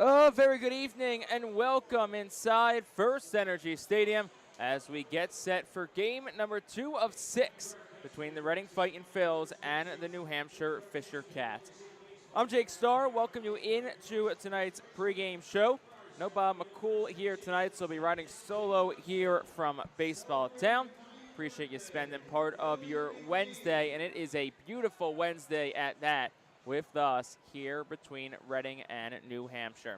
A very good evening and welcome inside FirstEnergy Stadium as we get set for game number 2 of 6 between the Reading Fightin Phils and the New Hampshire Fisher Cats. I'm Jake Starr. Welcome you into tonight's pregame show. No Bob McCool here tonight, so I'll be riding solo here from Baseball Town. Appreciate you spending part of your Wednesday, and it is a beautiful Wednesday at that, with us here between Reading and New Hampshire.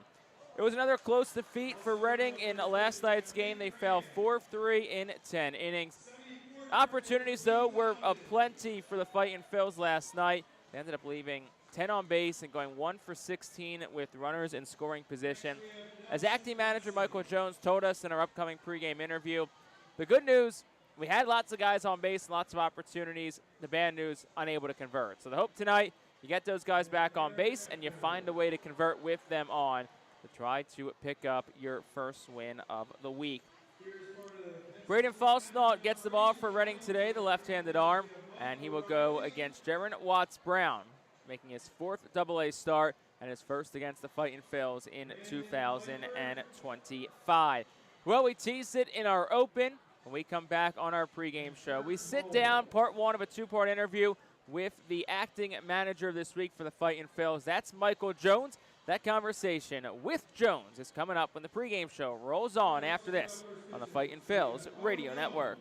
It was another close defeat for Reading in last night's game. They fell 4-3 in 10 innings. Opportunities, though, were aplenty for the Fightin Phils last night. They ended up leaving 10 on base and going 1 for 16 with runners in scoring position. As acting manager Michael Jones told us in our upcoming pregame interview, the good news, we had lots of guys on base and lots of opportunities. The bad news, unable to convert. So the hope tonight, you get those guys back on base and you find a way to convert with them on to try to pick up your first win of the week. Braden Falsnault gets the ball for Reading today, the left-handed arm, and he will go against Jaron Watts-Brown, making his 4th AA start and his first against the Fightin Phils in 2025. Well, we teased it in our open. When we come back on our pregame show, we sit down, part 1 of a 2-part interview with the acting manager this week for the Fightin Phils. That's Michael Jones. That conversation with Jones is coming up when the pregame show rolls on after this on the Fightin Phils Radio Network.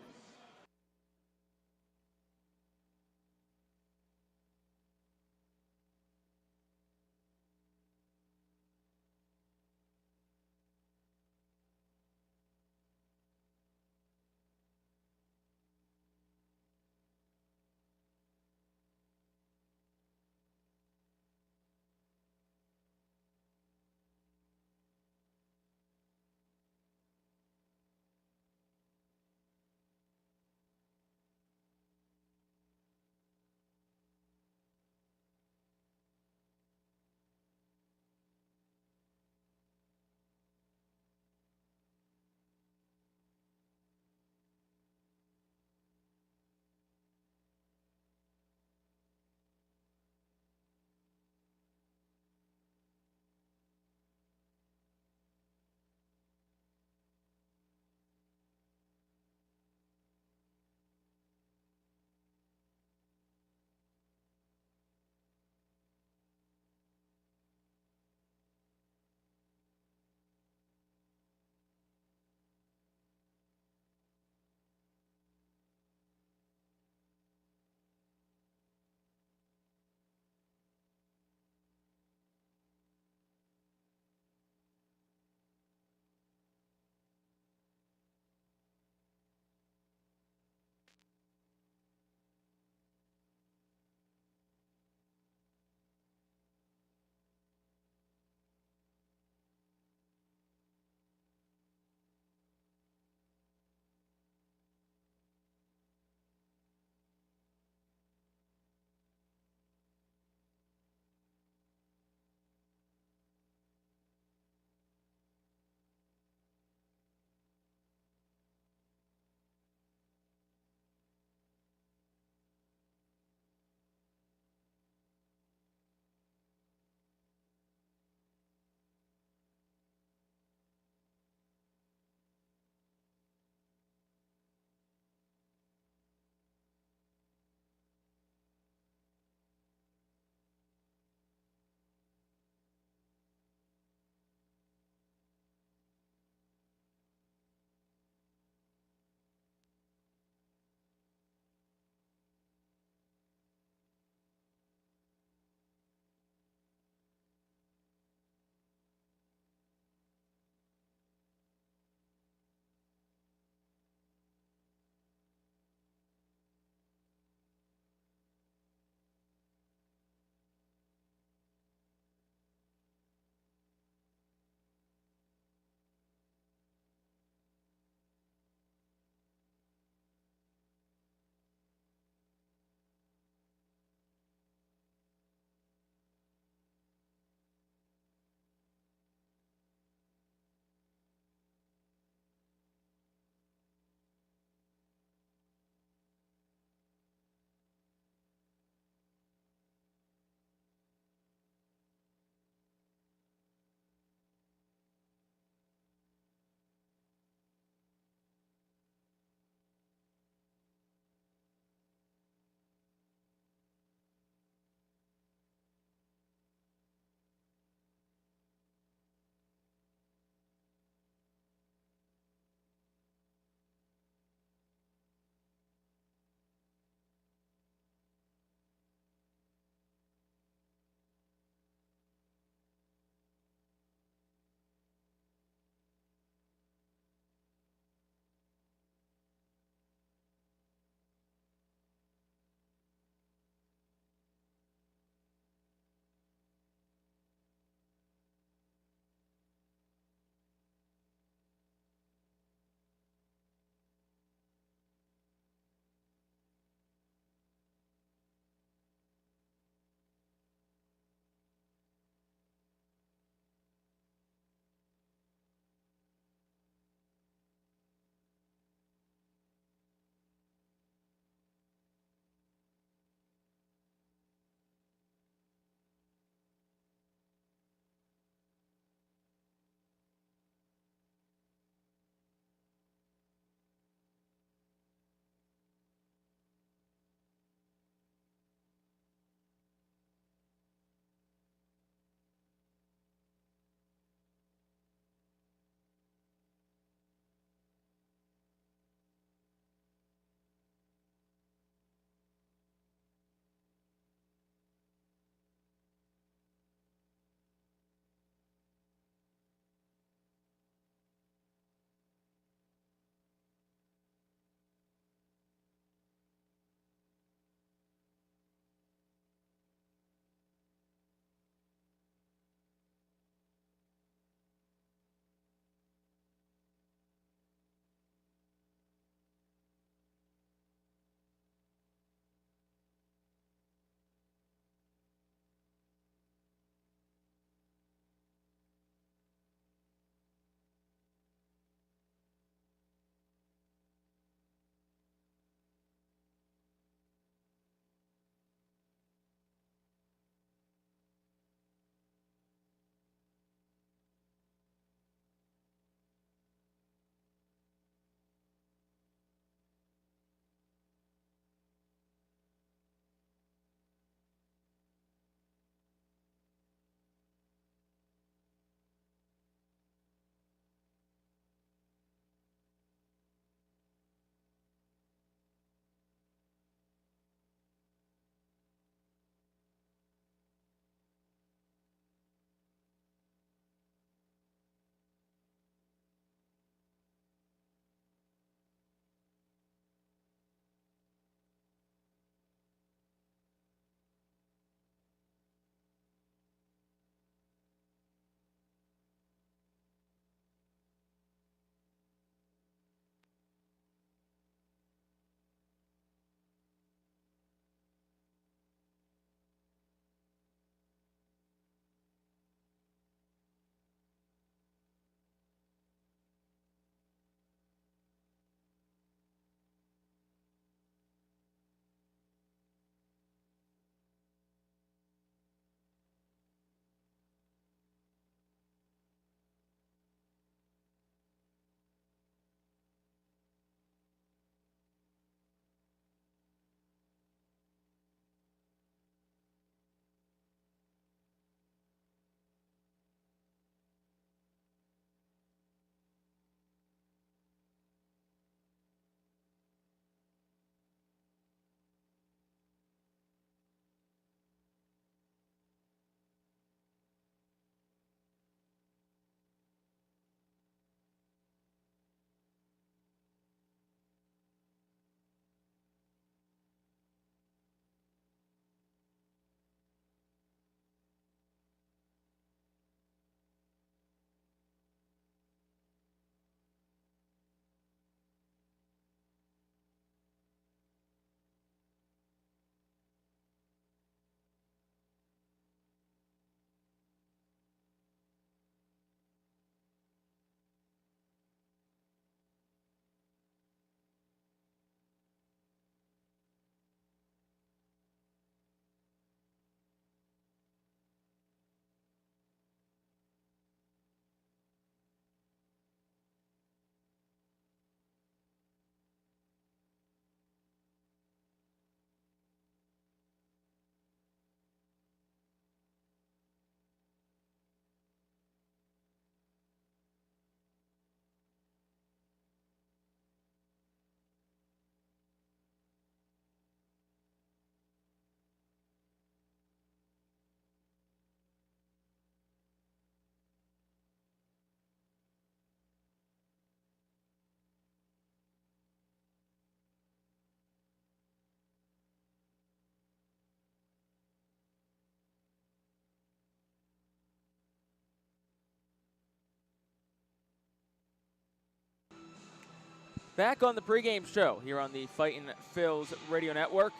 Back on the pregame show here on the Fightin Phillies radio network.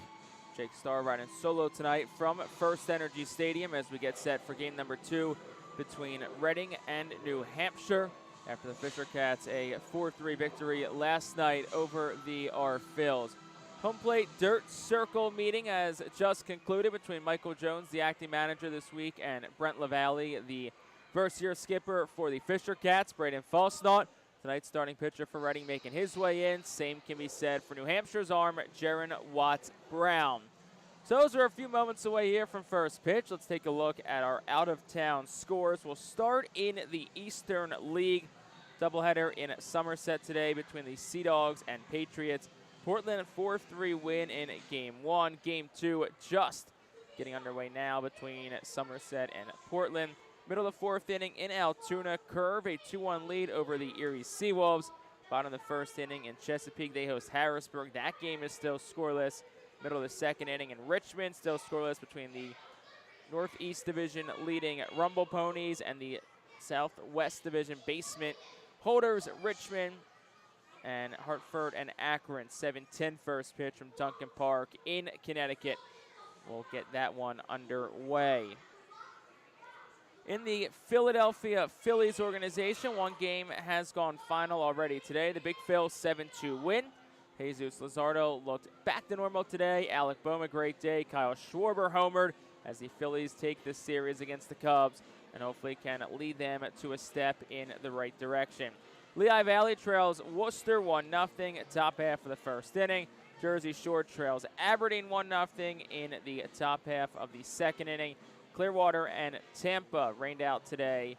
Jake Starr riding solo tonight from FirstEnergy Stadium as we get set for game number 2 between Reading and New Hampshire after the Fisher Cats a 4-3 victory last night over the Phillies. Home plate dirt circle meeting has just concluded between Michael Jones, the acting manager this week, and Brent LaValle, the first-year skipper for the Fisher Cats. Braden Falsnaut, tonight's starting pitcher for Reading, making his way in. Same can be said for New Hampshire's arm, Jaron Watts-Brown. So those are a few moments away here from first pitch. Let's take a look at our out-of-town scores. We'll start in the Eastern League. Doubleheader in Somerset today between the Sea Dogs and Patriots. Portland 4-3 win in Game 1. Game 2 just getting underway now between Somerset and Portland. Middle of the 4th inning in Altoona. Curve a 2-1 lead over the Erie Seawolves. Bottom of the 1st inning in Chesapeake, they host Harrisburg. That game is still scoreless. Middle of the 2nd inning in Richmond, still scoreless between the Northeast Division leading Rumble Ponies and the Southwest Division basement holders Richmond. And Hartford and Akron, 7:10 first pitch from Duncan Park in Connecticut. We'll get that one underway. In the Philadelphia Phillies organization, one game has gone final already today. The Big Phil 7-2 win. Jesus Luzardo looked back to normal today. Alec Bohm, a great day. Kyle Schwarber homered as the Phillies take this series against the Cubs and hopefully can lead them to a step in the right direction. Lehigh Valley trails Worcester 1-0, top half of the 1st inning. Jersey Shore trails Aberdeen 1-0 in the top half of the 2nd inning. Clearwater and Tampa rained out today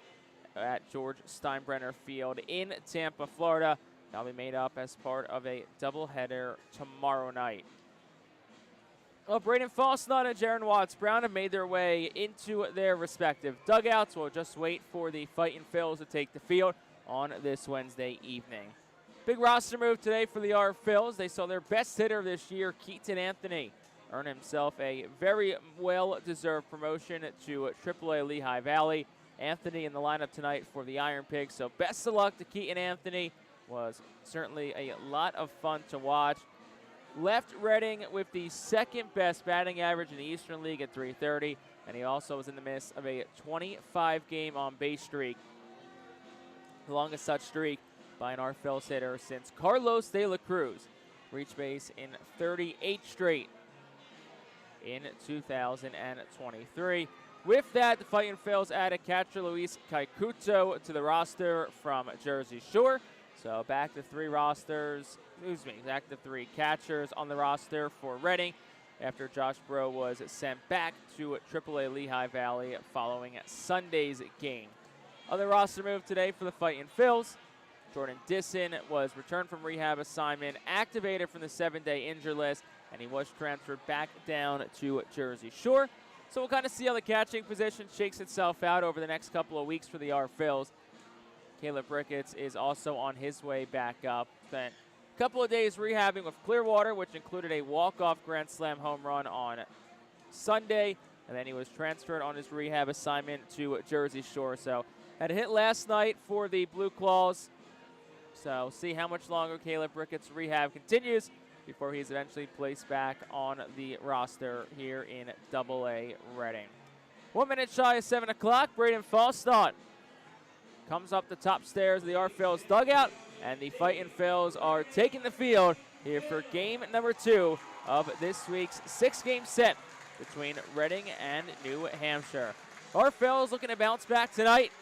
at George Steinbrenner Field in Tampa, Florida. That'll be made up as part of a doubleheader tomorrow night. Well, Braden Falsnaut and Jaron Watts-Brown have made their way into their respective dugouts. We'll just wait for the Fightin Phils to take the field on this Wednesday evening. Big roster move today for the Phils. They saw their best hitter this year, Keaton Anthony, earn himself a very well-deserved promotion to AAA Lehigh Valley. Anthony in the lineup tonight for the Iron Pigs, so best of luck to Keaton Anthony. Was certainly a lot of fun to watch. Left Reading with the 2nd best batting average in the Eastern League at .330, and he also was in the midst of a 25-game on-base streak. The longest such streak by an Phils hitter since Carlos De La Cruz reached base in 38 straight in 2023. With that, the Fightin Phils added catcher Luis Kaikuto to the roster from Jersey Shore. So back to 3 catchers on the roster for Reading after Josh Breaux was sent back to AAA Lehigh Valley following Sunday's game. Other roster move today for the Fightin Phils. Jordan Disson was returned from rehab assignment, activated from the 7-day injured list, and he was transferred back down to Jersey Shore. So we'll kind of see how the catching position shakes itself out over the next couple of weeks for the Phils. Caleb Ricketts is also on his way back up. Spent a couple of days rehabbing with Clearwater, which included a walk-off Grand Slam home run on Sunday, and then he was transferred on his rehab assignment to Jersey Shore. So had a hit last night for the Blue Claws. So see how much longer Caleb Ricketts' rehab continues before he's eventually placed back on the roster here in AA Reading. 1 minute shy of 7 o'clock, Braden Falsnaut comes up the top stairs of the Phils dugout, and the Fightin Phils are taking the field here for game number 2 of this week's 6-game set between Reading and New Hampshire. Phils looking to bounce back tonight,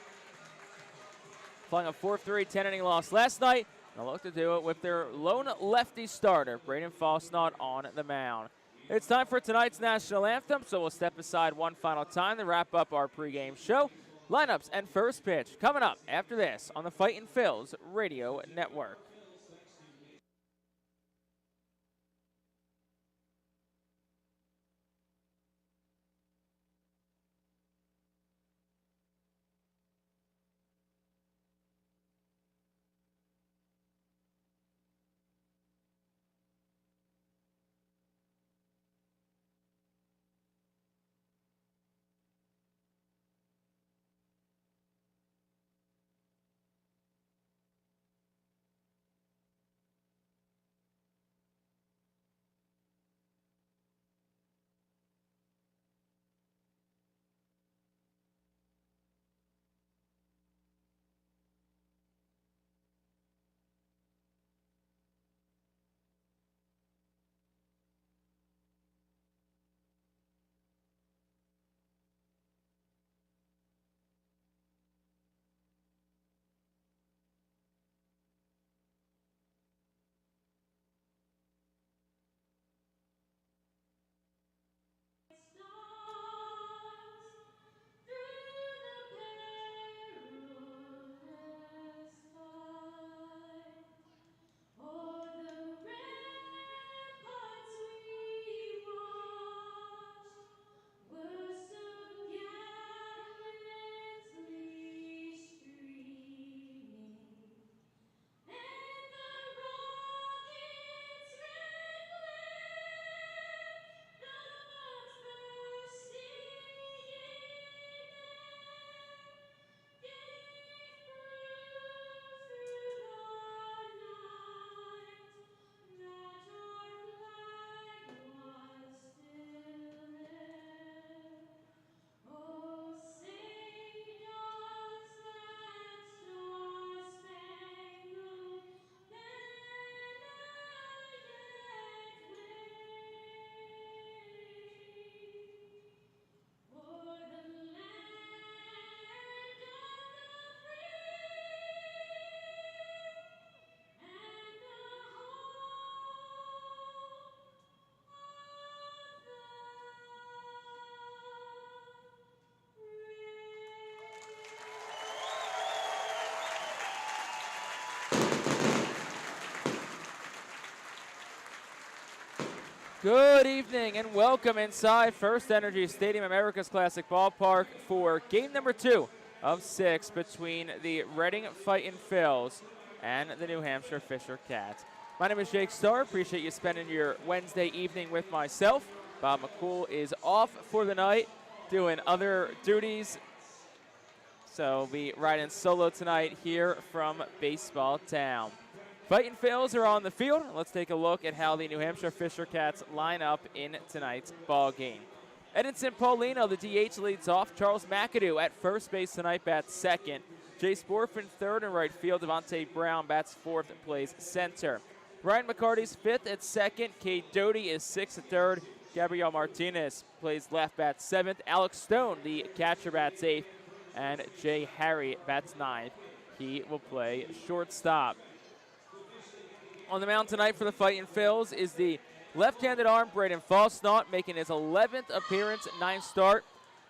playing a 4-3 10-inning loss last night. They'll look to do it with their lone lefty starter, Braden Falsnaut, on the mound. It's time for tonight's national anthem, so we'll step aside one final time to wrap up our pregame show. Lineups and first pitch coming up after this on the Fightin Phils radio network. Good evening and welcome inside FirstEnergy Stadium, America's Classic Ballpark for game number 2 of 6 between the Reading Fightin Phils and the New Hampshire Fisher Cats. My name is Jake Starr. Appreciate you spending your Wednesday evening with myself. Bob McCool is off for the night doing other duties, so be riding solo tonight here from Baseball Town. Fightin Phils are on the field. Let's take a look at how the New Hampshire Fisher Cats line up in tonight's ball game. Edinson Paulino, the DH, leads off. Charles McAdoo at first base tonight bats second. Jay Sporfin third in right field. Devontae Brown bats fourth and plays center. Ryan McCarty's fifth at second. Cade Doty is sixth at third. Gabriel Martinez plays left, bats seventh. Alex Stone, the catcher, bats eighth. And Jay Harry bats ninth. He will play shortstop. On the mound tonight for the Fightin Phils is the left-handed arm, Braden Falsnaut, making his 11th appearance, 9th start,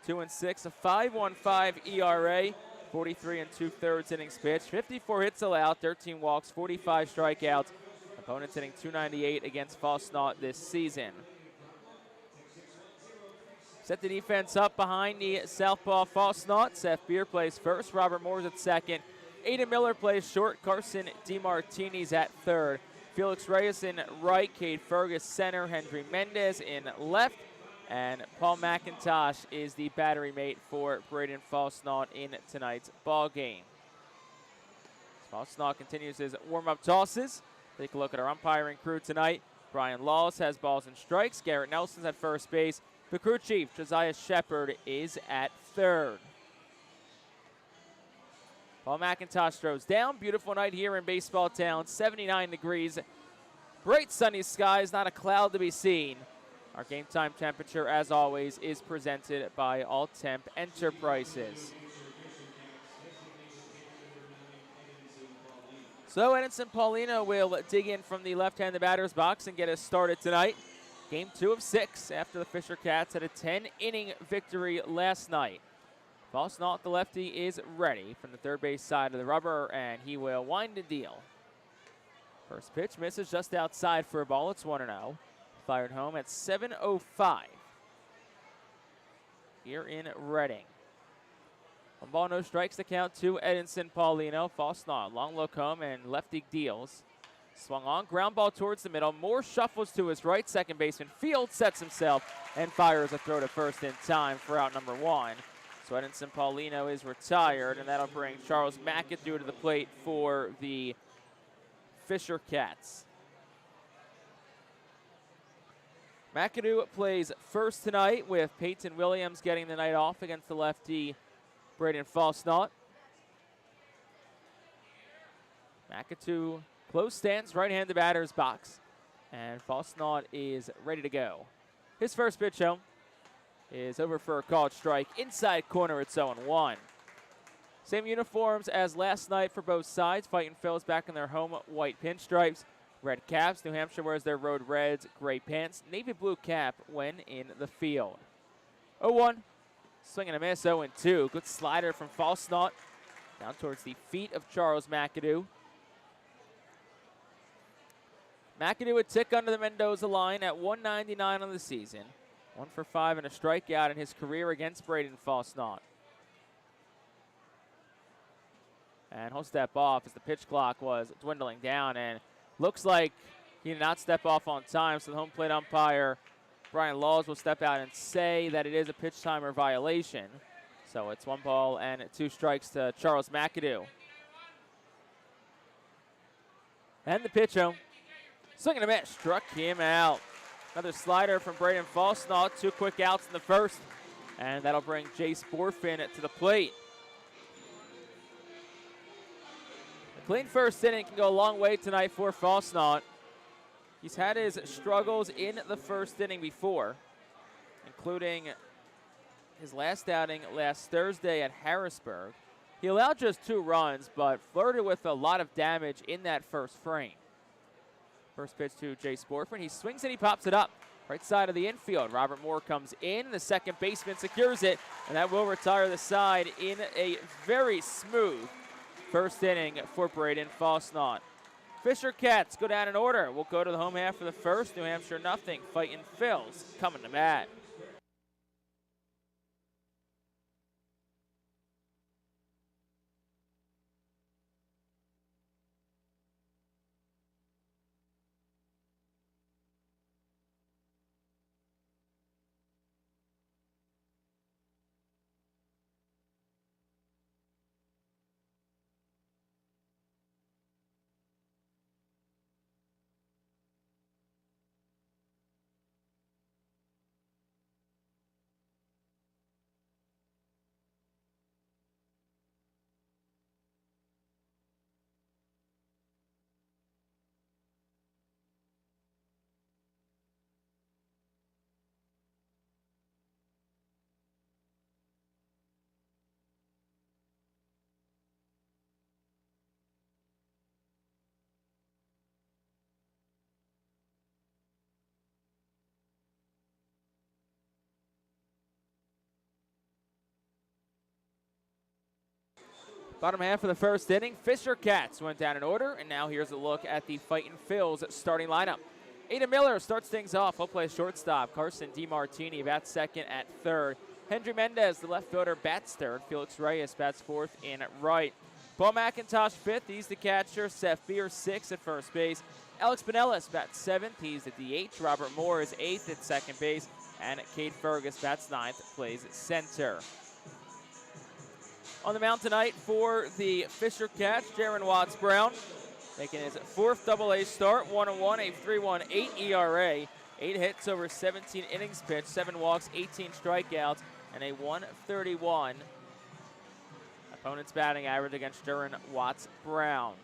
2-6, a 5.15 ERA, 43 2/3 innings pitched, 54 hits allowed, 13 walks, 45 strikeouts. Opponents hitting .298 against Falsnaut this season. Set the defense up behind the southpaw Falsnaut. Seth Beer plays first, Robert Moore's at second. Aiden Miller plays short, Carson DeMartini's at third. Felix Reyes in right, Cade Fergus center, Henry Mendez in left, and Paul McIntosh is the battery mate for Braden Falsnaut in tonight's ball game. Falsnaut continues his warm-up tosses. Take a look at our umpiring crew tonight. Brian Laws has balls and strikes. Garrett Nelson's at first base. The crew chief, Josiah Shepard, is at third. Paul McIntosh throws down. Beautiful night here in Baseball Town, 79 degrees. Bright sunny skies, not a cloud to be seen. Our game time temperature, as always, is presented by All Temp Enterprises. So Edinson Paulino will dig in from the left-handed batter's box and get us started tonight. Game 2 of 6 after the Fisher Cats had a 10-inning victory last night. Falsnaut, the lefty, is ready from the third base side of the rubber, and he will wind and deal. First pitch misses just outside for a ball. It's 1-0. Fired home at 7:05 here in Reading. 1 ball, no strikes to count to Edinson Paulino. Falsnaut, long look home, and lefty deals. Swung on, ground ball towards the middle. Moore shuffles to his right. Second baseman Field sets himself and fires a throw to first in time for out number 1. So Edinson Paulino is retired, and that'll bring Charles McAdoo to the plate for the Fisher Cats. McAdoo plays first tonight with Peyton Williams getting the night off against the lefty Braden Falsnaut. McAdoo close stance, right-handed batter's box, and Falsnaut is ready to go. His first pitch home is over for a called strike. Inside corner, it's 0-1. Same uniforms as last night for both sides. Fightin Phils back in their home white pinstripes. Red caps. New Hampshire wears their road reds, gray pants, navy blue cap when in the field. 0-1. Swing and a miss, 0-2. Good slider from Falsnaut down towards the feet of Charles McAdoo. McAdoo would tick under the Mendoza line at 199 on the season. 1 for 5 and a strikeout in his career against Braden Falsnaut. And he'll step off as the pitch clock was dwindling down, and looks like he did not step off on time, so the home plate umpire, Brian Laws, will step out and say that it is a pitch timer violation. So it's 1 ball and 2 strikes to Charles McAdoo. And the pitch home. Swing and a miss, struck him out. Another slider from Braden Falsnaut. 2 quick outs in the first, and that'll bring Jay Sporfin to the plate. A clean first inning can go a long way tonight for Falsnaut. He's had his struggles in the first inning before, including his last outing last Thursday at Harrisburg. He allowed just 2 runs, but flirted with a lot of damage in that first frame. First pitch to Jay Sporfin. He swings and he pops it up. Right side of the infield. Robert Moore comes in. The second baseman secures it, and that will retire the side in a very smooth first inning for Braden Falsnaut. Fisher Cats go down in order. We'll go to the home half for the first. New Hampshire nothing. Fightin Phillies coming to bat. Bottom half of the first inning, Fisher Cats went down in order, and now here's a look at the Fightin Phil's starting lineup. Aiden Miller starts things off. He'll play shortstop. Carson DiMartini bats second at third. Hendry Mendez, the left fielder, bats third. Felix Reyes bats fourth in right. Bo McIntosh fifth. He's the catcher. Seth Beer sixth at first base. Alex Pinellas bats seventh. He's the DH. Robert Moore is eighth at second base. And Cade Fergus bats ninth, plays at center. On the mound tonight for the Fisher Cats, Jaron Watts-Brown, making his fourth AA start, 1-1, a 3.18 ERA, 8 hits over 17 innings pitched, 7 walks, 18 strikeouts, and a 131 opponent's batting average against Jaron Watts-Brown.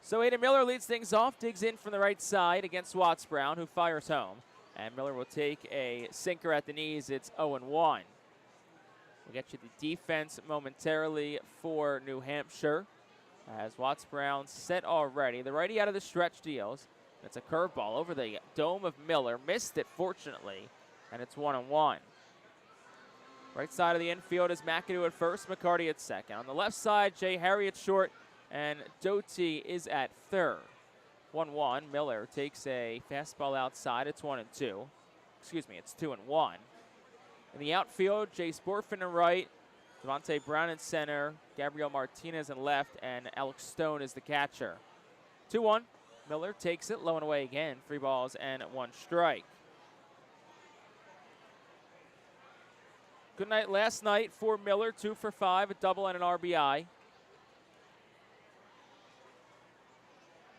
So Aiden Miller leads things off, digs in from the right side against Watts-Brown, who fires home. And Miller will take a sinker at the knees. It's 0-1. We'll get you the defense momentarily for New Hampshire as Watts-Brown set already. The righty out of the stretch deals. It's a curveball over the dome of Miller. Missed it, fortunately, and it's 1-1. Right side of the infield is McAdoo at first, McCarty at second. On the left side, Jay Harry at short, and Doty is at third. 1-1. Miller takes a fastball outside. It's 1-2. Excuse me, it's 2-1. In the outfield, Jay Sporfin in right, Devontae Brown in center, Gabriel Martinez in left, and Alex Stone is the catcher. 2-1. Miller takes it, low and away again. 3 balls and 1 strike. Good night last night for Miller, 2 for 5, a double and an RBI.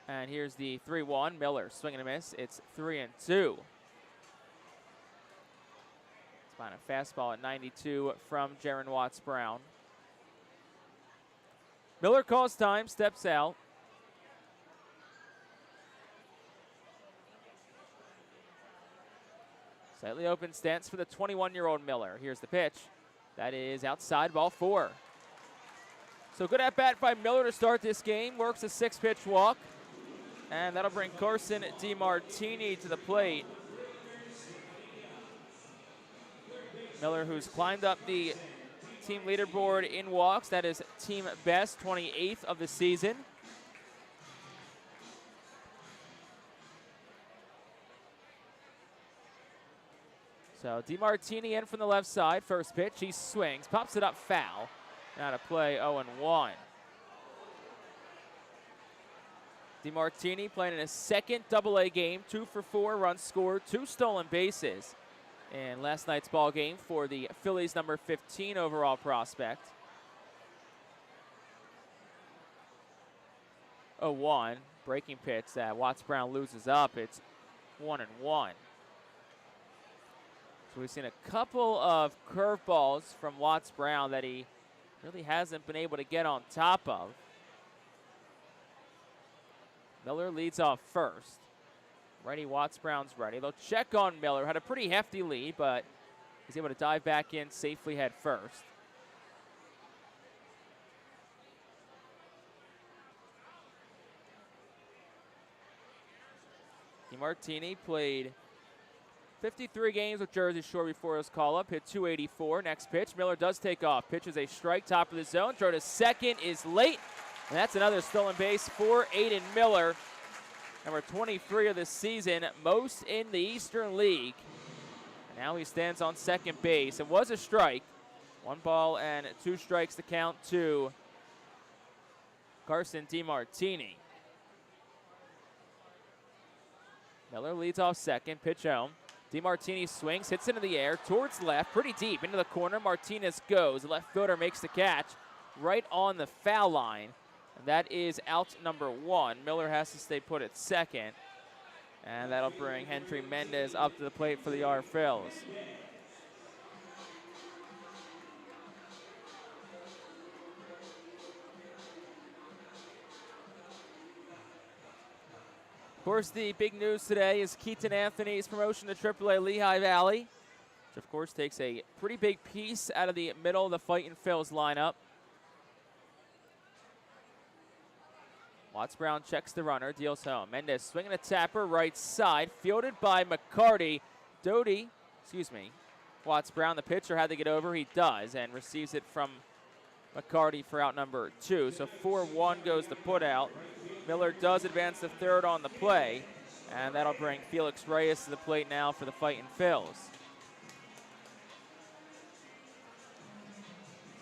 And here's the 3-1. Miller swing and a miss. It's 3-2. Find a fastball at 92 from Jaron Watts-Brown. Miller calls time, steps out. Slightly open stance for the 21-year-old Miller. Here's the pitch. That is outside, ball 4. So good at bat by Miller to start this game. Works a 6-pitch walk. And that'll bring Carson DiMartini to the plate. Miller, who's climbed up the team leaderboard in walks. That is team best, 28th of the season. So DiMartini in from the left side. First pitch, he swings, pops it up foul. Now to play 0-1. DiMartini playing in his second AA game, 2 for 4 runs scored, 2 stolen bases in last night's ball game for the Phillies' number 15 overall prospect. 0-1, breaking pitch that Watts-Brown loses up. It's 1-1. So we've seen a couple of curveballs from Watts-Brown that he really hasn't been able to get on top of. Miller leads off first. Righty Watts-Brown's ready. They'll check on Miller. Had a pretty hefty lead, but he's able to dive back in safely head first. DiMartini played 53 games with Jersey Shore before his call-up. Hit 284. Next pitch, Miller does take off. Pitch is a strike, top of the zone. Throw to second is late, And that's another stolen base for Aiden Miller. Number 23 of the season, most in the Eastern League. And now he stands on second base. It was a strike. 1 ball and 2 strikes to count to Carson DiMartini. Miller leads off second, pitch home. DiMartini swings, hits into the air, towards left, pretty deep, into the corner. Martinez goes. The left fielder makes the catch right on the foul line. And that is out number 1. Miller has to stay put at second. And that'll bring Hendry Mendez up to the plate for the Phillies. Of course, the big news today is Keaton Anthony's promotion to AAA Lehigh Valley, which of course takes a pretty big piece out of the middle of the Fightin' Phils lineup. Watts Brown checks the runner, deals home. Mendez swinging a tapper, right side, fielded by McCarty. Watts Brown, the pitcher, had to get over. He does, and receives it from McCarty for out number 2. So 4-1 goes the put out. Miller does advance to third on the play, and that'll bring Felix Reyes to the plate now for the Fightin' Phils.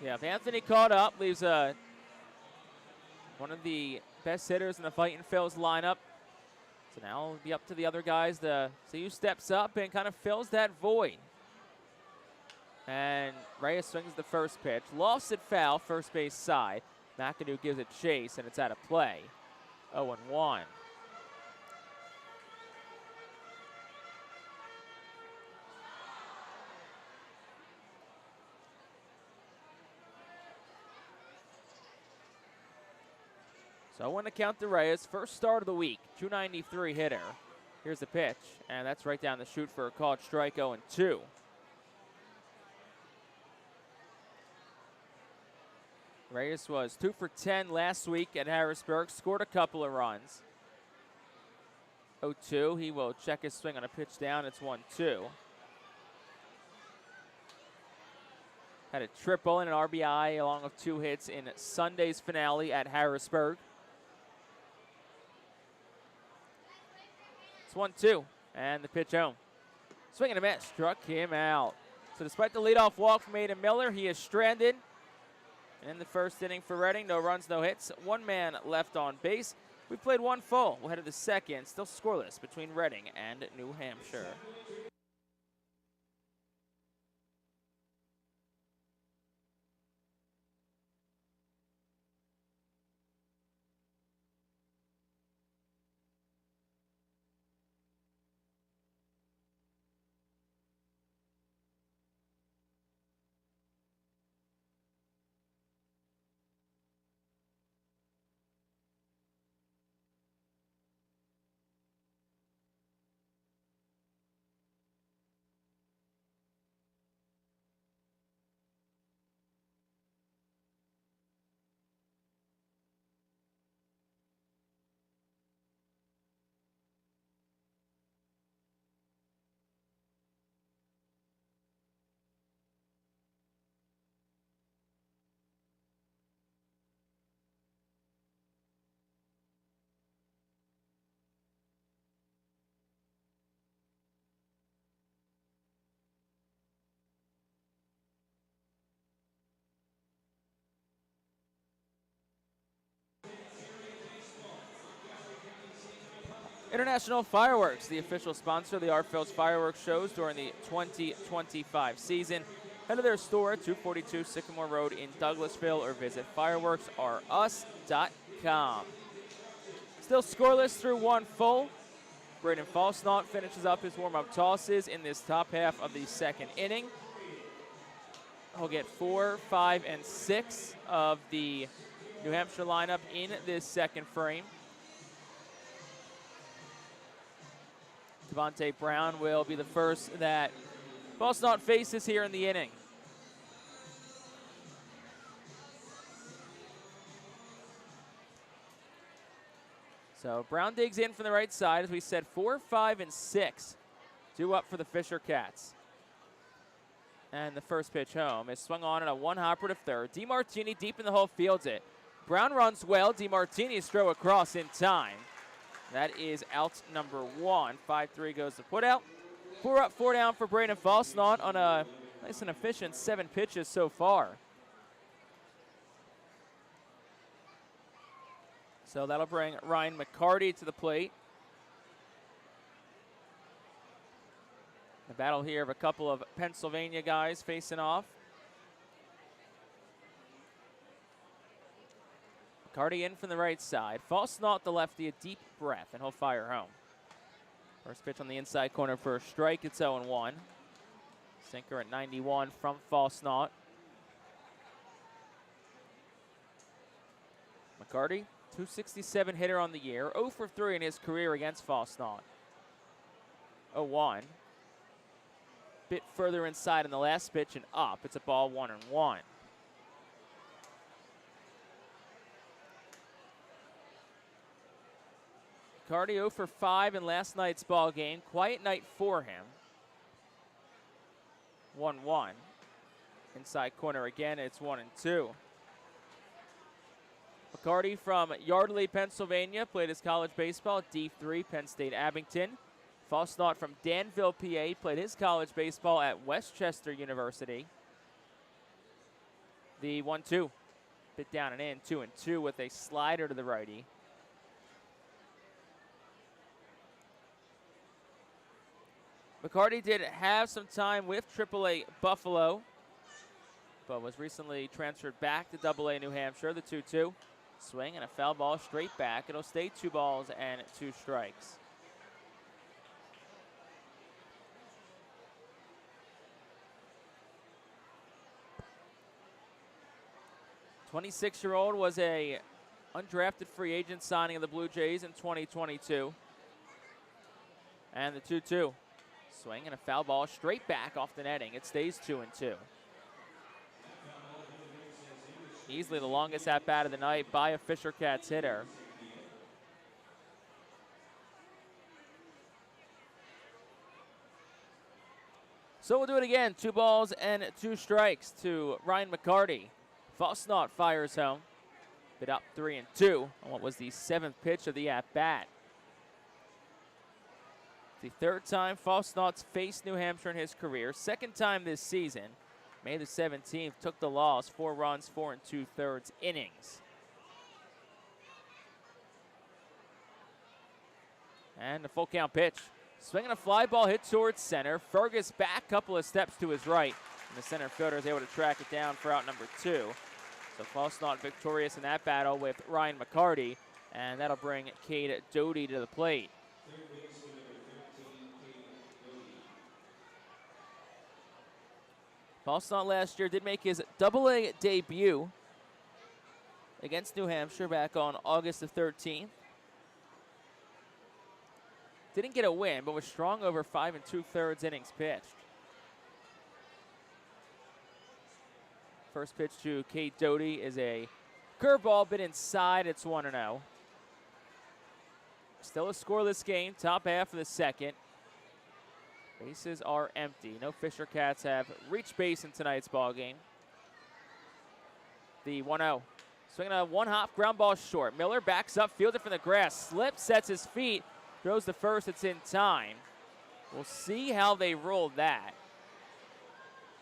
So yeah, if Anthony caught up, leaves one of the best hitters in the Fightin' Phils lineup. So now it'll be up to the other guys to see who steps up and kind of fills that void. And Reyes swings the first pitch. Lofts it foul, first base side. McAdoo gives it chase, and it's out of play. 0-1. So I want to count to Reyes. First start of the week, 293 hitter. Here's the pitch, and that's right down the chute for a called strike, 0-2. Reyes was 2 for 10 last week at Harrisburg, scored a couple of runs. 0-2, he will check his swing on a pitch down, it's 1-2. Had a triple and an RBI along with 2 hits in Sunday's finale at Harrisburg. It's 1-2, and the pitch home. Swing and a miss, struck him out. So despite the leadoff walk from Aiden Miller, he is stranded. In the first inning for Reading, no runs, no hits, 1 man left on base. We played 1 full. We'll head to the second, still scoreless between Reading and New Hampshire. International Fireworks, the official sponsor of the Phillies fireworks shows during the 2025 season. Head to their store at 242 Sycamore Road in Douglasville or visit fireworksrus.com. Still scoreless through 1 full. Braden Falsnaut finishes up his warm-up tosses in this top half of the second inning. He'll get 4, 5, and 6 of the New Hampshire lineup in this second frame. Devontae Brown will be the first that Falsnaut faces here in the inning. So Brown digs in from the right side. As we said, 4, 5, and 6. 2 up for the Fisher Cats. And the first pitch home is swung on a 1-hopper to third. DiMartini deep in the hole fields it. Brown runs well. DeMartini's throw across in time. That is out number 1. 5-3 goes the put out. 4 up, 4 down for Braden Falsnaut on a nice and efficient 7 pitches so far. So that'll bring Ryan McCarty to the plate. The battle here of a couple of Pennsylvania guys facing off. McCarty in from the right side. Falsnaut the lefty, a deep breath, and he'll fire home. First pitch on the inside corner for a strike. It's 0-1. Sinker at 91 from Falsnaut. McCarty, 267 hitter on the year. 0 for 3 in his career against Falsnaut. 0-1. Bit further inside in the last pitch and up. It's a ball 1-1. McCarty 0 for 5 in last night's ball game. Quiet night for him. 1-1. Inside corner again, it's 1-2. McCarty from Yardley, Pennsylvania, played his college baseball at D3, Penn State Abington. Falsnaut from Danville, PA, played his college baseball at Westchester University. The 1-2. Bit down and in, 2-2 with a slider to the righty. McCarty did have some time with AAA Buffalo, but was recently transferred back to AA New Hampshire, the 2-2. Swing and a foul ball straight back. It'll stay 2 balls and 2 strikes. The 26-year-old was a undrafted free agent signing of the Blue Jays in 2022. And the 2-2. Swing and a foul ball straight back off the netting. It stays 2-2. Easily the longest at-bat of the night by a Fisher Cats hitter. So we'll do it again. 2 balls and 2 strikes to Ryan McCarty. Falsnaut fires home. Bit up 3-2 on what was the 7th pitch of the at-bat. The 3rd time Falsnaut's faced New Hampshire in his career. 2nd time this season. May the 17th, took the loss, 4 runs, 4 2/3 innings. And a full count pitch. Swinging a fly ball hit towards center. Fergus back, couple of steps to his right. And the center fielder is able to track it down for out number 2. So Falsnaut victorious in that battle with Ryan McCarty. And that'll bring Cade Doty to the plate. Falsnaut last year did make his AA debut against New Hampshire back on August the 13th. Didn't get a win, but was strong over 5 2/3 innings pitched. First pitch to Cade Doty is a curveball, bit inside. It's 1-0. Still a scoreless game, top half of the 2nd. Bases are empty. No Fisher Cats have reached base in tonight's ball game. The 1-0. Swinging a 1-hop ground ball short. Miller backs up, fields it from the grass. Slips, sets his feet, throws to first. It's in time. We'll see how they roll that.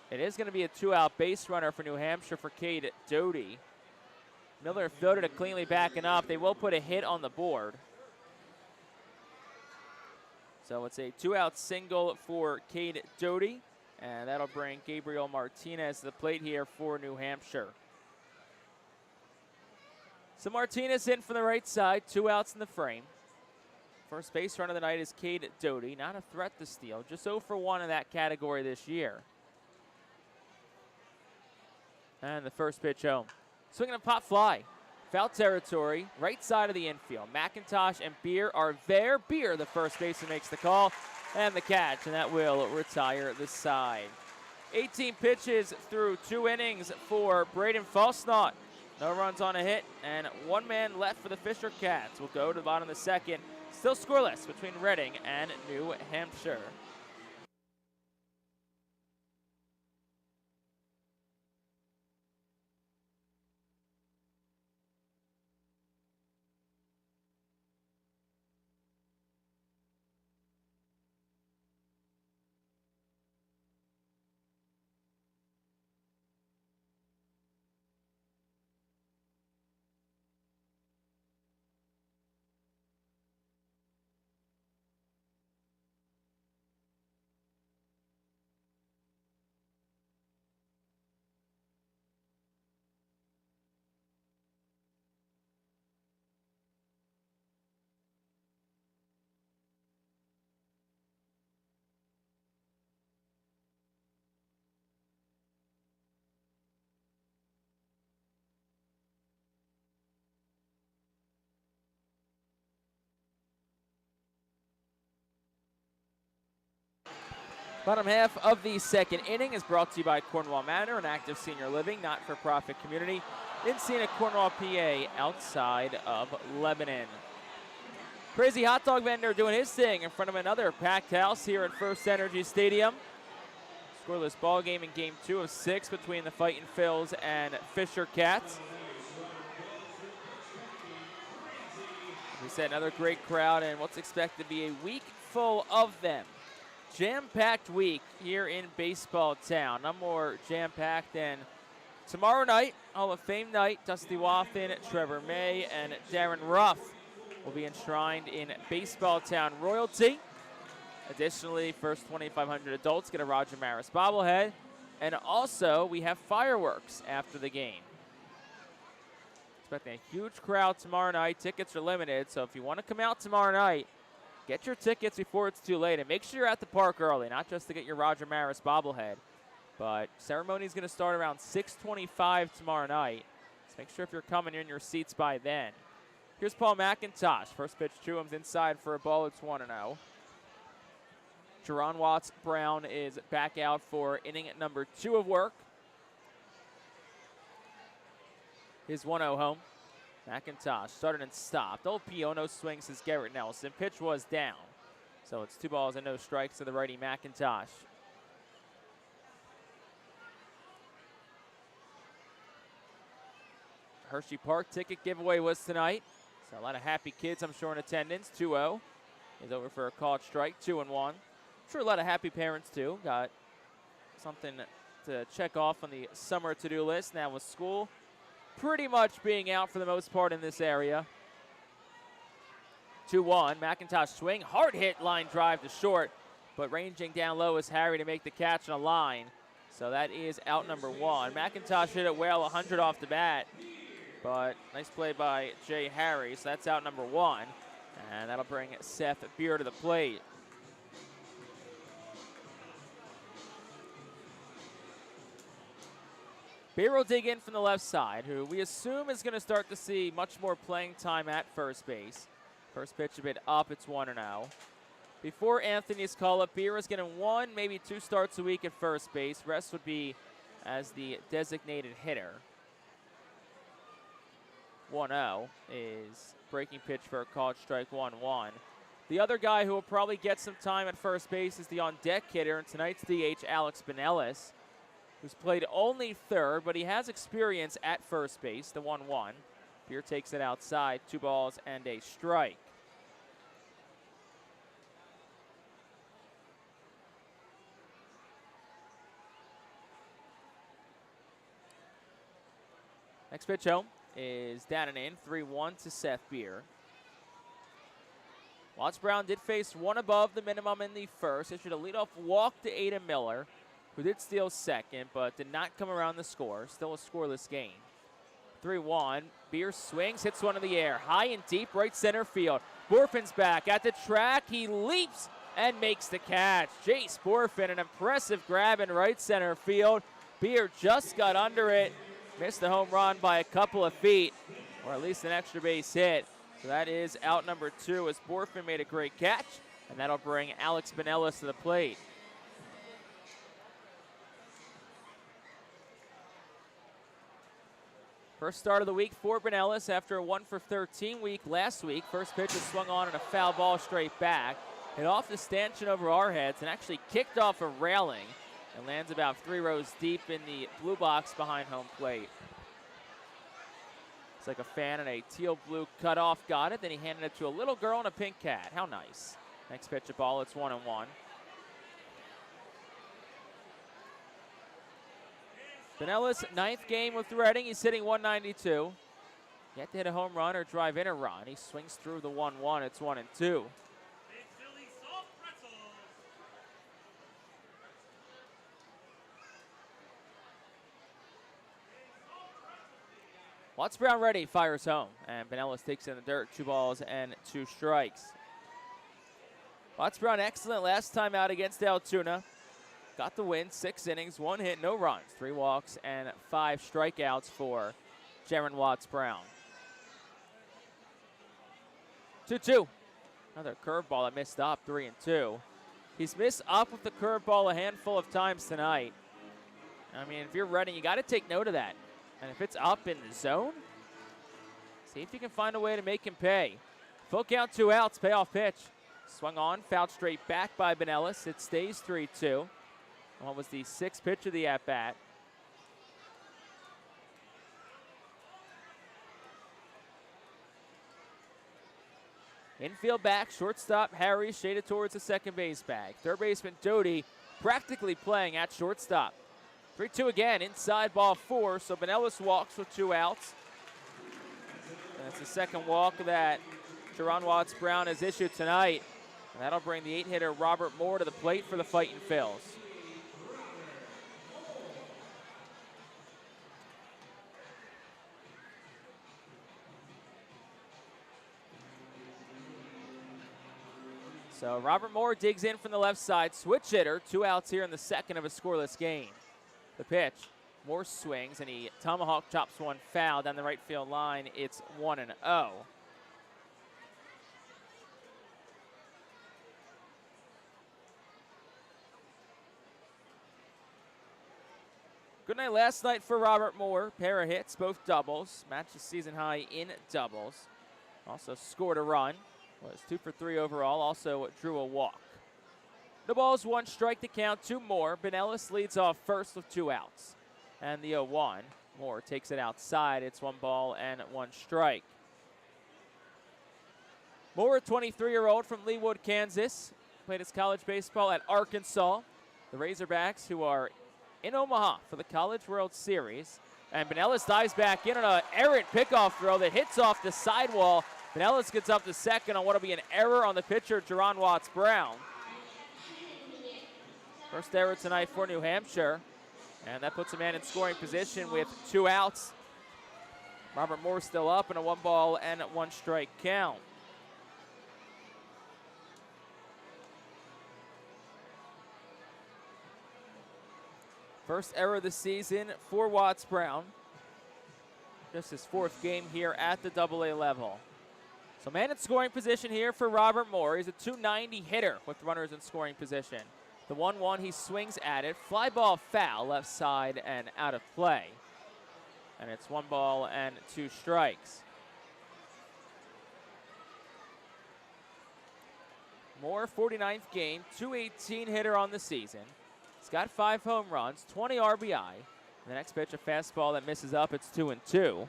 It is going to be a 2-out base runner for New Hampshire for Cade Doty. Miller fielded it cleanly backing up. They will put a hit on the board. So it's a 2-out single for Cade Doty, and that'll bring Gabriel Martinez to the plate here for New Hampshire. So Martinez in from the right side, 2 outs in the frame. First base runner of the night is Cade Doty, not a threat to steal, just 0 for 1 in that category this year. And the first pitch home. Swinging a pop fly. Foul territory, right side of the infield. McIntosh and Beer are there. Beer, the first baseman, makes the call and the catch, and that will retire the side. 18 pitches through 2 innings for Braden Falsnaut. No runs on a hit, and 1 man left for the Fisher Cats. We'll go to the bottom of the 2nd. Still scoreless between Reading and New Hampshire. Bottom half of the second inning is brought to you by Cornwall Manor, an active senior living, not-for-profit community in scenic Cornwall, PA, outside of Lebanon. Crazy hot dog vendor doing his thing in front of another packed house here at FirstEnergy Stadium. Scoreless ball game in Game 2 of 6 between the Fightin Phils and Fisher Cats. We said another great crowd and what's expected to be a week full of them. Jam-packed week here in Baseball Town. None more jam-packed than tomorrow night, Hall of Fame night. Dusty Wathan, Trevor May, and Darren Ruff will be enshrined in Baseball Town royalty. Additionally, first 2,500 adults get a Roger Maris bobblehead. And also, we have fireworks after the game. Expecting a huge crowd tomorrow night. Tickets are limited, so if you want to come out tomorrow night, get your tickets before it's too late. And make sure you're at the park early, not just to get your Roger Maris bobblehead. But ceremony is going to start around 6:25 tomorrow night. So make sure if you're coming, you're in your seats by then. Here's Paul McIntosh. First pitch to him's inside for a ball. It's 1-0. Jerron Watts Brown is back out for inning number 2 of work. His 1-0 home. McIntosh started and stopped. Old Piono swings his Garrett Nelson. Pitch was down. So it's 2 balls and no strikes to the righty McIntosh. Hershey Park ticket giveaway was tonight. So a lot of happy kids, I'm sure, in attendance. 2-0 is over for a called strike. 2-1. I'm sure a lot of happy parents, too. Got something to check off on the summer to-do list. Now with school pretty much being out for the most part in this area. 2-1. McIntosh swing. Hard hit line drive to short. But ranging down low is Harry to make the catch on a line. So that is out number 1. McIntosh hit it well, 100 off the bat. But nice play by Jay Harry. So that's out number 1. And that'll bring Seth Beer to the plate. Beer will dig in from the left side, who we assume is going to start to see much more playing time at first base. First pitch a bit up, it's 1-0. Before Anthony's call-up, Beer is getting 1, maybe 2 starts a week at first base. Rest would be as the designated hitter. 1-0 is breaking pitch for a called strike. 1-1. The other guy who will probably get some time at first base is the on-deck hitter, and tonight's DH, Alex Benellis, who's played only third, but he has experience at first base, the 1-1. Beer takes it outside, 2 balls and a strike. Next pitch home is down and in, 3-1 to Seth Beer. Watts Brown did face 1 above the minimum in the first. Issued a leadoff walk to Aiden Miller, who did steal second, but did not come around the score. Still a scoreless game. 3-1. Beer swings, hits one in the air. High and deep, right center field. Borfin's back at the track. He leaps and makes the catch. Jace Borfin, an impressive grab in right center field. Beer just got under it. Missed the home run by a couple of feet, or at least an extra base hit. So that is out number 2 as Borfin made a great catch, and that'll bring Alex Benellis to the plate. First start of the week for Benellis after a 1-for-13 week last week. First pitch is swung on and a foul ball straight back. Hit off the stanchion over our heads and actually kicked off a railing and lands about 3 rows deep in the blue box behind home plate. It's like a fan in a teal blue cutoff got it. Then he handed it to a little girl in a pink cat. How nice. Next pitch a ball, it's 1-1. Benellis, 9th game with Reading. He's hitting 192. Yet to hit a home run or drive in a run. He swings through the 1-1. It's 1-2. Watts Brown ready, fires home, and Benellis takes in the dirt. 2 balls and 2 strikes. Watts Brown excellent last time out against Altoona. Got the win, 6 innings, 1 hit, no runs, 3 walks, and 5 strikeouts for Jaron Watts Brown. 2-2. Another curveball that missed up, 3-2. He's missed up with the curveball a handful of times tonight. I mean, if you're Reading, you got to take note of that. And if it's up in the zone, see if you can find a way to make him pay. Full count, 2 outs, payoff pitch. Swung on, fouled straight back by Benellis. It stays 3-2. What was the 6th pitch of the at-bat? Infield back, shortstop Harry shaded towards the second base bag. Third baseman Doty practically playing at shortstop. 3-2 again, inside ball 4, so Benellis walks with 2 outs. And that's the second walk that Jerron Watts-Brown has issued tonight. And that'll bring the 8-hitter Robert Moore to the plate for the Fightin' Phils. So Robert Moore digs in from the left side, switch hitter, 2 outs here in the second of a scoreless game. The pitch, Moore swings and he tomahawk chops one foul down the right field line. It's 1-0. Good night last night for Robert Moore. Pair of hits, both doubles. Matched the season high in doubles. Also scored a run. Was 2 for 3 overall. Also drew a walk. The ball's 1 strike to count, 2 more. Benellis leads off first with 2 outs. And the 0-1. Moore takes it outside. It's 1 ball and 1 strike. Moore, a 23-year-old from Leawood, Kansas. Played his college baseball at Arkansas. The Razorbacks, who are in Omaha for the College World Series. And Benellis dives back in on an errant pickoff throw that hits off the sidewall. Benellis gets up to second on what will be an error on the pitcher, Jerron Watts-Brown. First error tonight for New Hampshire. And that puts a man in scoring position with 2 outs. Robert Moore still up in a 1 ball and 1 strike count. First error of the season for Watts-Brown. Just his 4th game here at the AA level. So man in scoring position here for Robert Moore. He's a .290 hitter with runners in scoring position. The 1-1, he swings at it. Fly ball foul, left side and out of play. And it's 1 ball and 2 strikes. Moore, 49th game, .218 hitter on the season. He's got 5 home runs, 20 RBI. The next pitch, a fastball that misses up. It's 2-2.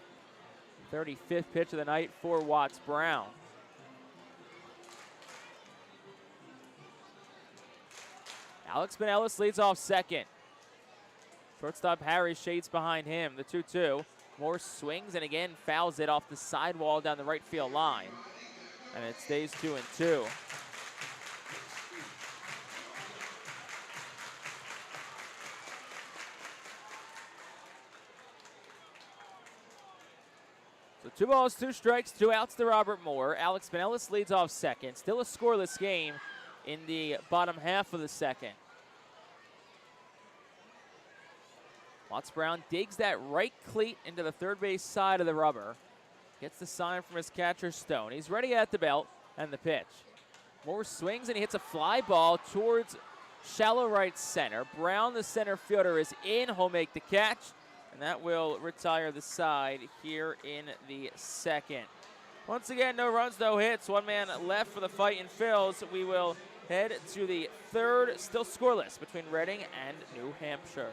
35th pitch of the night for Watts-Brown. Alex Benellis leads off second. Shortstop Harry shades behind him. The 2-2. Moore swings and again fouls it off the sidewall down the right field line. And it stays 2-2. So 2 balls, 2 strikes, 2 outs to Robert Moore. Alex Benellis leads off second. Still a scoreless game in the bottom half of the second. Watts-Brown digs that right cleat into the third base side of the rubber. Gets the sign from his catcher, Stone. He's ready at the belt, and the pitch. Moore swings, and he hits a fly ball towards shallow right center. Brown, the center fielder, is in. He'll make the catch, and that will retire the side here in the second. Once again, no runs, no hits. 1 man left for the Fightin' Phils. We will head to the third, still scoreless, between Reading and New Hampshire.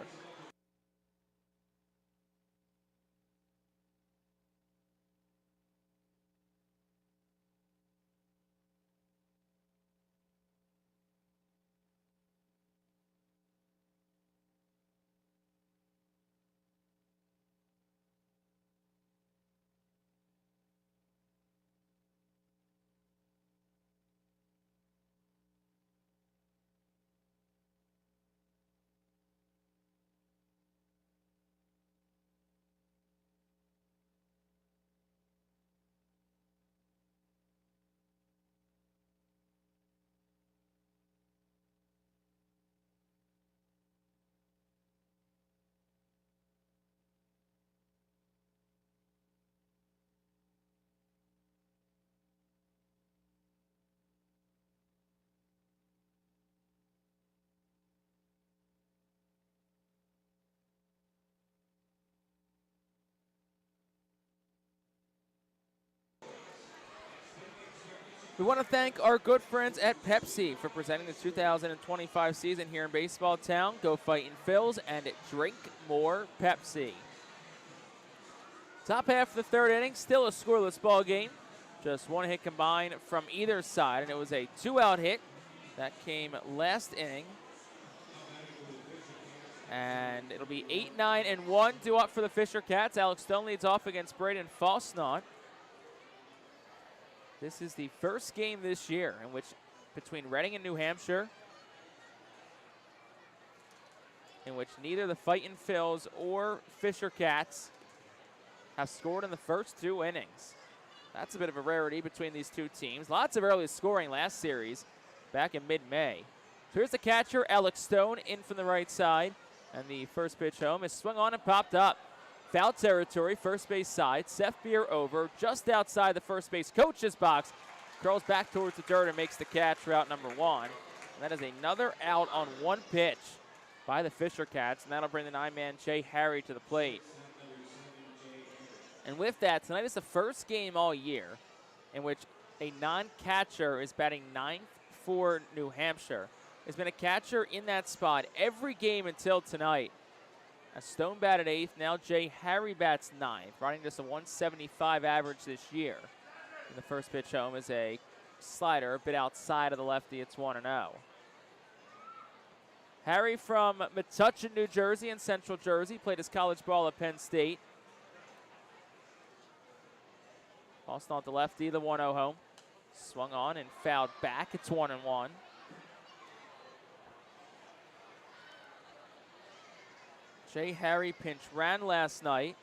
We want to thank our good friends at Pepsi for presenting the 2025 season here in Baseball Town. Go Fightin' Phils and drink more Pepsi. Top half of the third inning, still a scoreless ball game. Just one hit combined from either side, and it was a 2-out hit that came last inning. And it'll be 8-9 and 1 due up for the Fisher Cats. Alex Stone leads off against Braden Falsnaut. This is the first game this year in which, between Reading and New Hampshire, in which neither the Fightin' Phils or Fisher Cats have scored in the first 2 innings. That's a bit of a rarity between these two teams. Lots of early scoring last series back in mid-May. So here's the catcher, Alex Stone, in from the right side. And the first pitch home is swung on and popped up. Foul territory, first base side. Seth Beer over, just outside the first base coach's box. Curls back towards the dirt and makes the catch for out number 1. And that is another out on 1 pitch by the Fisher Cats. And that'll bring the 9-man Jay Harry to the plate. And with that, tonight is the first game all year in which a non-catcher is batting 9th for New Hampshire. There's been a catcher in that spot every game until tonight. As Stone batted 8th, now Jay Harry bats 9th, running just a 175 average this year. And the first pitch home is a slider, a bit outside of the lefty. It's 1-0. Harry from Metuchen, New Jersey and Central Jersey, played his college ball at Penn State. Falsnaut the lefty, the 1-0 home. Swung on and fouled back. It's 1-1. Jay Harry pinch ran last night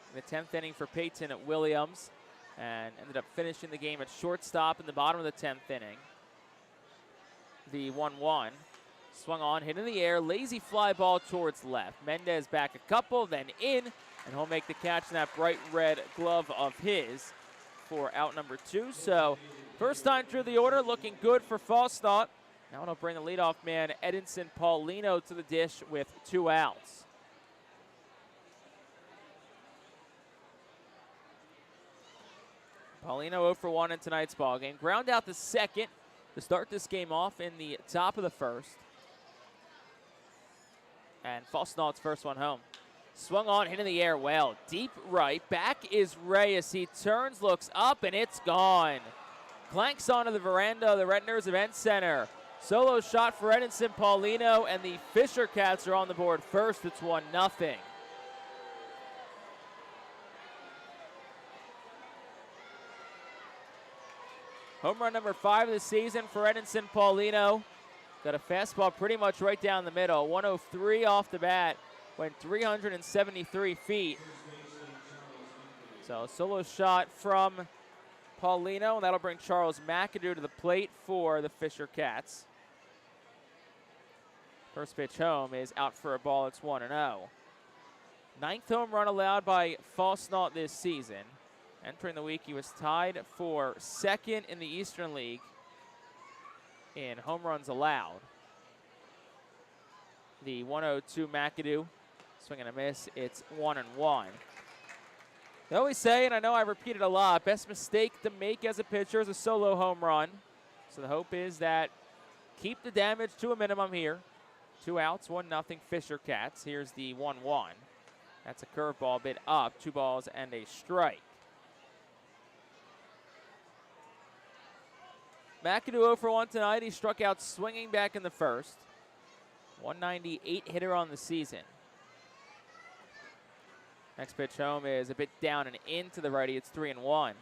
in the 10th inning for Peyton at Williams and ended up finishing the game at shortstop in the bottom of the 10th inning. The 1-1. Swung on, hit in the air, lazy fly ball towards left. Mendez back a couple, then in, and he'll make the catch in that bright red glove of his for out number 2. So first time through the order, looking good for Falsnaut. Now it'll bring the leadoff man, Edinson Paulino, to the dish with 2 outs. Paulino 0 for 1 in tonight's ballgame. Ground out the second to start this game off in the top of the first. And Falsnaut's first one home. Swung on, hit in the air well. Deep right. Back is Reyes. He turns, looks up, and it's gone. Clanks onto the veranda of the Redners Event Center. Solo shot for Edinson Paulino, and the Fisher Cats are on the board first. It's 1-0. Home run number 5 of the season for Edinson Paulino. Got a fastball pretty much right down the middle. 103 off the bat. Went 373 feet. So a solo shot from Paulino, and that'll bring Charles McAdoo to the plate for the Fisher Cats. First pitch home is out for a ball. It's 1-0. 9th home run allowed by Falsnaut this season. Entering the week, he was tied for 2nd in the Eastern League in home runs allowed. The 1-0-2 McAdoo, swing and a miss. It's 1-1. They always say, and I know I repeat it a lot, best mistake to make as a pitcher is a solo home run. So the hope is that keep the damage to a minimum here. 2 outs, 1-0 Fisher Cats. Here's the 1-1. That's a curveball, bit up, 2 balls and a strike. McAdoo 0 for 1 tonight. He struck out swinging back in the first. 198 hitter on the season. Next pitch home is a bit down and in to the righty. It's 3-1.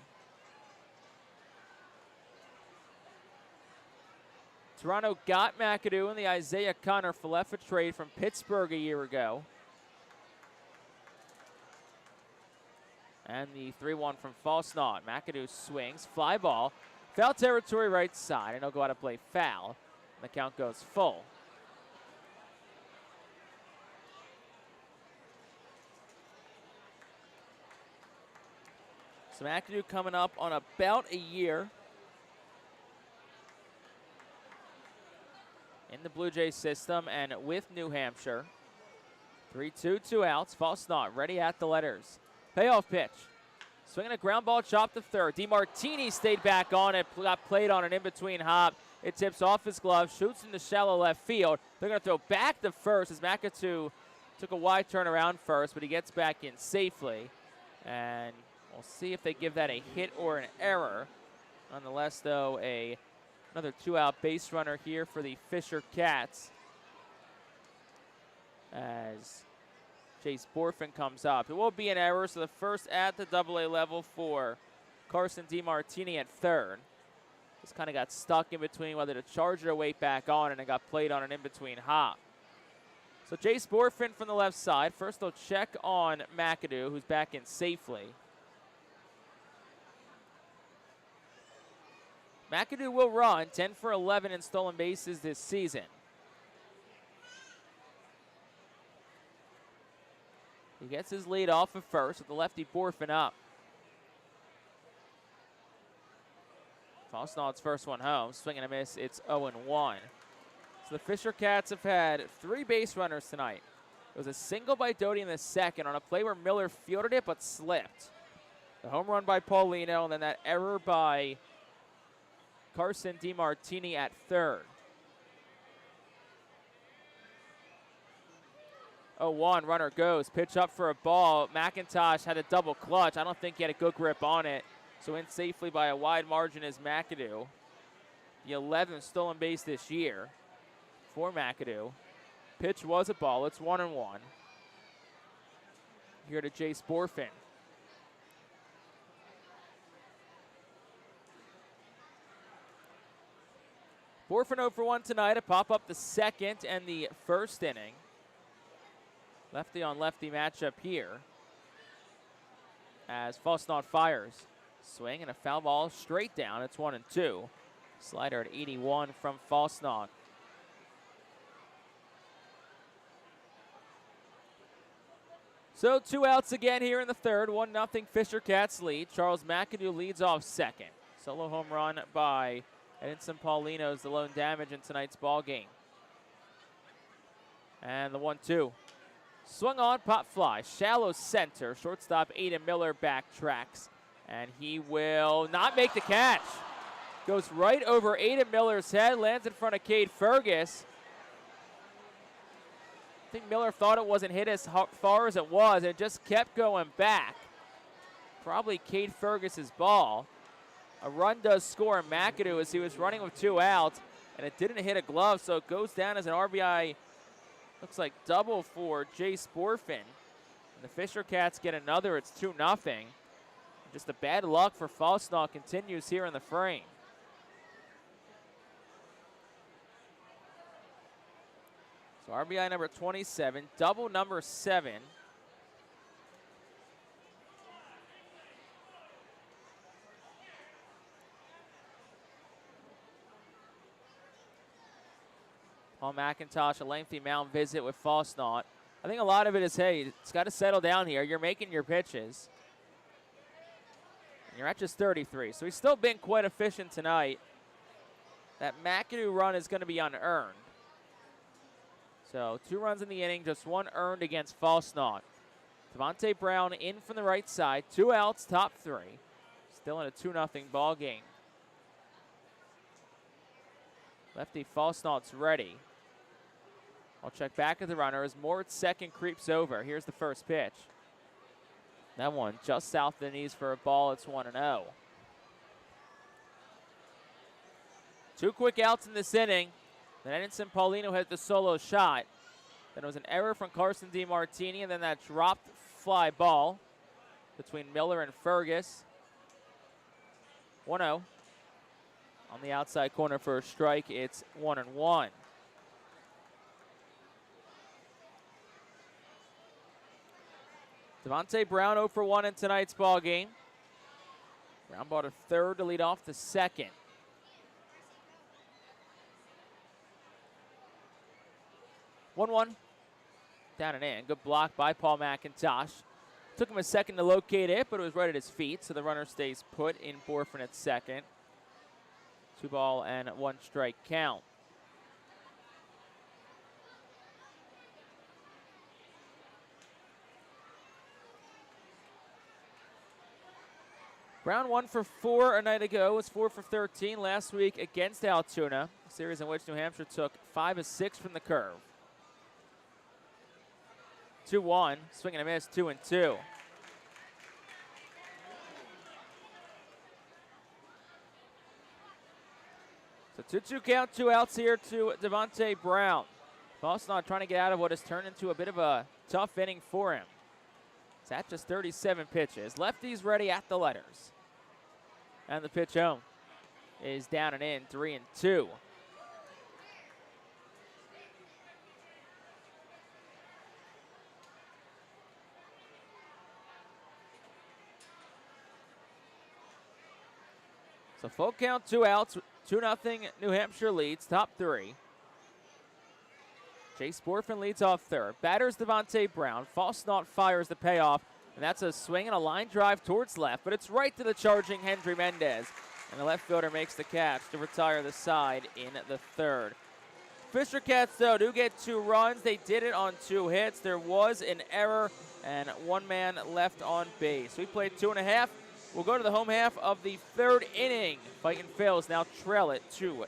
Toronto got McAdoo in the Isaiah Connor-Falefa trade from Pittsburgh a year ago. And the 3-1 from Falsnaut. McAdoo swings, fly ball, foul territory right side, and he'll go out to play foul. And the count goes full. So McAdoo coming up on about a year in the Blue Jays system and with New Hampshire. 3-2, 2 outs. Falsnaut ready at the letters. Payoff pitch. Swinging a ground ball, chopped to third. DeMartini stayed back on it, got played on an in-between hop. It tips off his glove, shoots into shallow left field. They're going to throw back to first as McAdoo took a wide turn around first, but he gets back in safely. And we'll see if they give that a hit or an error. Nonetheless, though, another 2-out base runner here for the Fisher Cats as Chase Borfin comes up. It will be an error, so the first at the AA level for Carson DeMartini at third. Just kind of got stuck in between whether to charge it or wait back on, and it got played on an in-between hop. So Chase Borfin from the left side. First they'll check on McAdoo, who's back in safely. McAdoo will run 10 for 11 in stolen bases this season. He gets his lead off of first with the lefty Borfin up. Fosnaught's first one home, swing and a miss, it's 0-1. So the Fisher Cats have had 3 base runners tonight. It was a single by Doty in the second on a play where Miller fielded it but slipped. The home run by Paulino, and then that error by Carson DeMartini at third. 0-1, runner goes, pitch up for a ball. McIntosh had a double clutch. I don't think he had a good grip on it. So in safely by a wide margin is McAdoo. The 11th stolen base this year for McAdoo. Pitch was a ball. It's 1-1. Here to Chase Borfin. Borfin 0 for 1 tonight to pop up the second and the first inning. Lefty on lefty matchup here as Fosnaught fires. Swing and a foul ball straight down. It's 1-2. Slider at 81 from Fosnaught. So 2 outs again here in the third. 1-0 Fisher Cats lead. Charles McAdoo leads off second. Solo home run by Edinson Paulino is the lone damage in tonight's ball game. And the 1-2. Swung on, pop fly, shallow center. Shortstop Aiden Miller backtracks. And he will not make the catch. Goes right over Aiden Miller's head, lands in front of Cade Fergus. I think Miller thought it wasn't hit as far as it was, and it just kept going back. Probably Cade Fergus's ball. A run does score in McAdoo as he was running with 2 outs, and it didn't hit a glove, so it goes down as an RBI. Looks like double for Chase Borfin. And the Fisher Cats get another. It's 2-0. Just the bad luck for Fosnaught continues here in the frame. So RBI number 27, double number 7. Paul McIntosh, a lengthy mound visit with Fosnaught. I think a lot of it is, hey, it's got to settle down here. You're making your pitches. And you're at just 33. So he's still been quite efficient tonight. That McAdoo run is going to be unearned. So 2 runs in the inning, just 1 earned against Fosnaught. Devontae Brown in from the right side. 2 outs, top 3. Still in a 2-0 ball game. Lefty Fosnaught's ready. I'll check back at the runner as Mort's second creeps over. Here's the first pitch. That one just south of the knees for a ball. It's 1-0. 2 quick outs in this inning. Then Edinson Paulino had the solo shot. Then it was an error from Carson DeMartini, and then that dropped fly ball between Miller and Fergus. 1-0. On the outside corner for a strike, it's 1-1. Devontae Brown 0 for 1 in tonight's ball game. Brown ball to third to lead off the second. 1-1. Down and in. Good block by Paul McIntosh. Took him a second to locate it, but it was right at his feet, so the runner stays put in Borfin at second. 2 ball and 1 strike count. Brown 1 for 4 a night ago, was 4 for 13 last week against Altoona, a series in which New Hampshire took 5 of 6 from the curve. 2-1, swing and a miss, 2-2. So 2-2 count, 2 outs here to Devontae Brown. Boston trying to get out of what has turned into a bit of a tough inning for him. It's at just 37 pitches. Lefties ready at the letters. And the pitch home is down and in, 3-2. So full count, 2 outs, 2-0 New Hampshire leads, top 3. Chase Borfin leads off third. Batters Devontae Brown. Faustnaut fires the payoff, and that's a swing and a line drive towards left, but it's right to the charging Hendry Mendez. And the left fielder makes the catch to retire the side in the third. Fisher Cats, though, do get 2 runs. They did it on 2 hits. There was an error, and 1 man left on base. We played 2.5. We'll go to the home half of the 3rd inning. Fightin Phillies now trail it 2-0.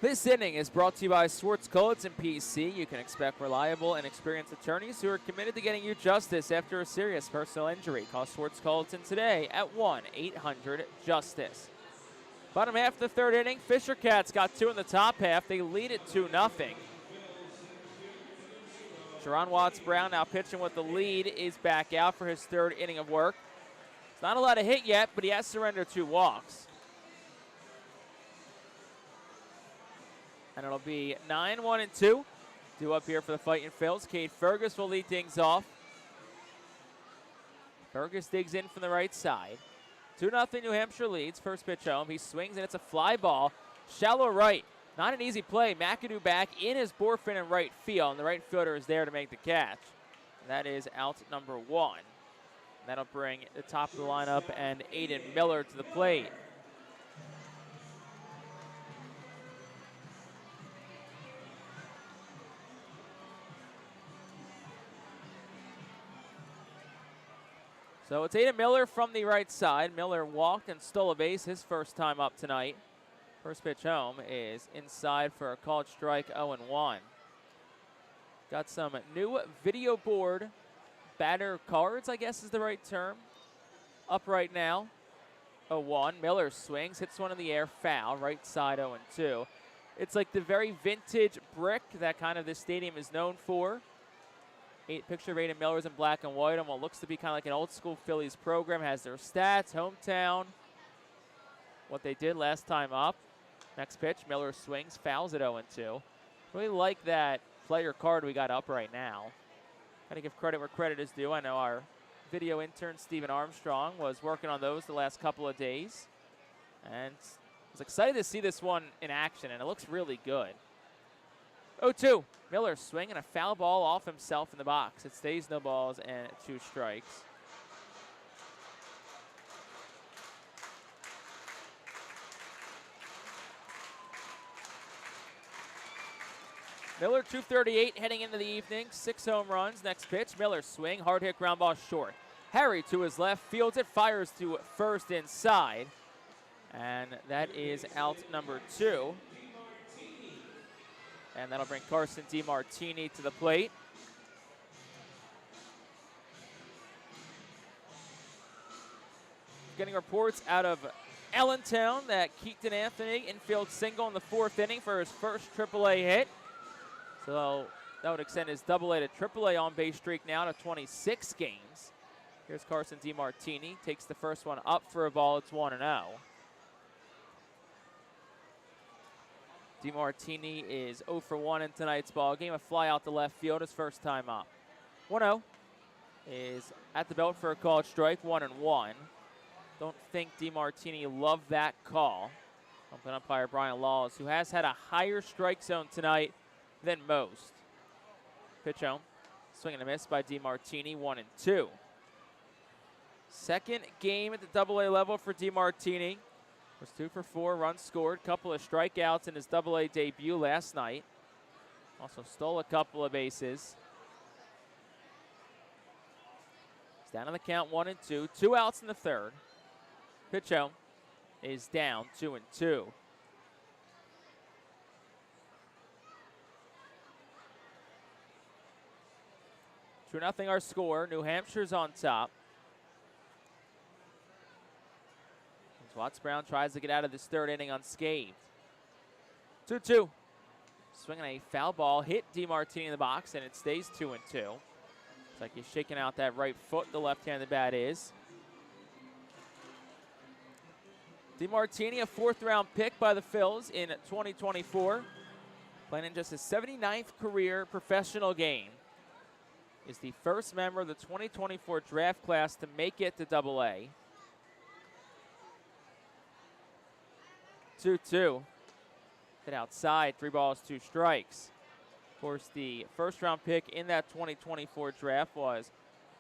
This inning is brought to you by Swartz Culleton PC. You can expect reliable and experienced attorneys who are committed to getting you justice after a serious personal injury. Call Swartz Culleton today at 1-800-JUSTICE. Bottom half of the 3rd inning, Fisher Cats got 2 in the top half. They lead it 2-0. Sharon Watts-Brown now pitching with the lead is back out for his 3rd inning of work. It's not a lot of hit yet, but he has surrendered 2 walks. And it'll be 9-1-2. Due up here for the Fightin Phils. Cade Fergus will lead things off. Fergus digs in from the right side. 2-0 New Hampshire leads. First pitch home. He swings and it's a fly ball. Shallow right. Not an easy play. McAdoo back in his Borfin in right field. And the right fielder is there to make the catch. And that is out number 1. And that'll bring the top of the lineup and Aiden Miller to the plate. So it's Aiden Miller from the right side. Miller walked and stole a base his first time up tonight. First pitch home is inside for a called strike, 0-1. Got some new video board batter cards, I guess is the right term, up right now. 0-1. Miller swings, hits one in the air, foul, right side 0-2. It's like the very vintage brick that kind of this stadium is known for. Picture of Aiden Miller's in black and white on what looks to be kind of like an old school Phillies program. Has their stats, hometown, what they did last time up. Next pitch, Miller swings, fouls at 0-2. Really like that player card we got up right now. Gotta give credit where credit is due. I know our video intern, Stephen Armstrong, was working on those the last couple of days. And was excited to see this one in action, and it looks really good. 0-2. Miller swing and a foul ball off himself in the box. It stays no balls and 2 strikes. Miller 238 heading into the evening. 6 home runs. Next pitch, Miller swing, hard hit ground ball short. Harry to his left, fields it, fires to first inside. And that is out number 2. And that'll bring Carson DiMartini to the plate. Getting reports out of Allentown that Keaton Anthony infield single in the 4th inning for his first AAA hit. So that would extend his AA to AAA on-base streak now to 26 games. Here's Carson DiMartini, takes the first one up for a ball. It's 1-0. DiMartini is 0 for 1 in tonight's ball game. A fly out to left field, his first time up. 1-0 is at the belt for a called strike, 1-1. Don't think DiMartini loved that call. Bumping umpire Brian Laws, who has had a higher strike zone tonight than most. Pitch home. Swing and a miss by DiMartini, 1-2. Second game at the AA level for DiMartini. Was 2 for 4, runs scored, couple of strikeouts in his AA debut last night. Also stole a couple of bases. He's down on the count, 1-2. 2 outs in the 3rd. Pitch home is down, 2-2. Two nothing our score. New Hampshire's on top. As Watts Brown tries to get out of this 3rd inning unscathed. 2-2. Swinging a foul ball, hit DiMartini in the box, and it stays 2-2. It's like he's shaking out that right foot, the left-handed bat is. DiMartini, a 4th-round pick by the Phillies in 2024. Playing in just his 79th career professional game. Is the first member of the 2024 draft class to make it to AA. 2-2. Hit outside, 3 balls, 2 strikes. Of course, the first-round pick in that 2024 draft was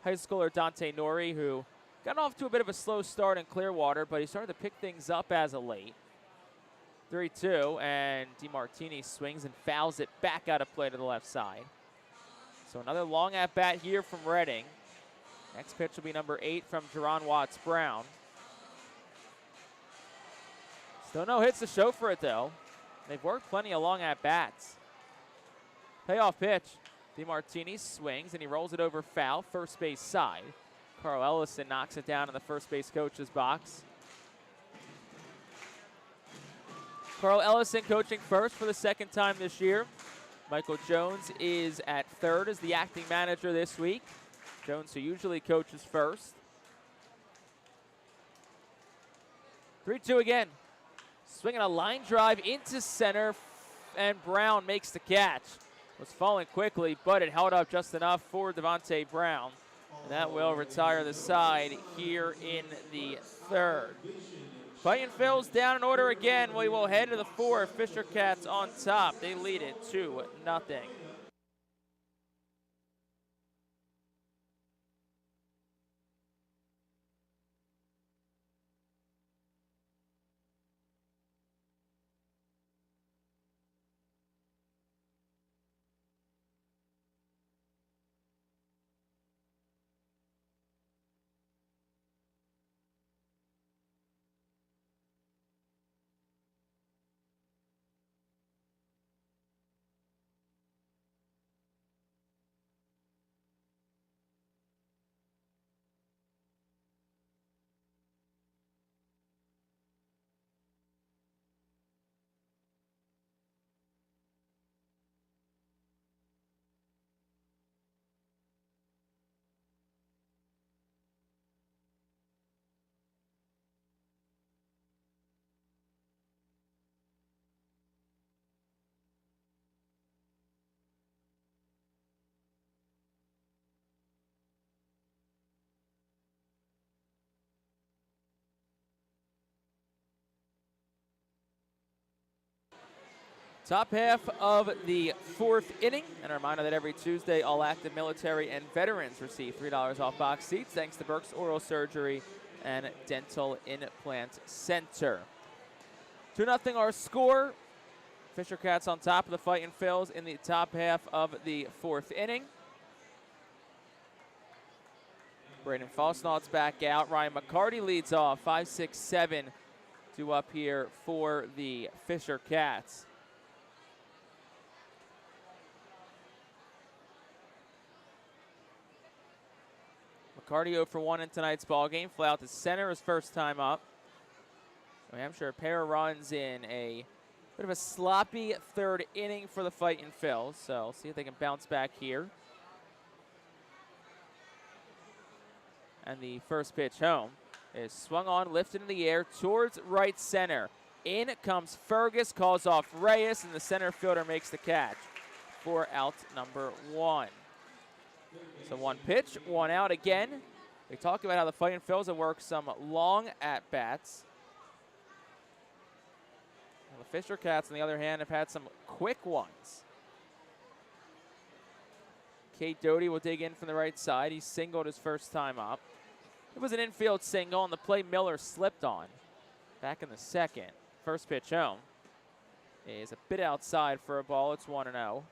high schooler Dante Nori, who got off to a bit of a slow start in Clearwater, but he started to pick things up as of late. 3-2, and DiMartini swings and fouls it back out of play to the left side. So another long at-bat here from Reading. Next pitch will be number 8 from Jerron Watts Brown. Still no hits to show for it, though. They've worked plenty of long at-bats. Payoff pitch. DiMartini swings, and he rolls it over foul, first base side. Carl Ellison knocks it down in the first base coach's box. Carl Ellison coaching first for the 2nd time this year. Michael Jones is at 3rd as the acting manager this week. Jones, who usually coaches first. 3-2 again. Swinging a line drive into center, and Brown makes the catch. Was falling quickly, but it held up just enough for Devontae Brown. And that will retire the side here in the 3rd. Fightin Phil's down in order again. We will head to the 4th. Fisher Cats on top. They lead it 2-0. Top half of the 4th inning. And a reminder that every Tuesday, all active military and veterans receive $3 off box seats thanks to Burke's Oral Surgery and Dental Implant Center. 2-0 our score. Fisher Cats on top of the Fightin Phils in the top half of the 4th inning. Braden Falsnaught's back out. Ryan McCarty leads off. 5, 6, 7 due up here for the Fisher Cats. McCarty 0 for 1 in tonight's ball game. Fly out to center his first time up. New Hampshire, a pair of runs in a bit of a sloppy third inning for the Fightin Phils. So see if they can bounce back here. And the first pitch home is swung on, lifted in the air towards right center. In comes Fergus, calls off Reyes, and the center fielder makes the catch for out number 1. So 1 pitch, 1 out again. They talk about how the Fightin Phils have worked some long at-bats. The Fisher Cats, on the other hand, have had some quick ones. Kate Doty will dig in from the right side. He singled his first time up. It was an infield single, and the play Miller slipped on back in the second. First pitch home is a bit outside for a ball. It's 1-0.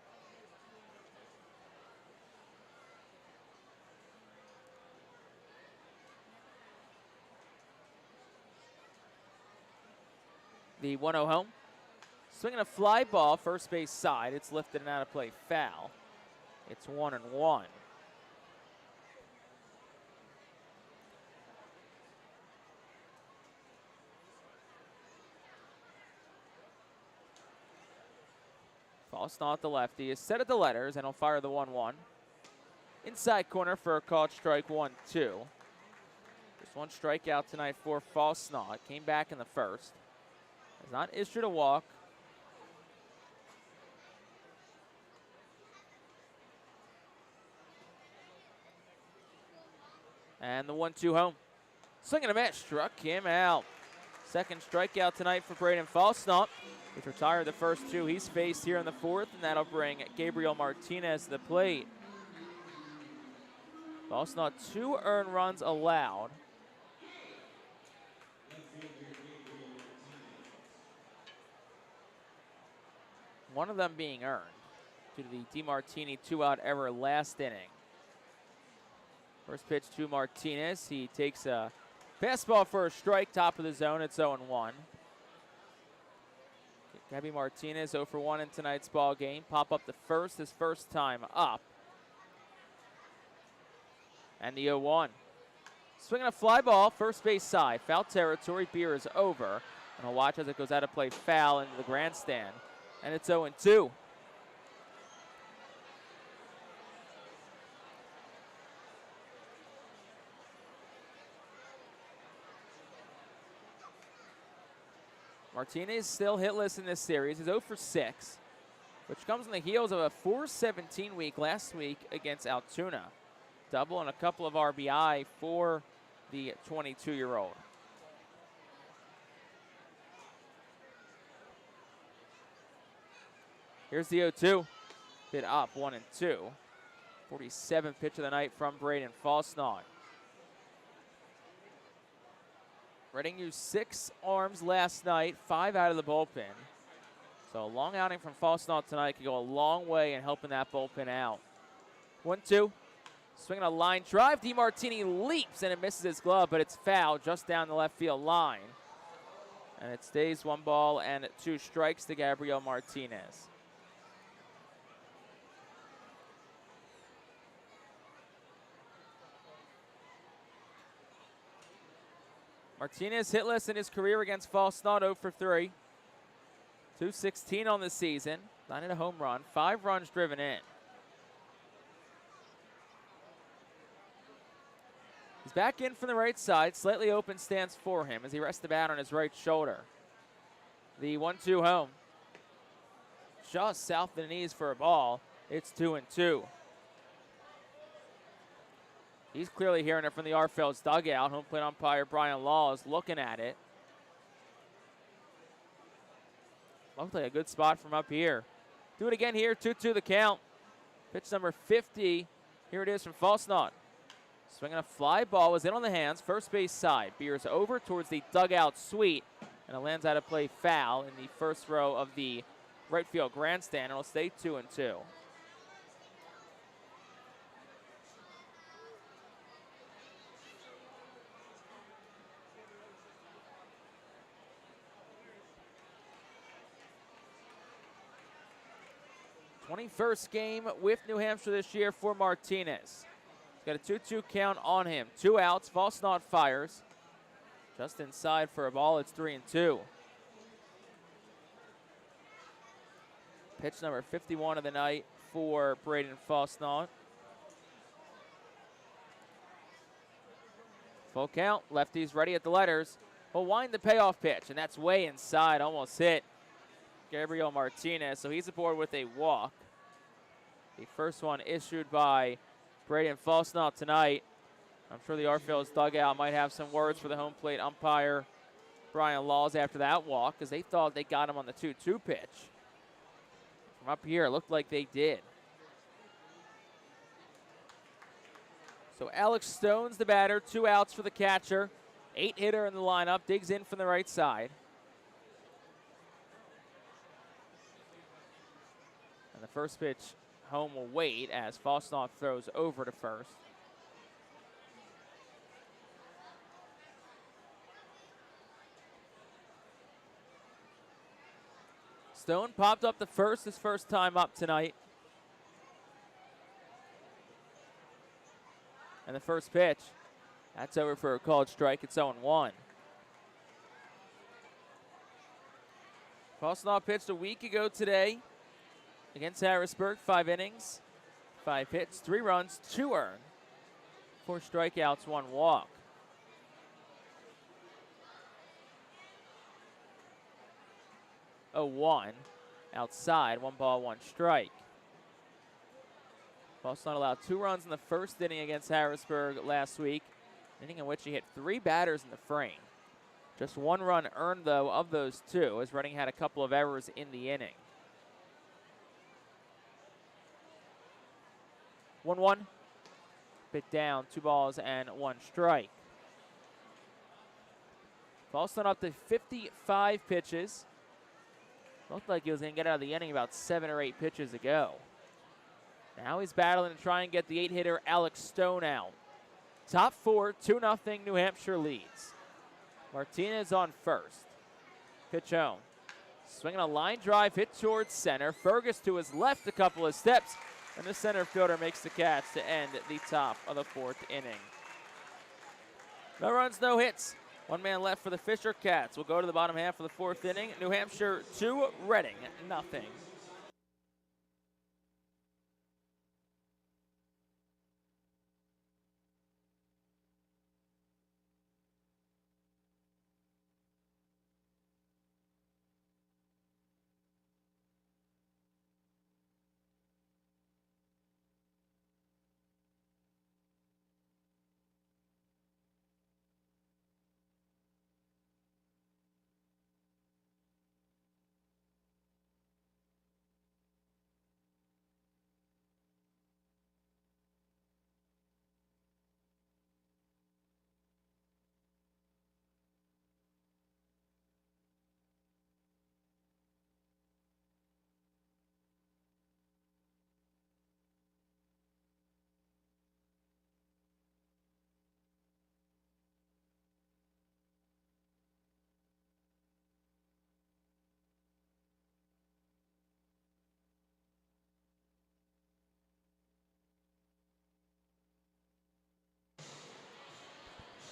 The 1-0 home. Swinging a fly ball, first base side. It's lifted and out of play, foul. It's 1-1. Falstaff, the lefty, is set at the letters, and he'll fire the 1-1. Inside corner for a called strike 1-2. Just 1 strikeout tonight for Falstaff. Came back in the first. Has not issued a walk. And the 1-2 home. Swing and a miss, struck him out. Second strikeout tonight for Braden Falstaff. He's retired the first 2 he's faced here in the fourth, and that'll bring Gabriel Martinez to the plate. Falstaff 2 earned runs allowed. One of them being earned due to the DeMartini 2-out error last inning. First pitch to Martinez. He takes a fastball for a strike, top of the zone. It's 0-1. Gabby Martinez 0 for 1 in tonight's ball game. Pop up the first, his first time up. And the 0-1. Swinging a fly ball, first base side. Foul territory, Beer is over. And he'll watch as it goes out of play foul into the grandstand. And it's 0-2. Martinez still hitless in this series. He's 0 for 6, which comes on the heels of a 4-17 week last week against Altoona. Double and a couple of RBI for the 22-year-old. Here's the 0-2. Bit up, 1-2. 47th pitch of the night from Braden Falstaff. Reading used 6 arms last night, 5 out of the bullpen. So a long outing from Falstaff tonight could go a long way in helping that bullpen out. 1-2. Swinging a line drive. DeMartini leaps and it misses his glove, but it's foul just down the left field line. And it stays 1 ball and 2 strikes to Gabriel Martinez. Martinez hitless in his career against Falstaff, 0 for 3. 216 on the season, 9 and a home run, 5 runs driven in. He's back in from the right side, slightly open stance for him as he rests the bat on his right shoulder. The 1-2 home. Just south of the knees for a ball. It's 2-2. He's clearly hearing it from the Arfeld's dugout. Home plate umpire Brian Law is looking at it. Looked like a good spot from up here. Do it again here, 2-2 the count. Pitch number 50. Here it is from Falstaff. Swinging a fly ball, was in on the hands, first base side. Beers over towards the dugout suite, and it lands out of play foul in the first row of the right field grandstand. It'll stay 2-2. '21st game with New Hampshire this year for Martinez. Got a 2-2 count on him. 2 outs. Falsnaut fires. Just inside for a ball. It's 3-2. Pitch number 51 of the night for Braden Falsnaut. Full count. Lefties ready at the letters. He'll wind the payoff pitch, and that's way inside. Almost hit Gabriel Martinez, so he's aboard with a walk. The first one issued by Braden Falsnaut tonight. I'm sure the Phillies dugout might have some words for the home plate umpire, Brian Laws, after that walk, because they thought they got him on the 2-2 pitch. From up here, it looked like they did. So Alex Stone's the batter, 2 outs for the catcher. 8-hitter in the lineup, digs in from the right side. And the first pitch home will wait as Falsnaut throws over to first. Stone popped up the first, his first time up tonight. And the first pitch, that's over for a called strike. It's 0-1. Falsnaut pitched a week ago today against Harrisburg. 5 innings, 5 hits, 3 runs, 2 earned, 4 strikeouts, 1 walk. Oh, 1 outside, 1 ball, 1 strike. Falsnaut allowed 2 runs in the first inning against Harrisburg last week, inning in which he hit 3 batters in the frame. Just 1 run earned, though, of those 2, as Reading had a couple of errors in the inning. 1-1. Bit down, 2 balls and 1 strike. Falsnaut up to 55 pitches. Looked like he was going to get out of the inning about 7 or 8 pitches ago. Now he's battling to try and get the 8-hitter Alex Stone out. Top 4, 2-0 New Hampshire leads. Martinez on first. Pitch home. Swinging a line drive, hit towards center. Fergus to his left a couple of steps, and the center fielder makes the catch to end the top of the 4th inning. No runs, no hits. 1 man left for the Fisher Cats. We'll go to the bottom half of the 4th inning. New Hampshire 2, Reading 0.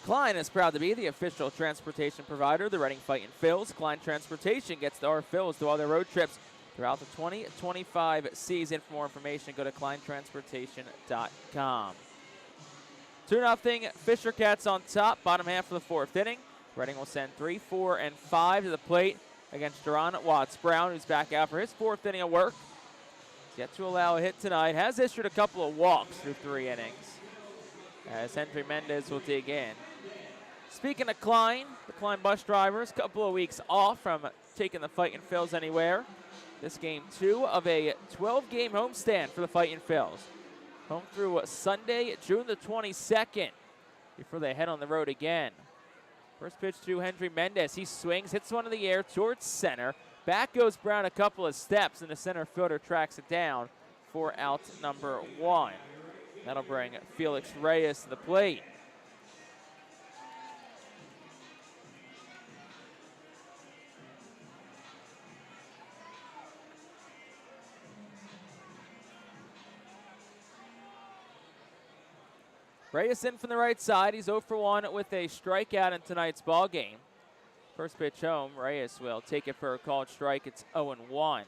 Klein is proud to be the official transportation provider of the Reading Fightin' Phils. Klein Transportation gets the Phils to all their road trips throughout the 2025 season. For more information, go to kleintransportation.com. 2-0 Fisher Cats on top, bottom half of the 4th inning. Reading will send 3, 4, and 5 to the plate against Jerron Watts-Brown, who's back out for his 4th inning of work. He's yet to allow a hit tonight. Has issued a couple of walks through 3 innings, as Henry Mendez will dig in. Speaking of Klein, the Klein bus drivers, a couple of weeks off from taking the Fightin' Phils anywhere. This game 2 of a 12-game homestand for the Fightin' Phils. Home through Sunday, June the 22nd, before they head on the road again. First pitch to Henry Mendez. He swings, hits one in the air towards center. Back goes Brown a couple of steps, and the center fielder tracks it down for out number 1. That'll bring Felix Reyes to the plate. Reyes in from the right side. He's 0 for 1 with a strikeout in tonight's ball game. First pitch home, Reyes will take it for a called strike. It's 0-1.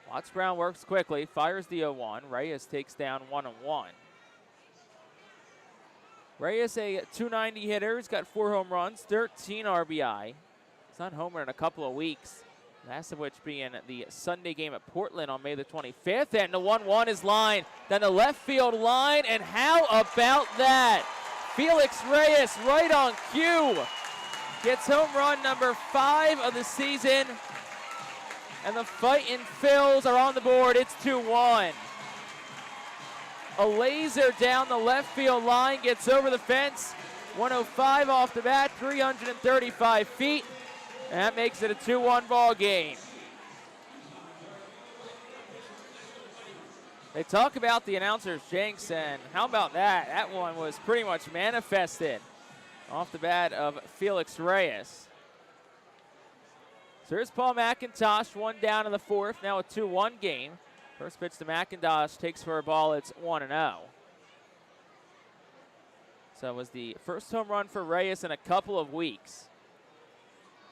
Watts Brown works quickly, fires the 0-1. Reyes takes down 1-1. Reyes, a .290 hitter. He's got 4 home runs, 13 RBI. He's not homered in a couple of weeks. Last of which being the Sunday game at Portland on May the 25th. And the 1-1 is lined down the left field line. And how about that? Felix Reyes right on cue. Gets home run number 5 of the season. And the Fightin Phils are on the board. It's 2-1. A laser down the left field line, gets over the fence. 105 off the bat, 335 feet. And that makes it a 2-1 ball game. They talk about the announcer's jinx, and how about that? That one was pretty much manifested off the bat of Felix Reyes. So here's Paul McIntosh, 1 down in the 4th, now a 2-1 game. First pitch to McIntosh, takes for a ball, it's 1-0. So it was the first home run for Reyes in a couple of weeks.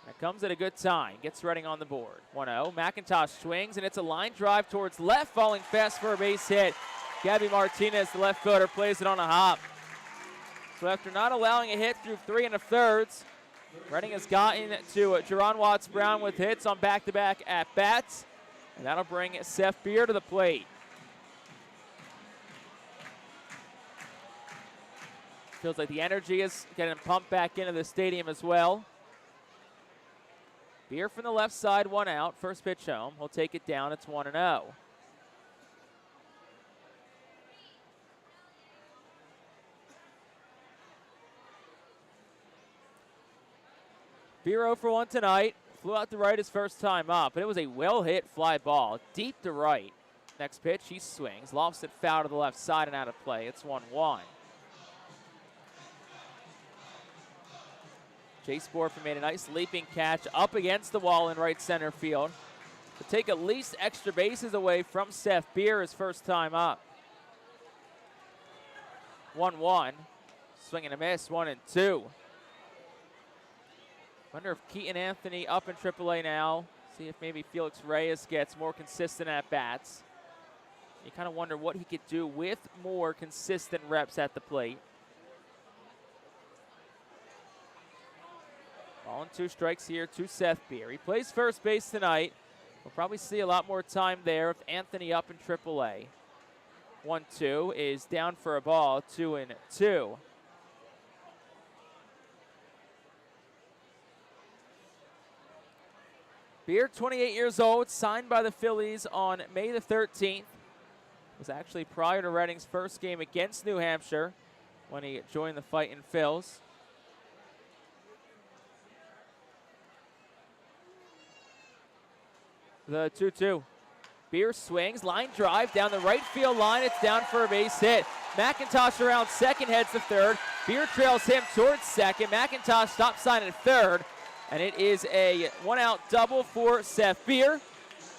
That comes at a good time, gets Reading on the board. 1-0, McIntosh swings, and it's a line drive towards left, falling fast for a base hit. Gabby Martinez, the left fielder, plays it on a hop. So after not allowing a hit through 3 1/3, Reading has gotten to Jerron Watts Brown with hits on back-to-back at-bats, and that'll bring Seth Beer to the plate. Feels like the energy is getting pumped back into the stadium as well. Beer from the left side, 1 out. First pitch home. He'll take it down. It's 1-0. Beer 0 for 1 tonight. Flew out to right his first time up, but it was a well-hit fly ball deep to right. Next pitch, he swings. Lofts it foul to the left side and out of play. It's 1-1. Chase Borfin made a nice leaping catch up against the wall in right center field to take at least extra bases away from Seth Beer his first time up. 1-1. Swing and a miss, 1-2. Wonder if Keaton Anthony up in AAA now. See if maybe Felix Reyes gets more consistent at bats. You kind of wonder what he could do with more consistent reps at the plate. Ball and 2 strikes here to Seth Beer. He plays first base tonight. We'll probably see a lot more time there with Anthony up in AAA. 1-2 is down for a ball, 2-2. Beer, 28 years old, signed by the Phillies on May the 13th. Was actually prior to Reading's first game against New Hampshire when he joined the Fightin Phils. The 2-2. Beer swings, line drive down the right field line. It's down for a base hit. McIntosh around second, heads to third. Beer trails him towards second. McIntosh stop sign at third. And it is a 1-out double for Seth Beer.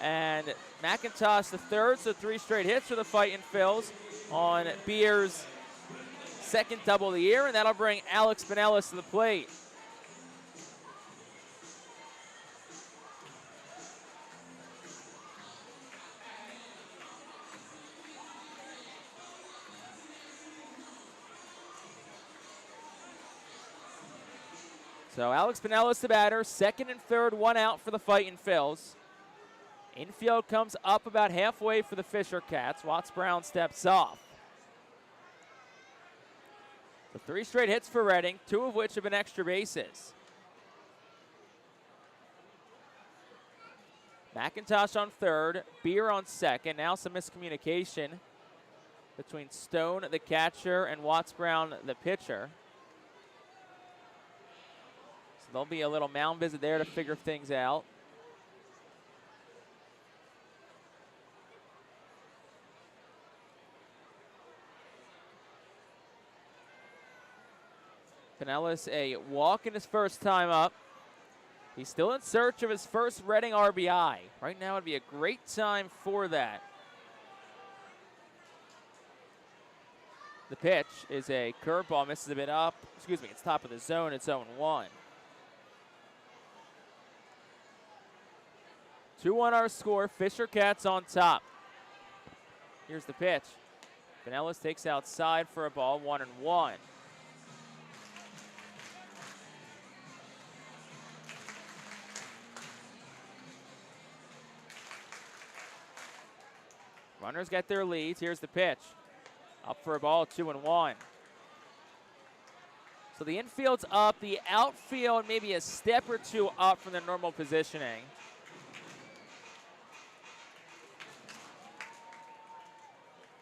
And McIntosh the third, so 3 straight hits for the Fightin Phils on Beer's second double of the year. And that'll bring Alex Pinellas to the plate. So Alex Pinellas the batter, second and third, 1 out for the Fightin Phils. Infield comes up about halfway for the Fisher Cats. Watts Brown steps off. So 3 straight hits for Reading, 2 of which have been extra bases. McIntosh on third, Beer on second. Now some miscommunication between Stone, the catcher, and Watts Brown, the pitcher. There'll be a little mound visit there to figure things out. Pinellas a walk in his first time up. He's still in search of his first Reading RBI. Right now would be a great time for that. The pitch is a curveball, misses a bit up. Excuse me, it's top of the zone, it's 0-1. 2-1 our score, Fisher Cats on top. Here's the pitch. Pinellas takes outside for a ball, 1-1. Runners get their leads. Here's the pitch. Up for a ball, 2-1. So the infield's up, the outfield maybe a step or two up from the normal positioning.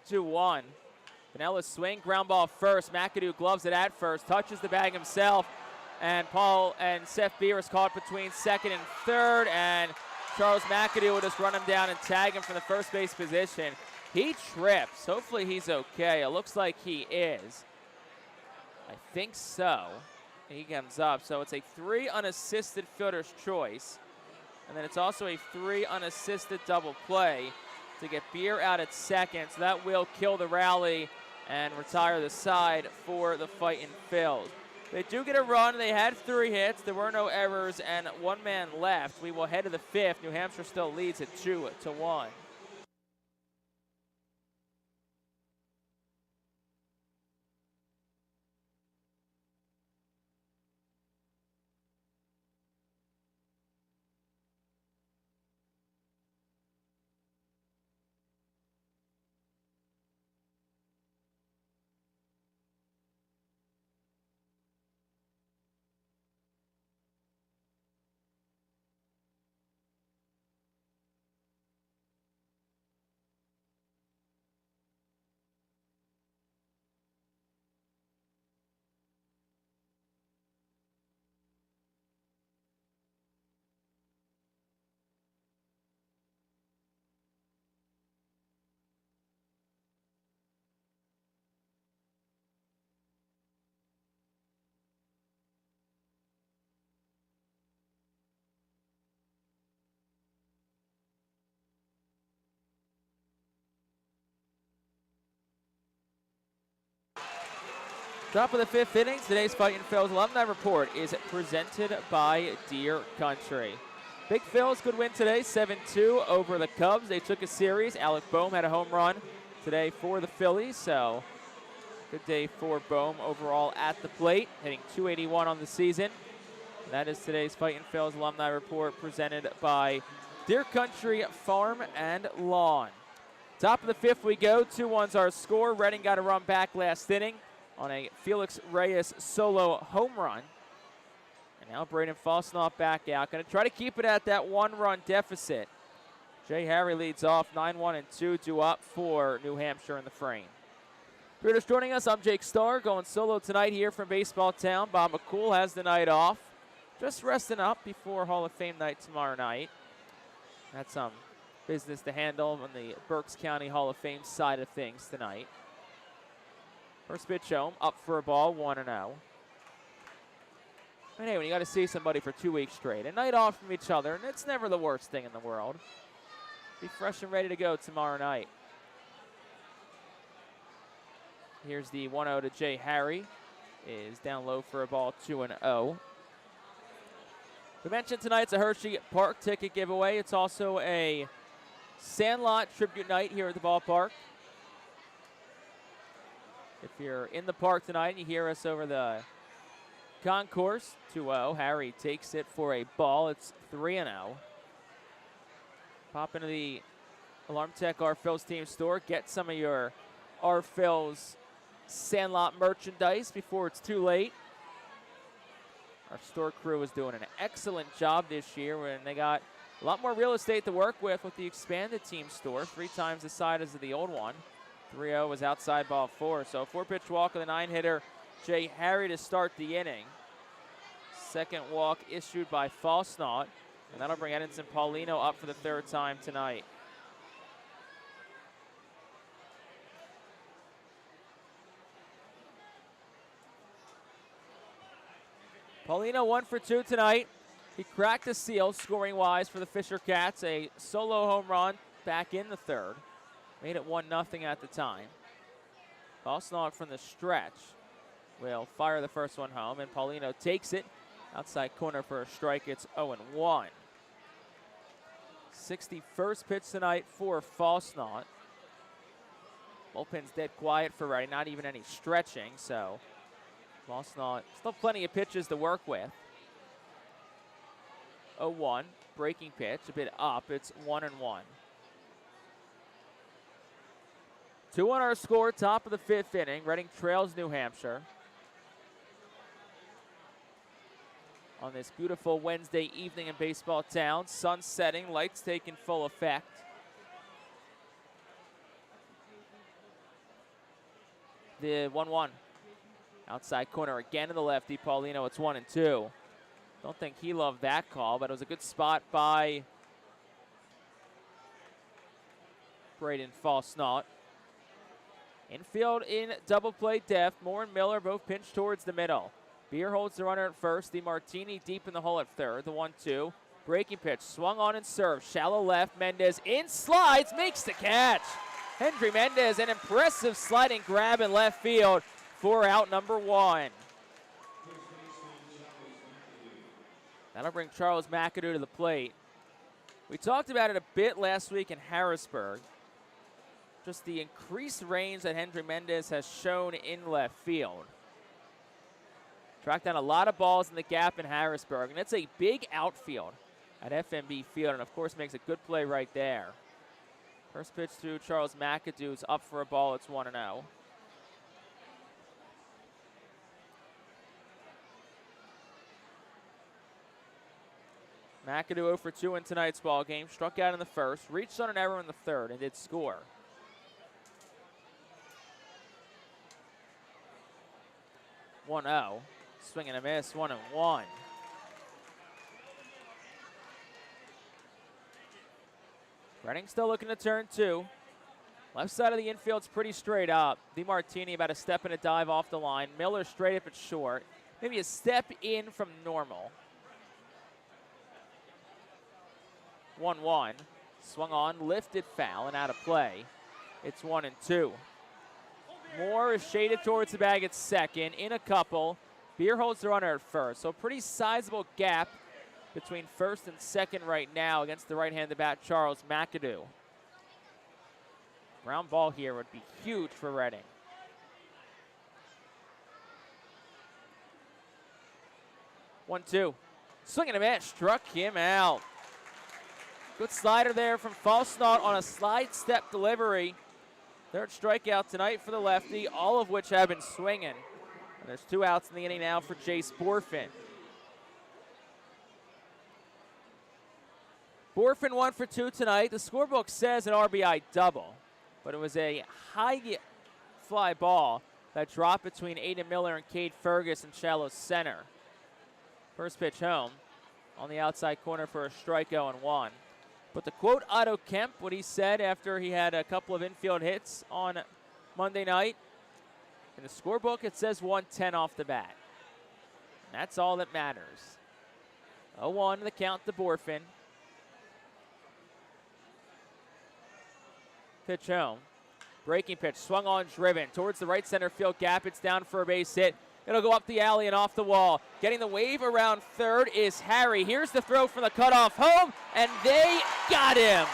Pinellas swing, ground ball first. McAdoo gloves it at first, touches the bag himself, and Paul and Seth Beers caught between second and third, and Charles McAdoo will just run him down and tag him from the first base position. He trips. Hopefully he's okay. It looks like he is. I think so. He comes up. So it's a 3 unassisted fielder's choice. And then it's also a 3 unassisted double play to get Beer out at second. So that will kill the rally and retire the side for the Fightin Phils. They do get a run. They had 3 hits. There were no errors and 1 man left. We will head to the 5th. New Hampshire still leads at 2-1. Top of the 5th inning, today's Fightin Phils Alumni Report is presented by Deer Country. Big Phils good win today, 7-2 over the Cubs. They took a series. Alec Boehm had a home run today for the Phillies, so good day for Boehm overall at the plate, hitting .281 on the season. And that is today's Fightin Phils Alumni Report presented by Deer Country Farm and Lawn. Top of the 5th we go, 2-1's our score. Reading got a run back last inning on a Felix Reyes solo home run. And now Braden Fosnaugh back out. Going to try to keep it at that 1-run deficit. Jay Harry leads off 9-1 and 2 due up for New Hampshire in the frame. If you're just joining us, I'm Jake Starr, going solo tonight here from Baseball Town. Bob McCool has the night off. Just resting up before Hall of Fame night tomorrow night. Had some business to handle on the Berks County Hall of Fame side of things tonight. First pitch home, up for a ball, 1-0. But hey, when you got to see somebody for 2 weeks straight, a night off from each other, and it's never the worst thing in the world. Be fresh and ready to go tomorrow night. Here's the 1-0 to Jay Harry. Is down low for a ball, 2-0. We mentioned tonight's a Hershey Park ticket giveaway. It's also a Sandlot tribute night here at the ballpark. If you're in the park tonight and you hear us over the concourse, 2-0. Harry takes it for a ball. It's 3-0. Pop into the Alarm Tech Our Phils team store. Get some of your Our Phils Sandlot merchandise before it's too late. Our store crew is doing an excellent job this year, and they got a lot more real estate to work with the expanded team store, 3 times the size of the old one. 3-0 was outside ball 4. So 4-pitch walk of the 9-hitter, Jay Harry, to start the inning. Second walk issued by Fosnaugh, and that'll bring Edinson Paulino up for the 3rd time tonight. Paulino 1 for 2 tonight. He cracked the seal scoring-wise for the Fisher Cats. A solo home run back in the third. Made it 1-0 at the time. Falsnaut from the stretch will fire the first one home, and Paulino takes it. Outside corner for a strike. It's 0-1. 61st pitch tonight for Falsnaut. Bullpen's dead quiet for Reading, not even any stretching, so Falsnaut still plenty of pitches to work with. 0-1, breaking pitch, a bit up. It's 1-1. 2 on our score, top of the 5th inning. Reading trails New Hampshire. On this beautiful Wednesday evening in baseball town. Sun setting, lights taking full effect. The 1-1. Outside corner again to the lefty, Paulino. It's 1-2. Don't think he loved that call, but it was a good spot by Braden Falsnaut. Infield in double play depth. Moore and Miller both pinched towards the middle. Beer holds the runner at first. The Martini deep in the hole at third. The 1-2. Breaking pitch. Swung on and served. Shallow left. Mendez in slides. Makes the catch. Hendry Mendez, an impressive sliding grab in left field for out number 1. That'll bring Charles McAdoo to the plate. We talked about it a bit last week in Harrisburg. Just the increased range that Hendry Mendez has shown in left field. Tracked down a lot of balls in the gap in Harrisburg, and it's a big outfield at FMB Field, and of course makes a good play right there. First pitch to Charles McAdoo's up for a ball. It's 1-0. McAdoo 0 for 2 in tonight's ball game. Struck out in the first, reached on an error in the third, and did score. Swing and a miss, 1-1. Reading still looking to turn 2. Left side of the infield's pretty straight up. DeMartini about a step and a dive off the line. Miller straight up at short. Maybe a step in from normal. 1-1. Swung on, lifted foul, and out of play. It's 1-2. Moore is shaded towards the bag at second. In a couple. Beer holds the runner at first. So pretty sizable gap between first and second right now against the right-handed bat, Charles McAdoo. Ground ball here would be huge for Reading. One, two. Swing and a miss. Struck him out. Good slider there from Falsnaut on a slide step delivery. Third strikeout tonight for the lefty, all of which have been swinging. And there's 2 outs in the inning now for Chase Borfin. Borfin 1 for 2 tonight. The scorebook says an RBI double, but it was a high fly ball that dropped between Aiden Miller and Cade Fergus in shallow center. First pitch home on the outside corner for a strike 0-1. But to quote Otto Kemp, what he said after he had a couple of infield hits on Monday night, in the scorebook it says 110 off the bat. And that's all that matters. 0-1 the count to Borfin. Pitch home. Breaking pitch, swung on, driven towards the right center field gap. It's down for a base hit. It'll go up the alley and off the wall. Getting the wave around third is Harry. Here's the throw from the cutoff home, and they got him.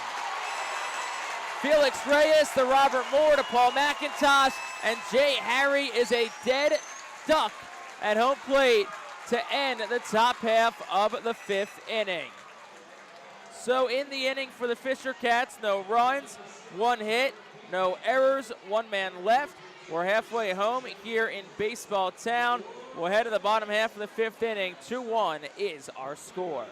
Felix Reyes, the Robert Moore to Paul McIntosh, and Jay Harry is a dead duck at home plate to end the top half of the 5th inning. So in the inning for the Fisher Cats, no runs, 1 hit, no errors, 1 man left. We're halfway home here in baseball town. We'll head to the bottom half of the 5th inning. 2-1 is our score.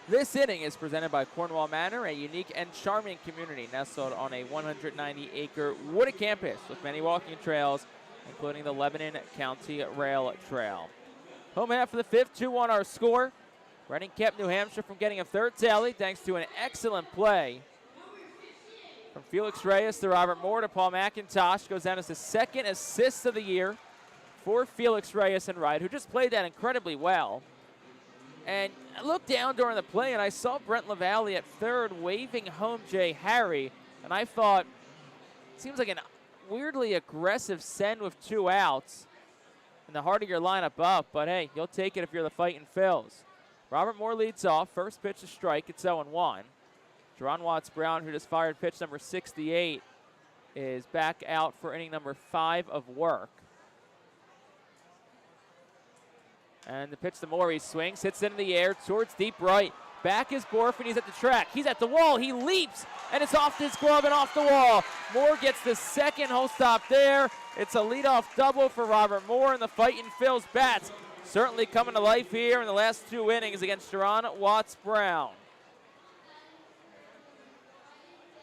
This inning is presented by Cornwall Manor, a unique and charming community nestled on a 190-acre wooded campus with many walking trails, including the Lebanon County Rail Trail. Home half of the fifth, 2-1 our score. Reading kept New Hampshire from getting a third tally thanks to an excellent play from Felix Reyes to Robert Moore to Paul McIntosh. Goes down as the second assist of the year for Felix Reyes and Wright, who just played that incredibly well. And I looked down during the play, and I saw Brent LaValle at third waving home Jay Harry, and I thought, it seems like a weirdly aggressive send with 2 outs in the heart of your lineup up, but hey, you'll take it if you're the Fightin' Phils. Robert Moore leads off. First pitch a strike. It's 0-1. Jerron Watts-Brown, who just fired pitch number 68, is back out for inning number 5 of work. And the pitch to Moore, he swings, hits it in the air towards deep right. Back is Borf, and he's at the track. He's at the wall. He leaps, and it's off his glove and off the wall. Moore gets the second whole stop there. It's a leadoff double for Robert Moore, and the Fightin' Phils bats certainly coming to life here in the last 2 innings against Jerron Watts-Brown.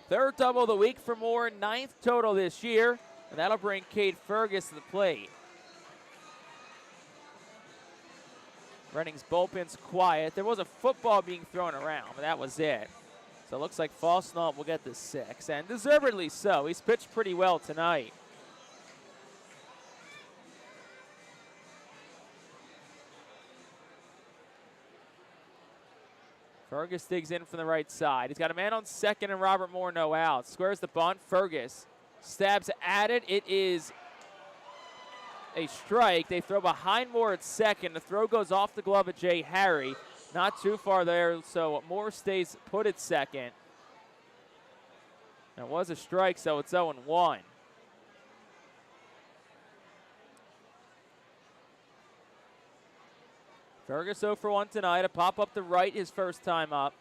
Third double of the week for Moore, 9th total this year, and that'll bring Cade Fergus to the plate. Reading's bullpen's quiet. There was a football being thrown around, but that was it. So it looks like Falsnault will get the 6, and deservedly so. He's pitched pretty well tonight. Fergus digs in from the right side. He's got a man on second and Robert Moore, no outs. Squares the bunt. Fergus stabs at it. It is a strike. They throw behind Moore at second. The throw goes off the glove of Jay Harry. Not too far there, so Moore stays put at second. It was a strike, so it's 0-1. Fergus 0 for 1 tonight. A pop up to right his first time up.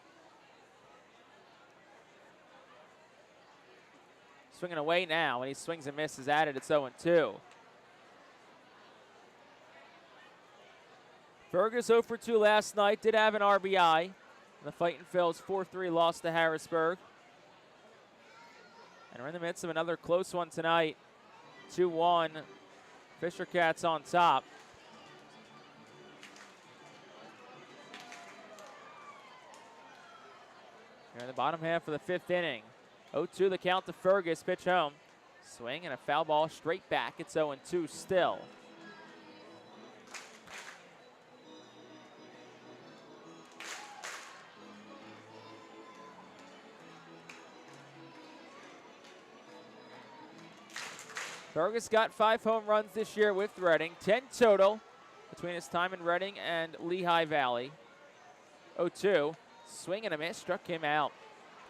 Swinging away now, and he swings and misses at it. It's 0-2. Fergus 0 for 2 last night. Did have an RBI. The Fightin' Phils 4-3 loss to Harrisburg. And we're in the midst of another close one tonight. 2-1. Fisher Cats on top. Here in the bottom half of the 5th inning. 0-2 the count to Fergus. Pitch home. Swing and a foul ball straight back. It's 0-2 still. Fergus got 5 home runs this year with Reading, 10 total between his time in Reading and Lehigh Valley. 0-2, swing and a miss, struck him out.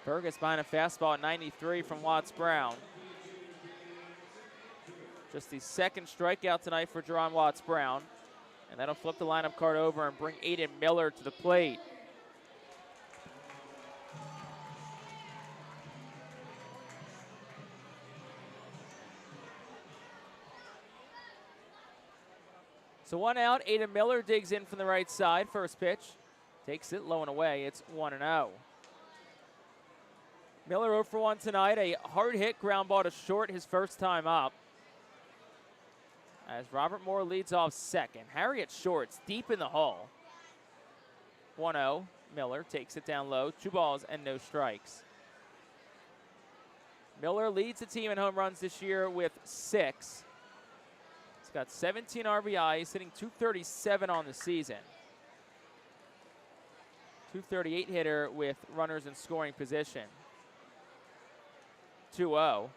Fergus behind a fastball at 93 from Watts-Brown. Just the second strikeout tonight for Jerron Watts-Brown, and that'll flip the lineup card over and bring Aiden Miller to the plate. So 1 out, Aiden Miller digs in from the right side. First pitch, takes it low and away. It's 1-0. Miller 0 for 1 tonight. A hard hit ground ball to short his first time up. As Robert Moore leads off second. Harry at shorts, deep in the hole. 1-0. Miller takes it down low. 2 balls and no strikes. Miller leads the team in home runs this year with 6. He's got 17 RBIs, hitting .237 on the season. .238 hitter with runners in scoring position. 2-0.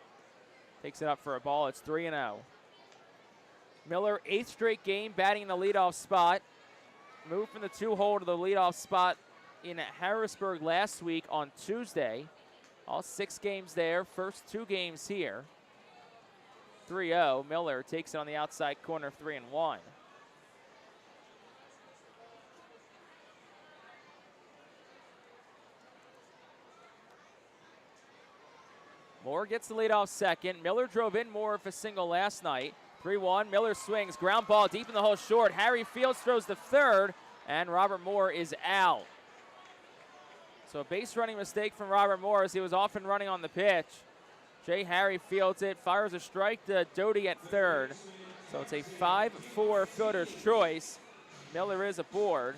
Takes it up for a ball. It's 3-0. Miller, 8th straight game, batting in the leadoff spot. Moved from the 2-hole to the leadoff spot in Harrisburg last week on Tuesday. All 6 games there, first 2 games here. 3-0. Miller takes it on the outside corner, 3-1. Moore gets the lead off second. Miller drove in Moore for a single last night. 3-1. Miller swings. Ground ball deep in the hole short. Harry Fields throws to third, and Robert Moore is out. So a base running mistake from Robert Morris. He was off and running on the pitch. Jay Harry fields it, fires a strike to Doty at third. So it's a 5-4 fielder's choice. Miller is aboard.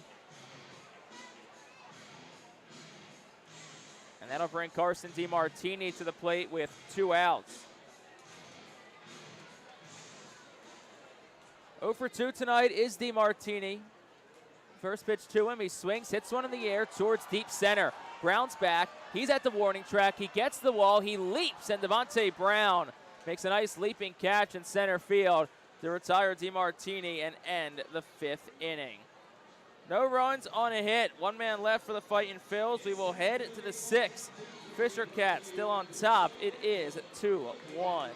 And that'll bring Carson DeMartini to the plate with 2 outs. 0 for 2 tonight is DeMartini. First pitch to him, he swings, hits one in the air towards deep center. Brown's back, he's at the warning track, he gets the wall, he leaps, and Devontae Brown makes a nice leaping catch in center field to retire DeMartini and end the 5th inning. No runs on a hit, 1 man left for the Fightin' Phils. We will head to the 6th. Fisher Cats still on top. It is 2-1.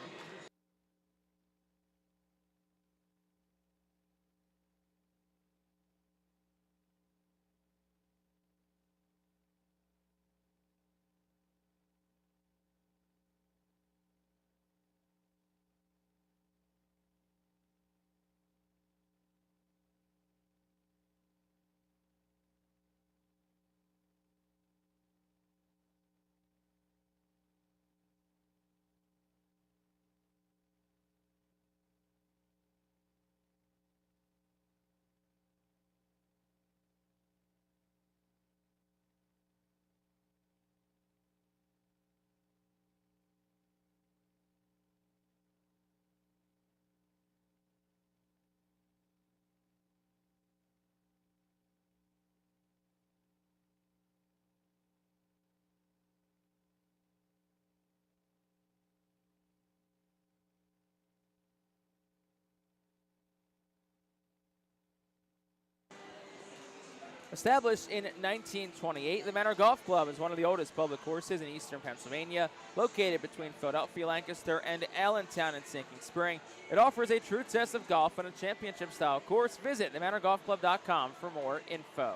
Established in 1928, the Manor Golf Club is one of the oldest public courses in eastern Pennsylvania, located between Philadelphia, Lancaster, and Allentown in Sinking Spring. It offers a true test of golf on a championship-style course. Visit themanorgolfclub.com for more info.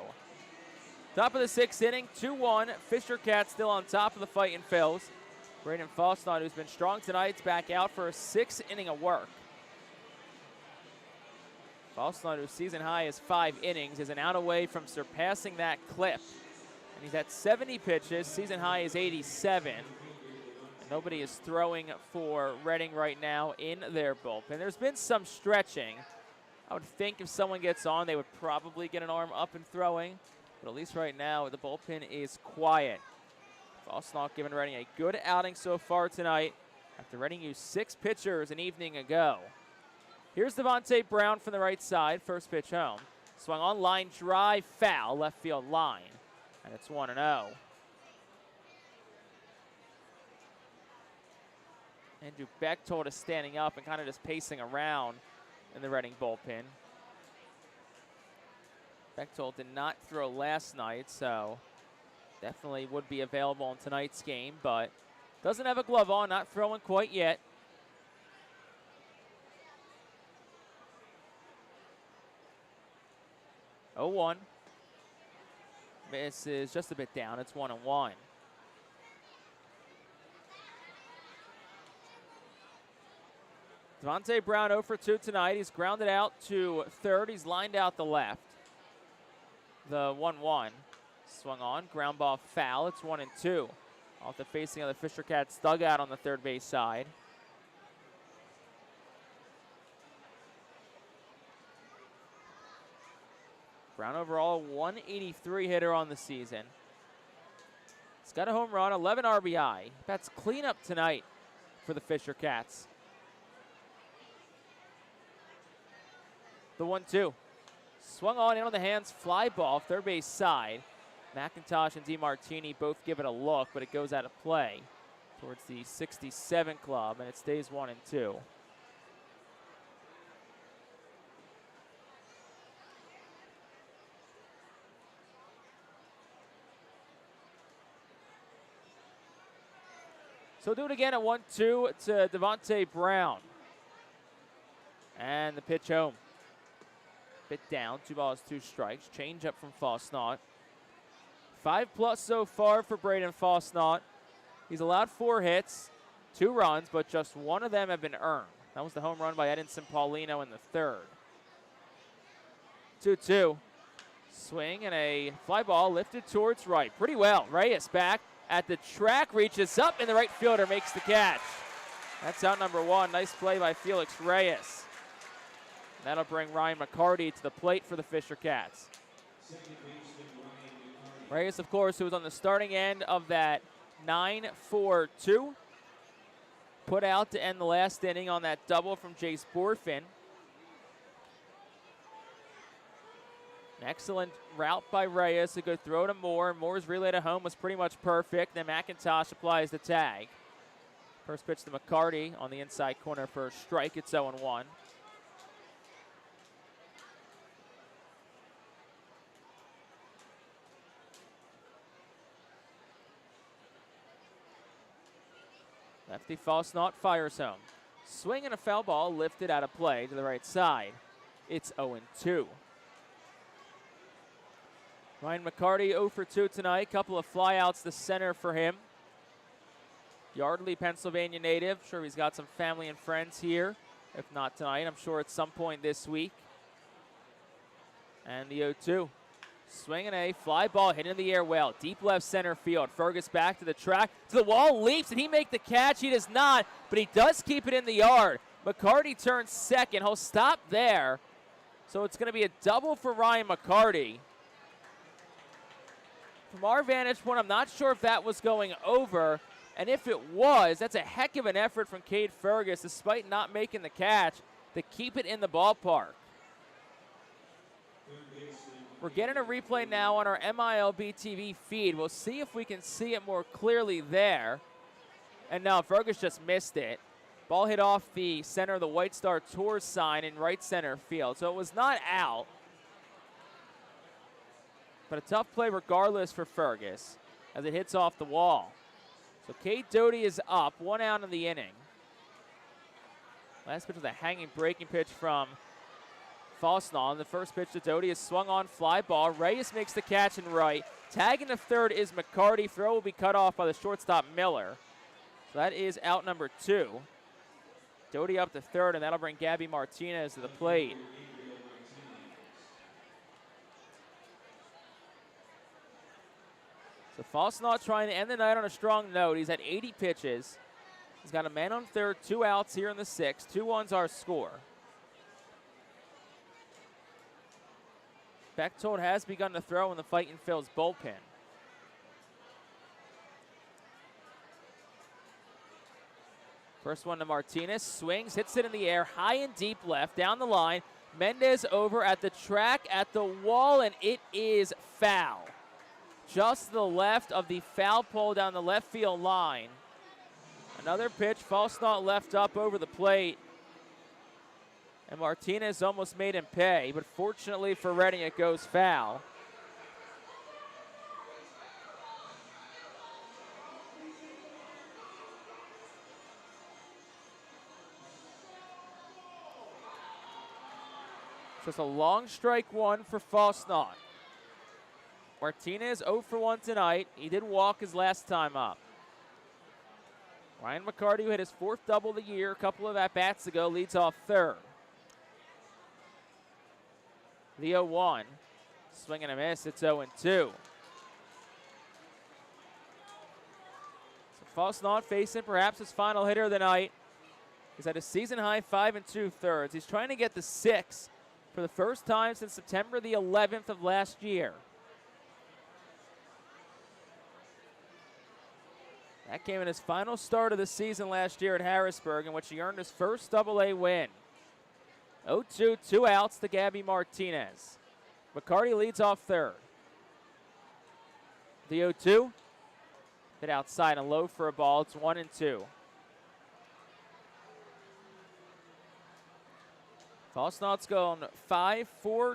Top of the 6th inning, 2-1. Fisher Cats still on top of the Fightin' Phils. Braden Fosnot, who's been strong tonight, is back out for a 6th inning of work. Fosnot, whose season high is 5 innings, is an out away from surpassing that clip. And he's at 70 pitches. Season high is 87. And nobody is throwing for Reading right now in their bullpen. There's been some stretching. I would think if someone gets on, they would probably get an arm up and throwing. But at least right now, the bullpen is quiet. Fosnot giving Reading a good outing so far tonight after Reading used 6 pitchers an evening ago. Here's Devontae Brown from the right side. First pitch home. Swung on line drive, foul, left field line. And it's 1-0. Andrew Bechtold is standing up and kind of just pacing around in the Reading bullpen. Bechtold did not throw last night, so definitely would be available in tonight's game, but doesn't have a glove on, not throwing quite yet. 0-1. Miss is just a bit down. It's 1-1. Devontae Brown 0 for 2 tonight. He's grounded out to third. He's lined out the left. The 1-1. Swung on. Ground ball foul. It's 1-2. Off the facing of the Fisher Cats dugout on the third base side. Brown overall 183 hitter on the season. He's got a home run, 11 RBI. That's cleanup tonight for the Fisher Cats. The 1-2. Swung on in on the hands, fly ball, third base side. McIntosh and DeMartini both give it a look, but it goes out of play towards the 67 club, and it stays 1-2. So do it again at 1-2 to Devontae Brown. And the pitch home. Bit down, 2 balls, 2 strikes. Change up from Fosnot. 5+ so far for Braden Fosnot. He's allowed 4 hits, 2 runs, but just 1 of them have been earned. That was the home run by Edinson Paulino in the third. 2-2. Swing and a fly ball lifted towards right. Pretty well. Reyes back at the track, reaches up, and the right fielder makes the catch. That's out number 1. Nice play by Felix Reyes. That'll bring Ryan McCarty to the plate for the Fisher Cats. Reyes, of course, who was on the starting end of that 9-4-2. Put out to end the last inning on that double from Jace Borfin. An excellent route by Reyes, a good throw to Moore. Moore's relay to home was pretty much perfect. Then McIntosh applies the tag. First pitch to McCarty on the inside corner for a strike. It's 0-1. Lefty Falsnaut fires home. Swing and a foul ball lifted out of play to the right side. It's 0-2. Ryan McCarty 0 for 2 tonight. Couple of flyouts to center for him. Yardley, Pennsylvania native. Sure he's got some family and friends here. If not tonight, I'm sure at some point this week. And the 0-2. Swing and a fly ball hit in the air well. Deep left center field. Fergus back to the track. To the wall. Leaps. Did he make the catch? He does not. But he does keep it in the yard. McCarty turns second. He'll stop there. So it's going to be a double for Ryan McCarty. From our vantage point, I'm not sure if that was going over. And if it was, that's a heck of an effort from Cade Fergus, despite not making the catch, to keep it in the ballpark. We're getting a replay now on our MILB TV feed. We'll see if we can see it more clearly there. And now Fergus just missed it. Ball hit off the center of the White Star Tours sign in right center field. So it was not out. But a tough play regardless for Fergus as it hits off the wall. So Cade Doty is up, 1 out in the inning. Last pitch was a hanging breaking pitch from Falsnaw. The first pitch to Doty is swung on, fly ball. Reyes makes the catch in right. Tagging to third is McCarty. Throw will be cut off by the shortstop Miller. So that is out number 2. Doty up to third, and that'll bring Gabby Martinez to the plate. So Falsnaw trying to end the night on a strong note. He's at 80 pitches. He's got a man on third, 2 outs here in the 6th. 2-1's our score. Bechtold has begun to throw in the Fightin Phil's bullpen. First one to Martinez. Swings, hits it in the air, high and deep left, down the line. Mendez over at the track, at the wall, and it is foul. Just to the left of the foul pole down the left field line. Another pitch, Falsnaw left up over the plate. And Martinez almost made him pay, but fortunately for Reading, it goes foul. Just a long strike 1 for Falsnaw. Martinez 0 for 1 tonight. He did walk his last time up. Ryan McCarty, who hit his 4th double of the year a couple of at-bats ago, leads off third. The 0-1. Swing and a miss. It's 0-2. So Falsnaw facing perhaps his final hitter of the night. He's at a season-high 5 2/3. He's trying to get the 6 for the first time since September the 11th of last year. That came in his final start of the season last year at Harrisburg, in which he earned his first Double-A win. 0-2, 2 outs to Gabby Martinez. McCarty leads off third. The 0-2, hit outside and low for a ball. It's 1-2. Falsnaught's gone 5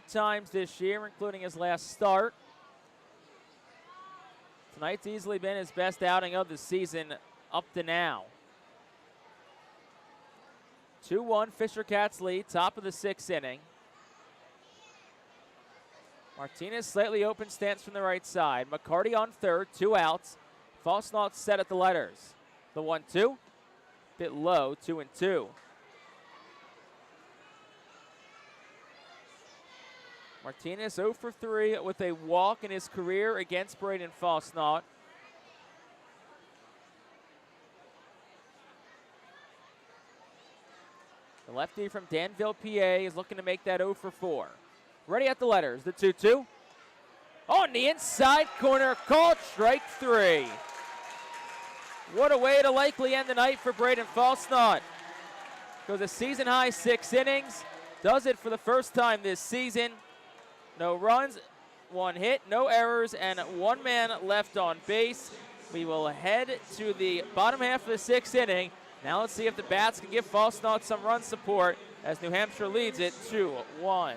times this year, including his last start. Tonight's easily been his best outing of the season up to now. 2-1, Fisher Cats lead, top of the 6th inning. Martinez slightly open stance from the right side. McCarty on third, 2 outs. Falsnaut set at the letters. The 1-2, bit low, 2-2. Martinez 0 for 3 with a walk in his career against Braden Falsnaut. The lefty from Danville, PA is looking to make that 0 for 4. Ready at the letters, the 2-2. On the inside corner, called strike 3. What a way to likely end the night for Braden Falsnaut. Goes a season-high 6 innings. Does it for the first time this season. No runs, 1 hit, no errors, and 1 man left on base. We will head to the bottom half of the 6th inning. Now let's see if the bats can give Falsnaut some run support as New Hampshire leads it 2-1.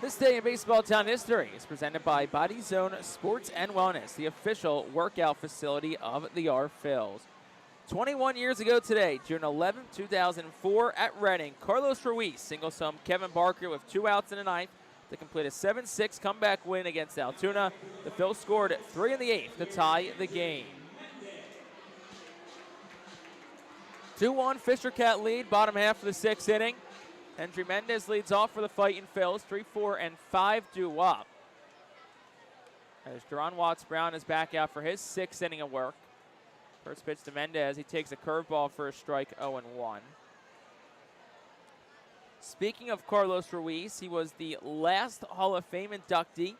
This day in baseball town history is presented by Body Zone Sports and Wellness, the official workout facility of the Phillies. 21 years ago today, June 11, 2004, at Reading, Carlos Ruiz singles home Kevin Barker with 2 outs in the 9th to complete a 7-6 comeback win against Altoona. The Phils scored 3 in the 8th to tie the game. 2-1 Fisher Cat lead, bottom half of the 6th inning. Hendry Mendez leads off for the Fightin' Phils, 3, 4, and 5 due up. As Jerron Watts-Brown is back out for his 6th inning of work. First pitch to Mendez, he takes a curveball for a strike, 0-1. Speaking of Carlos Ruiz, he was the last Hall of Fame inductee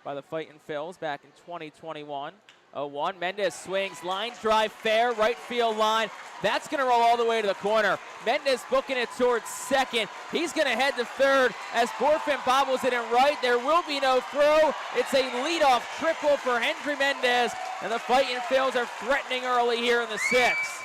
by the Fightin' Phils back in 2021. 0-1, Mendez swings, line drive, fair, right field line. That's going to roll all the way to the corner. Mendez booking it towards second. He's going to head to third as Borfin bobbles it in right. There will be no throw. It's a leadoff triple for Hendry Mendez, and the Fightin' Phils are threatening early here in the 6th.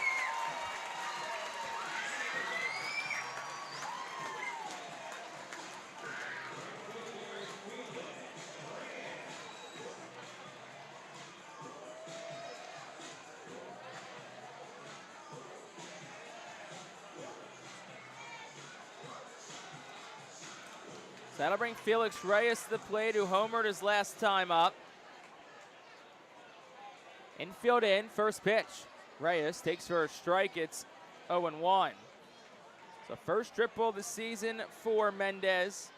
That'll bring Felix Reyes to the plate, who homered his last time up. Infield in, first pitch. Reyes takes for a strike. It's 0-1. So first triple of the season for Mendez.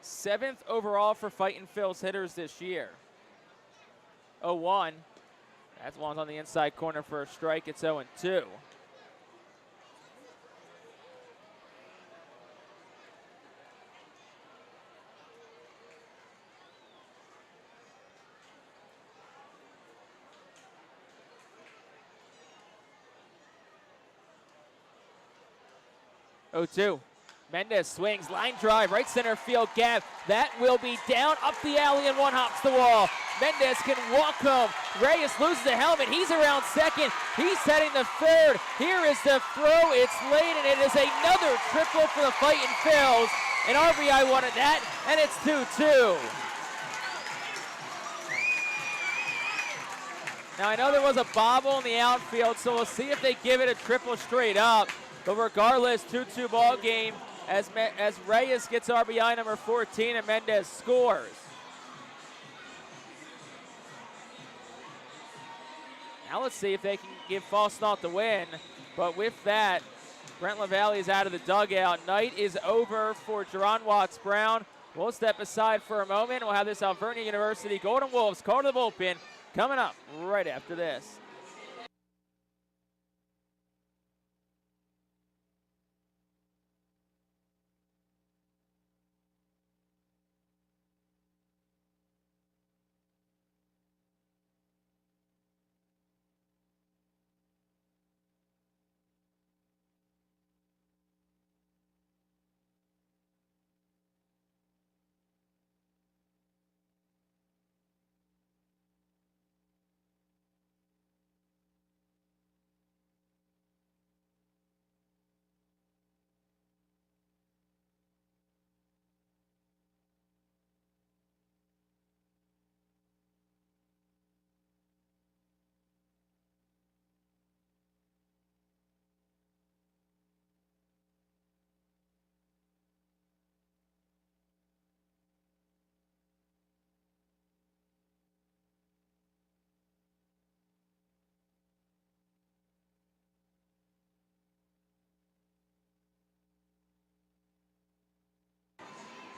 7th overall for Fightin' Phils hitters this year. 0-1. That one's on the inside corner for a strike. It's 0-2. Mendez swings, line drive, right center field gap. That will be down, up the alley, and one hops the wall. Mendez can walk home. Reyes loses the helmet. He's around second. He's heading to third. Here is the throw. It's late, and it is another triple for the Fightin' Phils. And RBI wanted that, and it's 2-2. Now, I know there was a bobble in the outfield, so we'll see if they give it a triple straight up. But regardless, 2-2 ball game as Reyes gets RBI number 14 and Mendez scores. Now let's see if they can give Falsnaut the win. But with that, Brent LaValle is out of the dugout. Night is over for Jerron Watts-Brown. We'll step aside for a moment. We'll have this Alvernia University Golden Wolves call to the bullpen coming up right after this.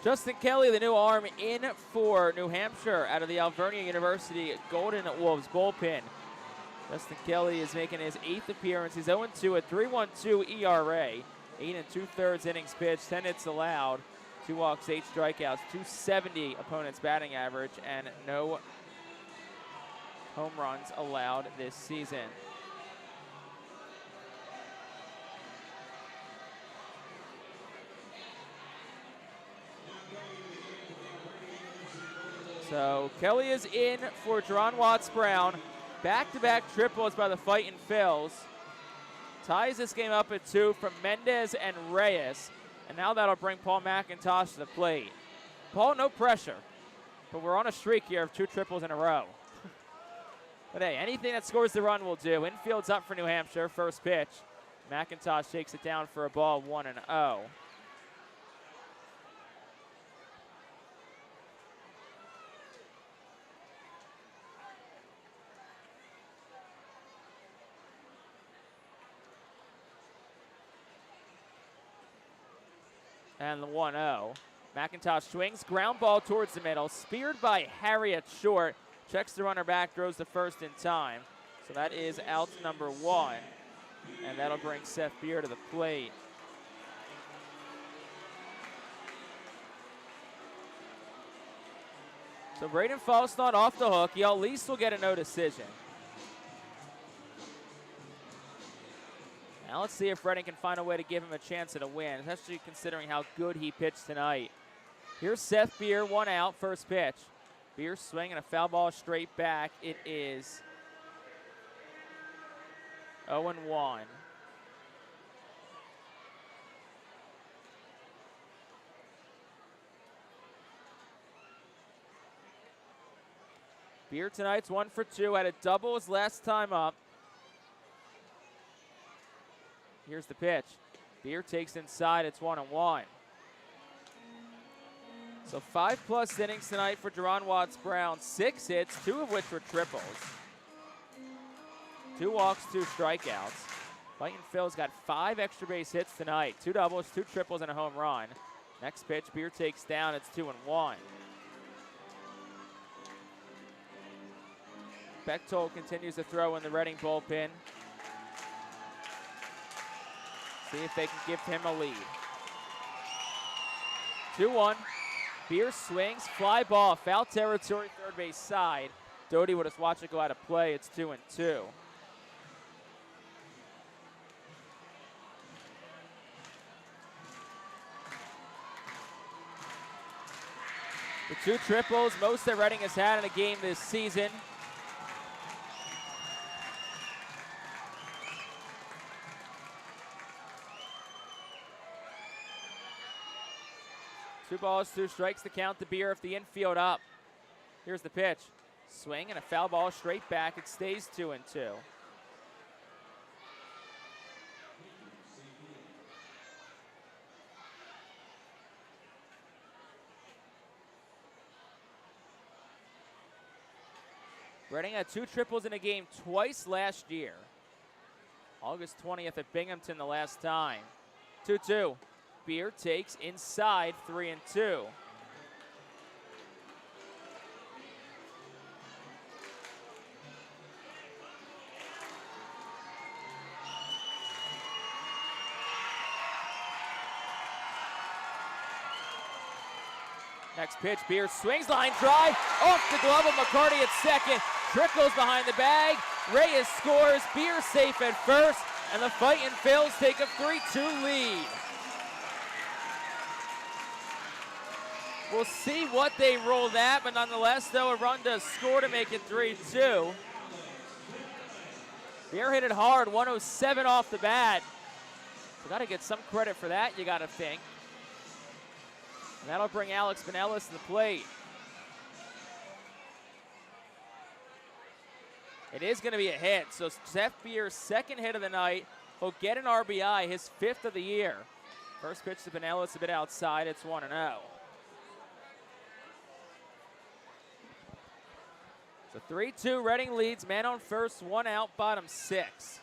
Justin Kelly, the new arm in for New Hampshire out of the Alvernia University Golden Wolves bullpen. Justin Kelly is making his 8th appearance. He's 0-2 at 3.12 ERA, 8 2/3 innings pitched, 10 hits allowed, 2 walks, 8 strikeouts, 270 opponent's batting average, and no home runs allowed this season. So Kelly is in for Jerron Watts-Brown. Back-to-back triples by the Fightin Phils. Ties this game up at 2 from Mendez and Reyes. And now that'll bring Paul McIntosh to the plate. Paul, no pressure. But we're on a streak here of 2 triples in a row. But hey, anything that scores the run will do. Infield's up for New Hampshire. First pitch. McIntosh takes it down for a ball, 1-0. And the 1-0. McIntosh swings, ground ball towards the middle, speared by Harry at short. Checks the runner back, throws the first in time. So that is out number 1. And that'll bring Seth Beer to the plate. So Braden Falk's not off the hook. He at least will get a no decision. Now let's see if Reading can find a way to give him a chance at a win, especially considering how good he pitched tonight. Here's Seth Beer, 1 out, first pitch. Beer swinging a foul ball straight back. It is 0-1. Beer tonight's 1 for 2, had a double his last time up. Here's the pitch. Beer takes inside, it's 1-1. So 5+ innings tonight for Jerron Watts-Brown. 6 hits, 2 of which were triples. 2 walks, 2 strikeouts. Fightin Phil's got 5 extra base hits tonight. 2 doubles, 2 triples, and a home run. Next pitch, Beer takes down, it's 2-1. Bechtold continues to throw in the Reading bullpen. See if they can give him a lead. 2-1. Beer swings, fly ball, foul territory, third base side. Doty will just watch it go out of play. It's 2-2. The 2 triples, most that Reading has had in a game this season. Two balls, 2 strikes to count the Beer if the infield up. Here's the pitch. Swing and a foul ball straight back. It stays 2-2. Reading had 2 triples in a game twice last year. August 20th at Binghamton the last time. 2-2. Beer takes inside, 3-2. Next pitch, Beer swings, line drive, off the glove of McCarty at second, trickles behind the bag, Reyes scores, Beer safe at first, and the Fightin Phils take a 3-2 lead. We'll see what they roll that, but nonetheless, though, a run does score to make it 3-2. Beer hit it hard, 107 off the bat. So got to get some credit for that, you got to think. And that'll bring Alex Pinellas to the plate. It is going to be a hit, so Seth Beer's 2nd hit of the night. He'll get an RBI, his 5th of the year. First pitch to Pinellas, a bit outside, it's 1-0. So 3-2, Reading leads, man on first, 1 out, bottom 6.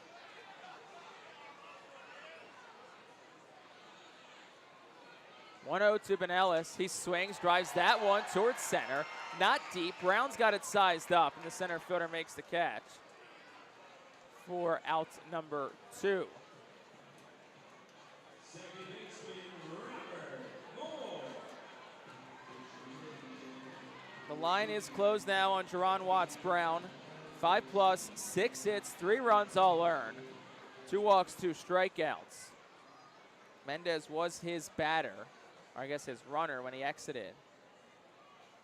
1-0 to Benellis. He swings, drives that one towards center. Not deep. Brown's got it sized up, and the center fielder makes the catch for out number 2. The line is closed now on Jerron Watts Brown. 5+, 6 hits, 3 runs all earned. 2 walks, 2 strikeouts. Mendez was his batter, or I guess his runner when he exited.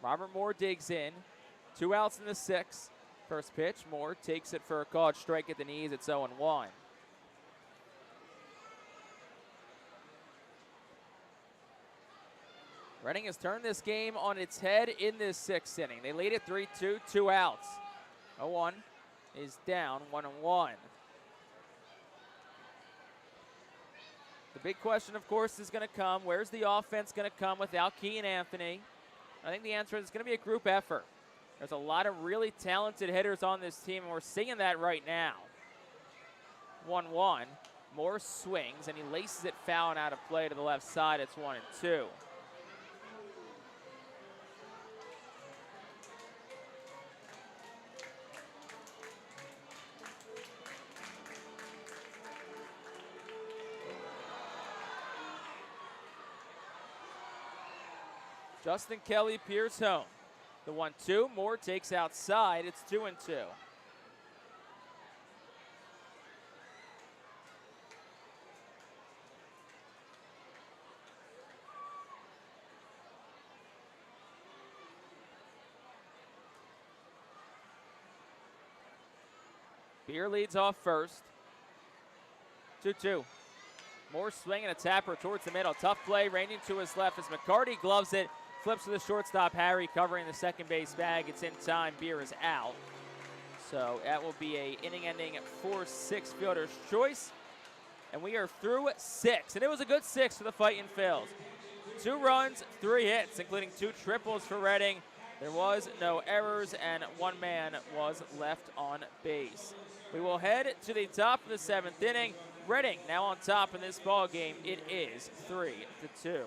Robert Moore digs in. 2 outs in the 6th. First pitch, Moore takes it for a called strike at the knees. It's 0-1. Reading has turned this game on its head in this 6th inning. They lead it 3-2, 2 outs. 0-1 is down, 1-1. The big question, of course, is going to come, where's the offense going to come without Key and Anthony? I think the answer is it's going to be a group effort. There's a lot of really talented hitters on this team, and we're seeing that right now. 1-1. Moore swings, and he laces it foul and out of play to the left side. It's 1-2. Justin Kelly peers home. The 1-2, Moore takes outside. It's 2-2. Beer leads off first. 2-2. Moore swinging a tapper towards the middle. Tough play, raining to his left as McCarty gloves it. Flips to the shortstop, Harry covering the second base bag. It's in time. Beer is out. So that will be a inning-ending 4-6 fielder's choice. And we are through 6. And it was a good 6 for the Fightin' Phils. 2 runs, 3 hits, including 2 triples for Reading. There was no errors, and 1 man was left on base. We will head to the top of the 7th inning. Reading now on top in this ball game. It is 3-2.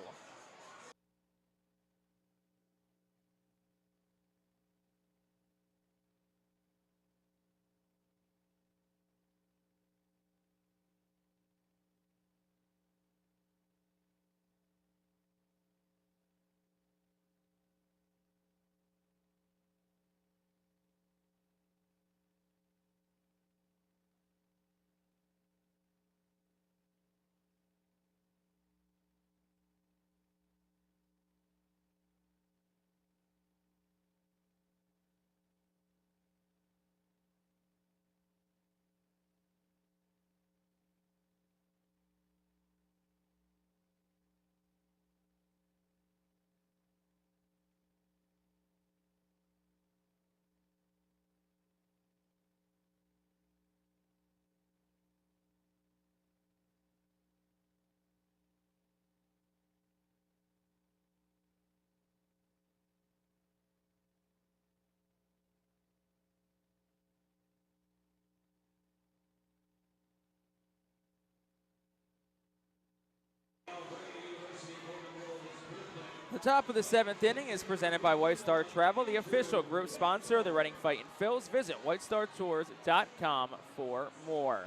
The top of the 7th inning is presented by White Star Travel, the official group sponsor of the Reading Fightin' Phils. Visit whitestartours.com for more.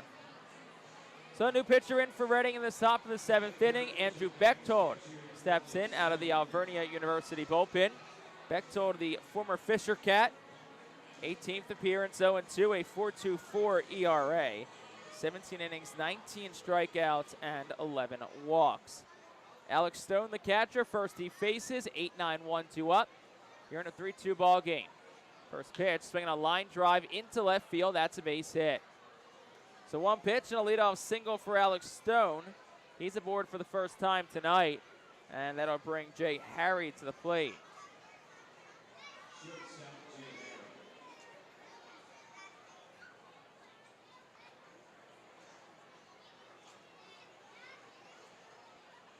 So a new pitcher in for Reading in the top of the 7th inning. Andrew Bechtold steps in out of the Alvernia University bullpen. Bechtold, the former Fisher Cat, 18th appearance, 0-2, a 4.24 ERA. 17 innings, 19 strikeouts, and 11 walks. Alex Stone, the catcher, first he faces, 8-9, 1-2 up. You're in a 3-2 ball game. First pitch, swinging a line drive into left field. That's a base hit. So 1 pitch and a leadoff single for Alex Stone. He's aboard for the first time tonight, and that'll bring Jay Harry to the plate.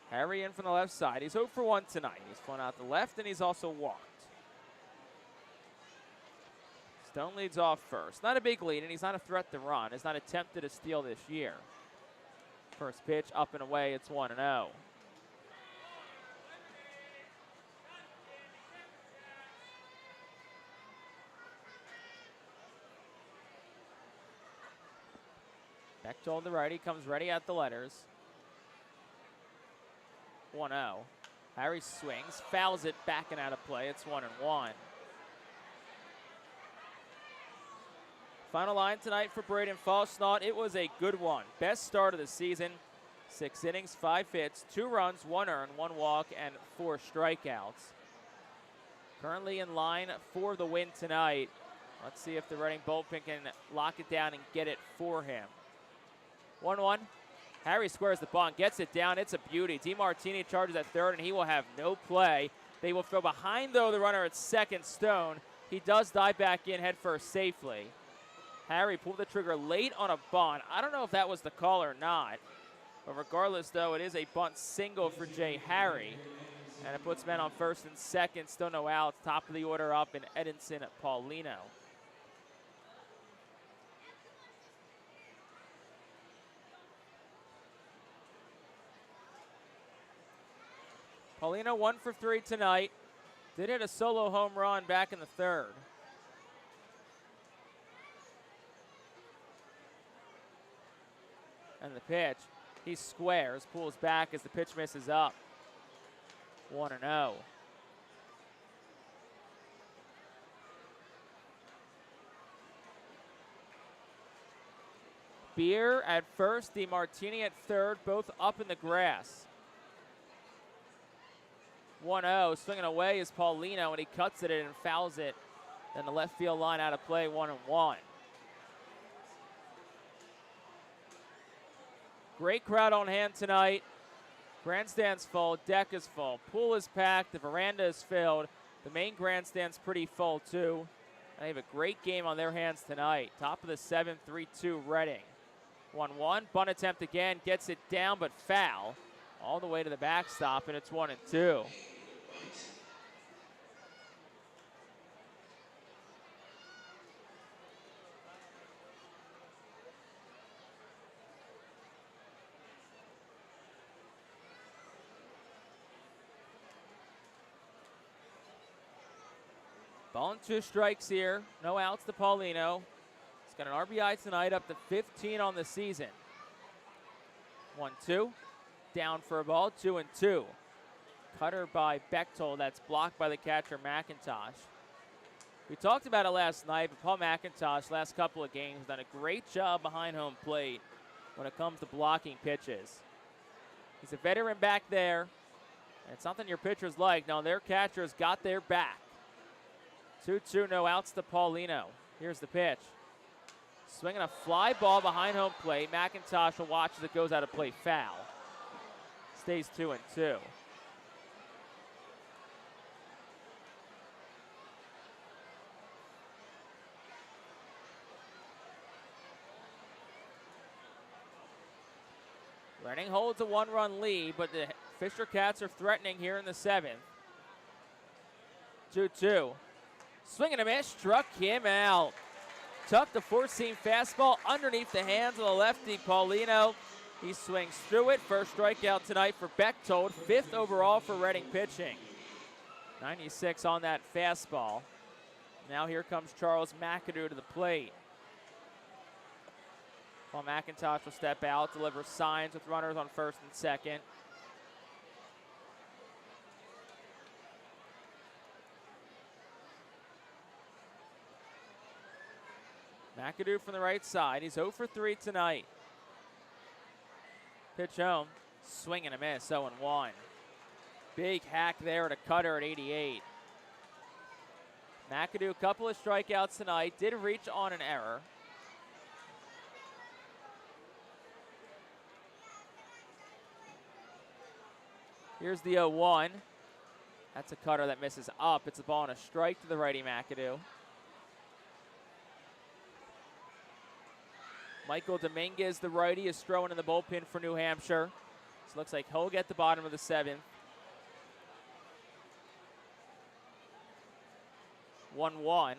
Harry in from the left side. He's 0 for 1 tonight. He's flown out the left, and he's also walked. Stone leads off first. Not a big lead, and he's not a threat to run. He's not attempted a steal this year. First pitch, up and away. It's 1-0. Bechtold, the righty, comes ready at the letters. 1-0. Harry swings, fouls it, back and out of play. It's 1-1. Final line tonight for Braden Falsnaut. It was a good one. Best start of the season. 6 innings, 5 hits, 2 runs, 1 earned, 1 walk, and 4 strikeouts. Currently in line for the win tonight. Let's see if the Reading bullpen can lock it down and get it for him. 1-1. Harry squares the bunt, gets it down. It's a beauty. DeMartini charges at third, and he will have no play. They will throw behind, though, the runner at second, Stone. He does dive back in head first safely. Harry pulled the trigger late on a bunt. I don't know if that was the call or not. But regardless, though, it is a bunt single for Jay Harry. And it puts men on first and second. Still no outs. Top of the order up in Edinson Paulino. Paulino 1 for 3 tonight. Did hit a solo home run back in the third. And the pitch, he squares, pulls back as the pitch misses up. 1-0. Beer at first, DeMartini at third, both up in the grass. 1-0, swinging away is Paulino, and he cuts it in and fouls it. Then the left field line out of play, 1-1. Great crowd on hand tonight. Grandstand's full, deck is full, pool is packed, the veranda is filled. The main grandstand's pretty full too. They have a great game on their hands tonight. Top of the 7th, 3-2 Reading. 1-1, bunt attempt again, gets it down but foul. All the way to the backstop, and it's 1-2. Ball and 2 strikes here. No outs to Paulino. He's got an RBI tonight, up to 15 on the season. 1-2. Down for a ball, 2-2. Cutter by Bechtold, that's blocked by the catcher McIntosh. We talked about it last night, but Paul McIntosh, last couple of games, has done a great job behind home plate when it comes to blocking pitches. He's a veteran back there, and it's something your pitchers like. Now their catcher's got their back. 2-2, no outs to Paulino. Here's the pitch. Swinging a fly ball behind home plate. McIntosh will watch as it goes out of play, foul. Stays 2-2. Reading holds a 1-run lead, but the Fisher Cats are threatening here in the 7th. 2-2. Swing and a miss, struck him out. Tucked the four-seam fastball underneath the hands of the lefty Paulino. He swings through it. First strikeout tonight for Bechtold. 5th overall for Reading pitching. 96 on that fastball. Now here comes Charles McAdoo to the plate. Paul McIntosh will step out, deliver signs with runners on first and second. McAdoo from the right side. He's 0 for 3 tonight. Pitch home. Swing and a miss, 0-1. Big hack there to Cutter at 88. McAdoo, a couple of strikeouts tonight. Did reach on an error. Here's the 0-1. That's a cutter that misses up. It's a ball and a strike to the righty McAdoo. Michael Dominguez, the righty, is throwing in the bullpen for New Hampshire. So it looks like he'll get the bottom of the 7th. 1-1.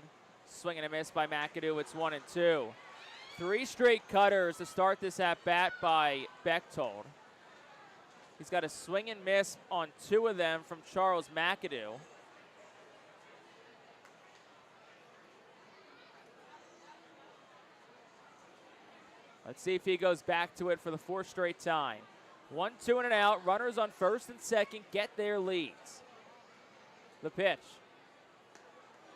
Swing and a miss by McAdoo. It's 1-2. 3 straight cutters to start this at-bat by Bechtold. He's got a swing and miss on 2 of them from Charles McAdoo. Let's see if he goes back to it for the 4th straight time. 1-2 and an out. Runners on first and second get their leads. The pitch.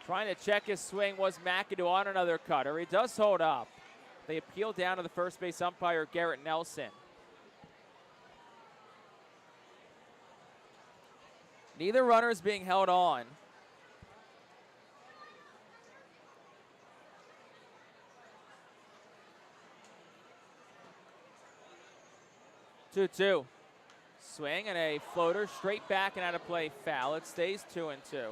Trying to check his swing was McAdoo on another cutter. He does hold up. They appeal down to the first base umpire, Garrett Nelson. Neither runner is being held on. Two-two. Swing and a floater straight back and out of play, foul. It stays 2-2. So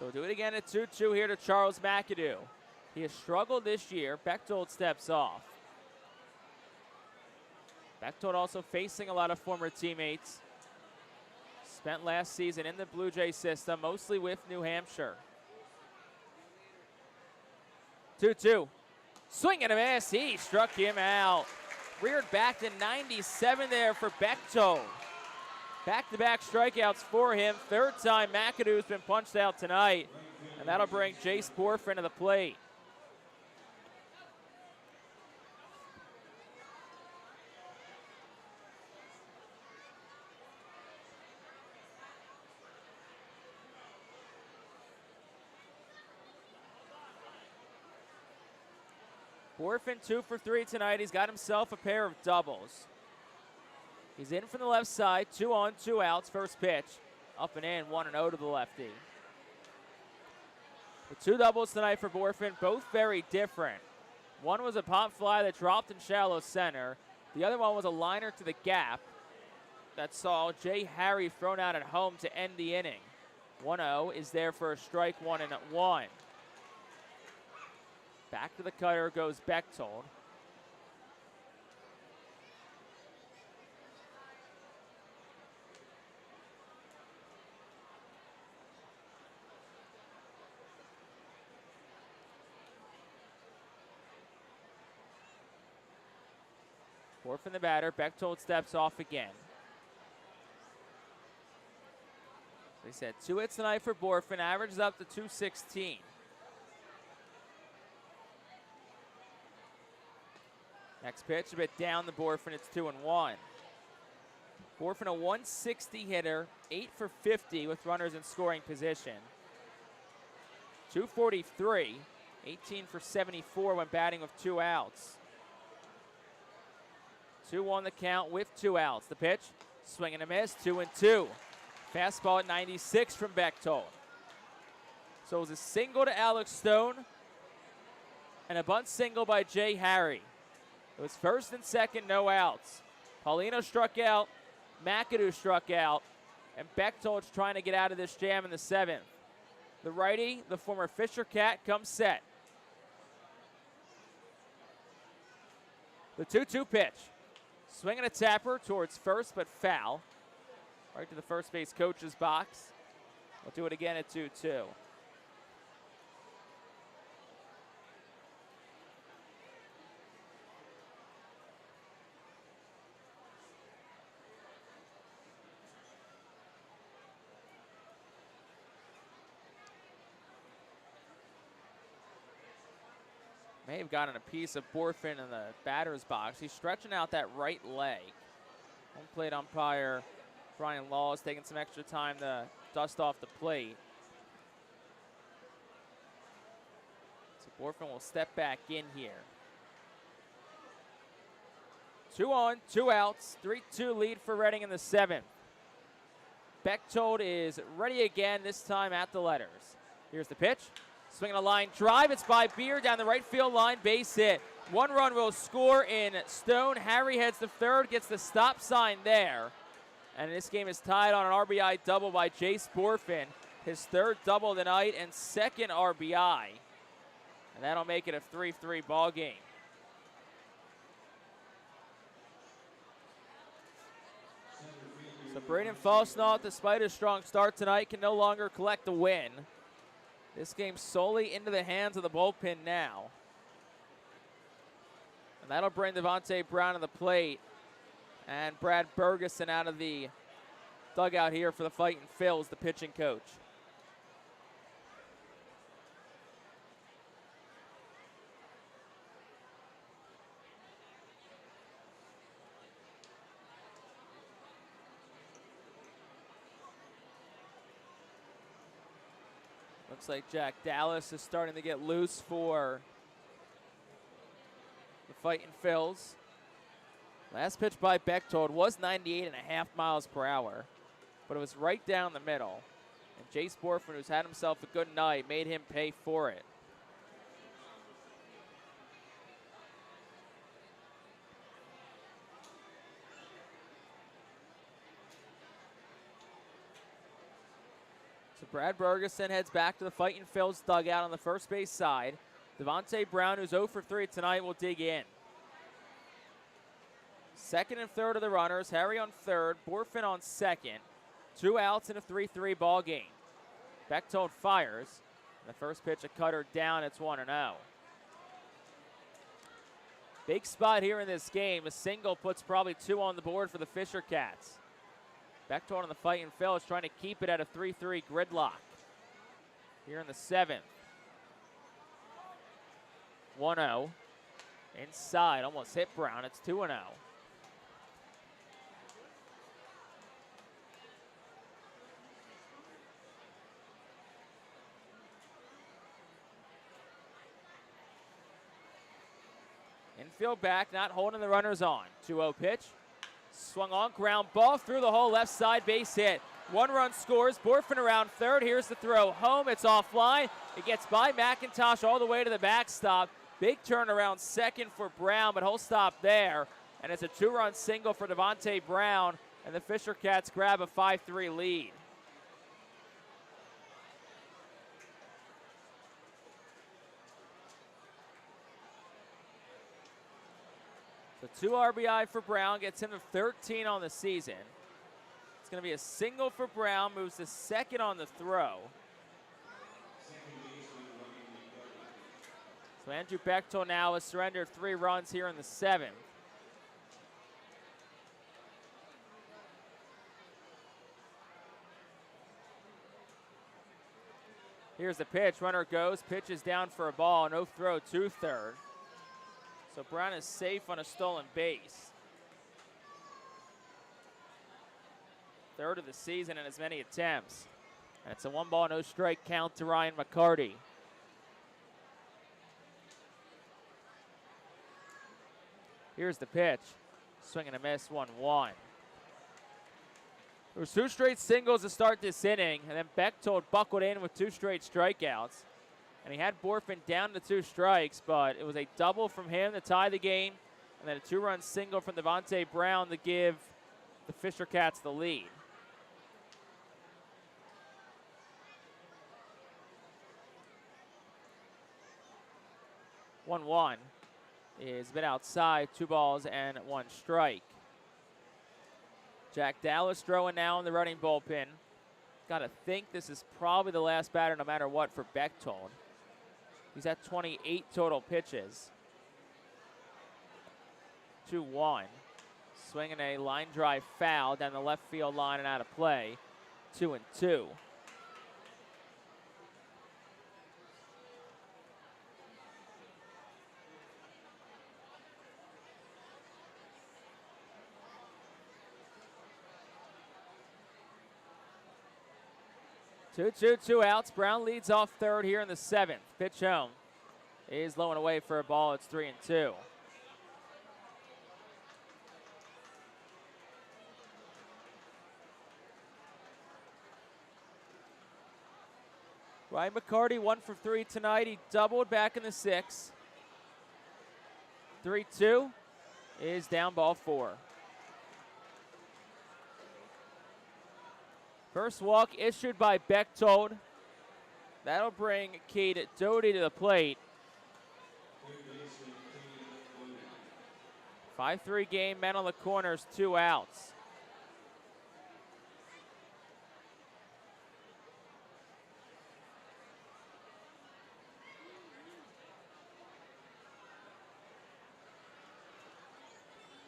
we'll do it again at 2-2 here to Charles McAdoo. He has struggled this year. Bechtold steps off. Bechtold also facing a lot of former teammates. Spent last season in the Blue Jay system, mostly with New Hampshire. 2-2. Swing and a miss. He struck him out. Reared back to 97 there for Bechtold. Back-to-back strikeouts for him. 3rd time McAdoo's been punched out tonight. And that'll bring Jace Borfin to the plate. Borfin 2 for 3 tonight. He's got himself a pair of doubles. He's in from the left side, 2 on, 2 outs. First pitch, up and in, 1-0 to the lefty. The 2 doubles tonight for Borfin, both very different. One was a pop fly that dropped in shallow center. The other one was a liner to the gap that saw Jay Harry thrown out at home to end the inning. 1-0 is there for a strike, 1-1. Back to the cutter goes Bechtold. Borfin the batter. Bechtold steps off again. They said 2 hits tonight for Borfin. Averages up to 216. Next pitch, a bit down the Borfin. It's 2-1. Borfin a 160 hitter, 8 for 50 with runners in scoring position. 243, 18 for 74 when batting with 2 outs. 2 on the count with 2 outs. The pitch, swing and a miss, 2-2. Fastball at 96 from Bechtold. So it was a single to Alex Stone and a bunt single by Jay Harry. It was first and second, no outs. Paulino struck out, McAdoo struck out, and Bechtold's trying to get out of this jam in the 7th. The righty, the former Fisher Cat, comes set. The 2-2 pitch. Swinging a tapper towards first, but foul. Right to the first base coach's box. We'll do it again at 2-2. May have gotten a piece of Borfin in the batter's box. He's stretching out that right leg. Home plate umpire Brian Law is taking some extra time to dust off the plate. So Borfin will step back in here. 2 on, 2 outs, 3-2 lead for Reading in the 7th. Bechtold is ready again, this time at the letters. Here's the pitch. Swinging a line drive. It's by Beer down the right field line. Base hit. 1 run will score in Stone. Harry heads to third. Gets the stop sign there. And this game is tied on an RBI double by Jace Borfin. His 3rd double tonight and 2nd RBI. And that'll make it a 3-3 ball game. So Braden Falsnaw, despite a strong start tonight, can no longer collect the win. This game solely into the hands of the bullpen now. And that'll bring Devontae Brown to the plate and Brad Bergeson out of the dugout here for the Fightin' Phils, the pitching coach. Looks like Jack Dallas is starting to get loose for the Fightin' Phils. Last pitch by Bechtold was 98.5 miles per hour, but it was right down the middle. And Jace Borfman, who's had himself a good night, made him pay for it. So Brad Bergeson heads back to the Fightin' Phils dugout on the first base side. Devontae Brown, who's 0 for 3 tonight, will dig in. Second and third of the runners. Harry on third, Borfman on second. 2 outs in a 3-3 ball game. Bechtold fires. The first pitch, a cutter down. It's 1-0. Big spot here in this game. A single puts probably 2 on the board for the Fisher Cats. Bechtold on the Fightin' Phils trying to keep it at a 3-3 gridlock. Here in the 7th. 1-0. Inside, almost hit Brown. It's 2-0. Infield back, not holding the runners on. 2-0 pitch. Swung on, ground ball through the hole, left side, base hit. 1 run scores, Borfman around third. Here's the throw home, it's offline. It gets by McIntosh all the way to the backstop. Big turnaround second for Brown, but he'll stop there. And it's a 2-run single for Devontae Brown, and the Fisher Cats grab a 5-3 lead. So 2 RBI for Brown, gets him to 13 on the season. It's going to be a single for Brown, moves to second on the throw. So Andrew Bechtold now has surrendered 3 runs here in the 7th. Here's the pitch, runner goes, pitches down for a ball, no throw to third. So Brown is safe on a stolen base. 3rd of the season in as many attempts. And it's a 1-ball, no strike count to Ryan McCarty. Here's the pitch. Swing and a miss, 1-1. There was 2 straight singles to start this inning, and then Bechtold buckled in with 2 straight strikeouts. And he had Borfman down to 2 strikes, but it was a double from him to tie the game, and then a 2-run single from Devontae Brown to give the Fisher Cats the lead. One is been outside, 2 balls and 1 strike. Jack Dallas throwing now in the running bullpen. Got to think this is probably the last batter no matter what for Bechtold. He's at 28 total pitches. 2-1. Swinging a line drive foul down the left field line and out of play. 2-2. Two outs. Brown leads off third here in the 7th. Pitch home is low and away for a ball. It's 3-2. Ryan McCarty 1 for 3 tonight. He doubled back in the 6th. 3-2 is down ball 4. First walk issued by Bechtold. That'll bring Cade Doty to the plate. 5-3 game, men on the corners, 2 outs.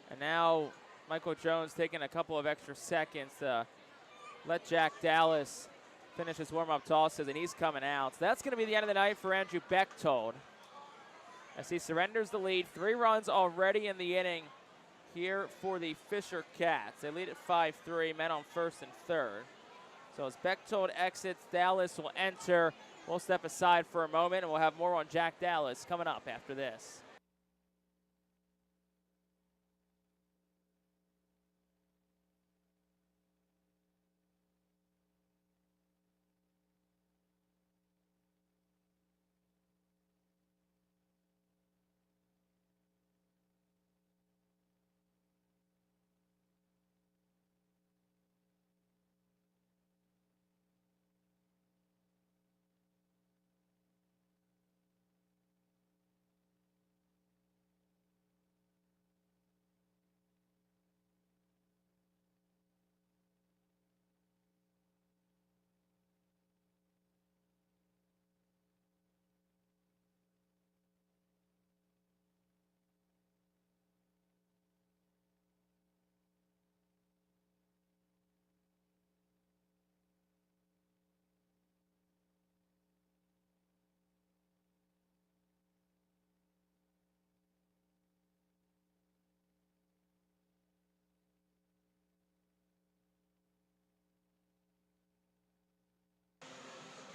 And now Michael Jones taking a couple of extra seconds to let Jack Dallas finish his warm-up tosses, and he's coming out. So that's going to be the end of the night for Andrew Bechtold, as he surrenders the lead. 3 runs already in the inning here for the Fisher Cats. They lead at 5-3, men on first and third. So as Bechtold exits, Dallas will enter. We'll step aside for a moment, and we'll have more on Jack Dallas coming up after this.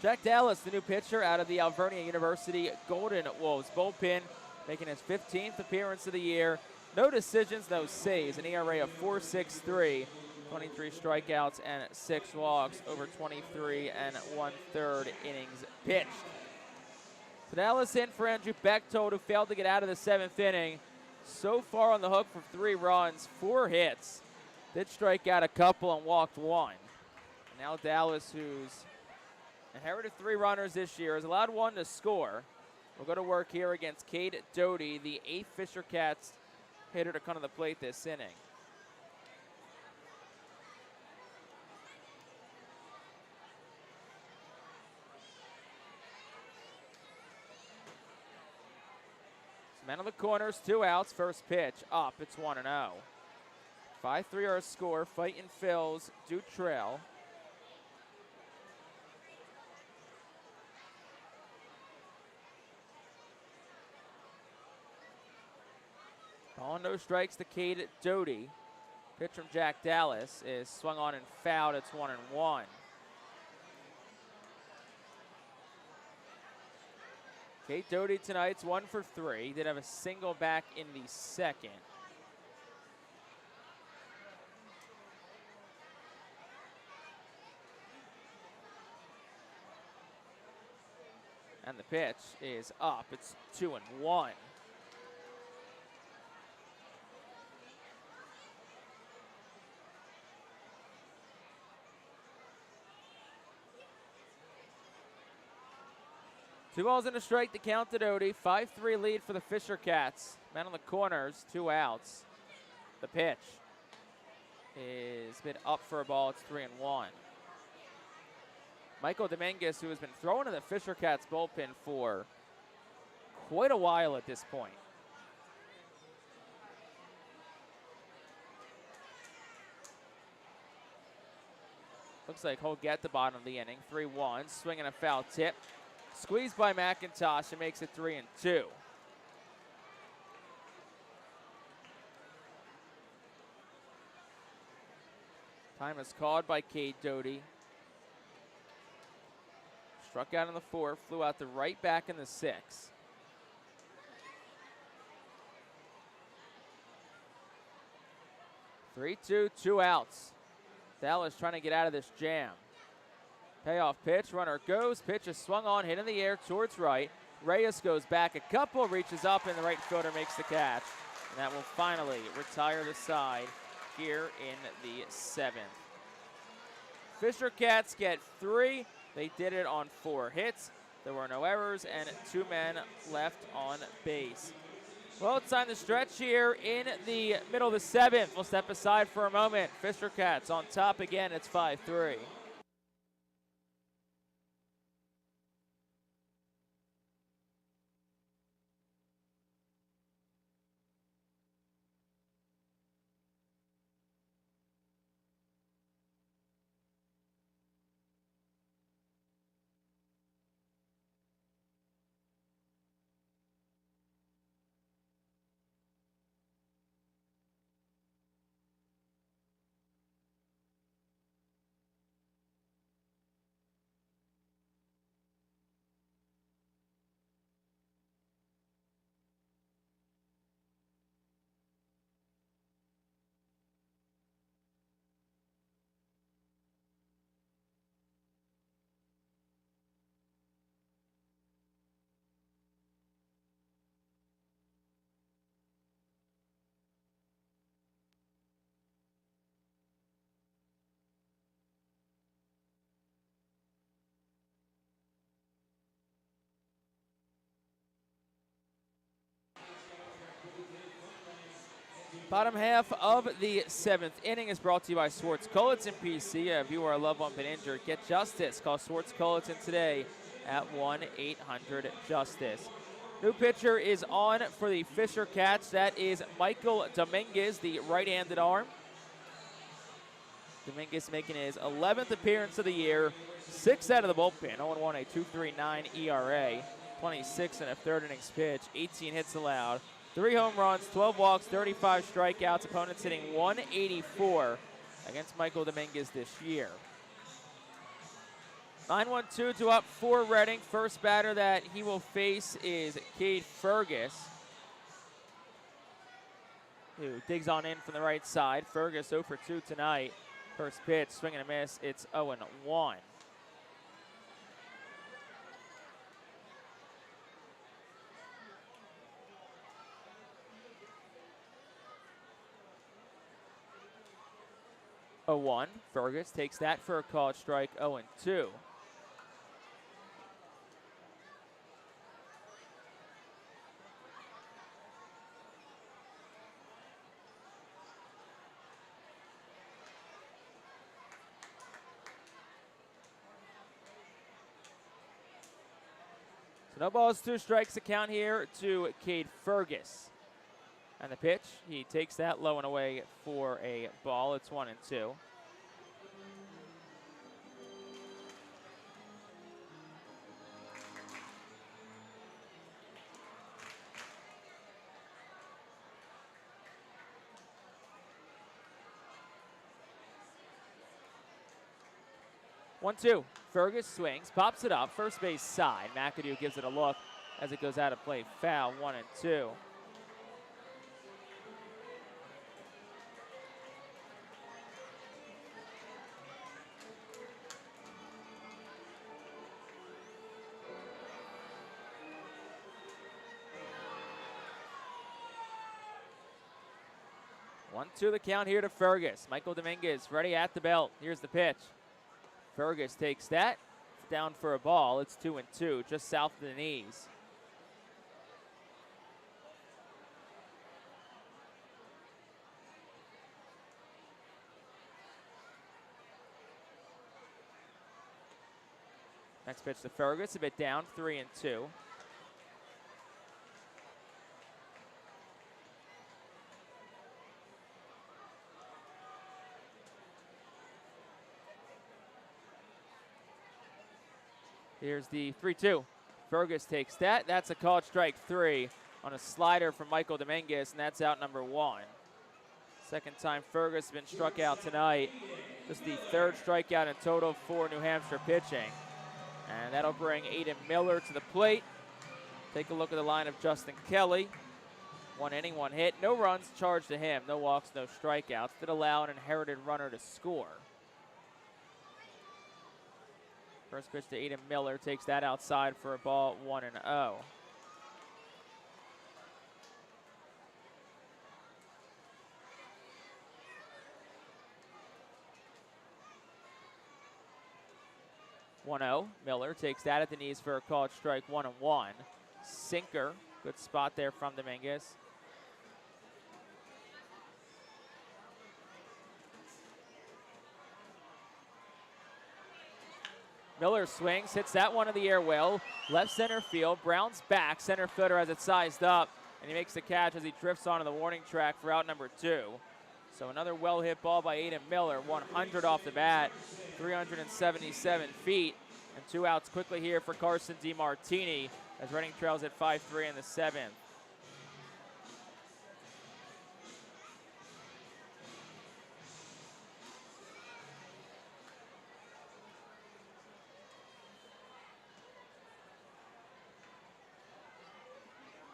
Jack Dallas, the new pitcher out of the Alvernia University Golden Wolves bullpen, making his 15th appearance of the year. No decisions, no saves, an ERA of 4.63, 23 strikeouts and 6 walks over 23 1/3 innings pitched. So Dallas in for Andrew Bechtold, who failed to get out of the 7th inning. So far on the hook for 3 runs, 4 hits. Did strike out a couple and walked 1. And now Dallas, who's inherited 3 runners this year, has allowed 1 to score. We'll go to work here against Cade Doty, the 8th Fisher Cats hitter to come to the plate this inning. Men on the corners, 2 outs, first pitch, up, it's 1-0. 5-3 our score, Fightin Phillies do trail. Ball no strikes to Cade Doty. Pitch from Jack Dallas is swung on and fouled. It's 1-1. Cade Doty tonight's 1 for 3. He did have a single back in the 2nd. And the pitch is up. It's 2-1. Two balls and a strike to count to Doty. 5-3 lead for the Fisher Cats. Men on the corners, 2 outs. The pitch is been up for a ball. It's 3-1. Michael Dominguez, who has been throwing in the Fisher Cats bullpen for quite a while at this point. Looks like he'll get the bottom of the inning. 3-1, swinging a foul tip. Squeezed by McIntosh and makes it 3-2. Time is called by Cade Doty. Struck out in the 4th, flew out the right back in the 6th. Three-two, 2 outs. Dallas trying to get out of this jam. Payoff pitch, runner goes, pitch is swung on, hit in the air towards right. Reyes goes back a couple, reaches up, and the right fielder makes the catch. And that will finally retire the side here in the 7th. Fisher Cats get 3. They did it on 4 hits. There were no errors and 2 men left on base. Well, it's time to stretch here in the middle of the 7th. We'll step aside for a moment. Fisher Cats on top again. It's 5-3. Bottom half of the 7th inning is brought to you by Swartz Culleton PC. If you or a loved one been injured, get justice. Call Swartz Culleton today at 1-800-JUSTICE. New pitcher is on for the Fisher Cats. That is Michael Dominguez, the right-handed arm. Dominguez making his 11th appearance of the year. 6 out of the bullpen. 0-1, a 2.39 ERA. 26 and a third innings pitch. 18 hits allowed. 3 home runs, 12 walks, 35 strikeouts. Opponents hitting 184 against Michael Dominguez this year. 9-1-2 to up for Reading. First batter that he will face is Cade Fergus, who digs on in from the right side. Fergus 0 for 2 tonight. First pitch, swing and a miss. It's 0-1. Fergus takes that for a called strike. 0-2. So no balls, 2 strikes account here to Cade Fergus. And the pitch, he takes that low and away for a ball. It's 1-2. Fergus swings, pops it up, first base side. McAdoo gives it a look as it goes out of play. Foul, 1-2. The count here to Fergus. Michael Dominguez ready at the belt. Here's the pitch. Fergus takes that. It's down for a ball. It's 2-2, just south of the knees. Next pitch to Fergus, a bit down, 3-2. Here's the 3-2. Fergus takes that. That's a called strike 3 on a slider from Michael Dominguez, and that's out number 1. Second time Fergus has been struck out tonight. Just the 3rd strikeout in total for New Hampshire pitching. And that'll bring Aiden Miller to the plate. Take a look at the line of Justin Kelly. 1 inning, 1 hit. No runs charged to him. No walks, no strikeouts. Did allow an inherited runner to score. First pitch to Aiden Miller, takes that outside for a ball, 1-0. Miller takes that at the knees for a called strike, 1-1. Sinker, good spot there from Dominguez. Miller swings, hits that one in the air well. Left center field, Brown's back. Center fielder has it sized up, and he makes the catch as he drifts onto the warning track for out number 2. So another well-hit ball by Aiden Miller, 100 off the bat, 377 feet. And 2 outs quickly here for Carson DiMartini as Reading trails at 5-3 in the 7th.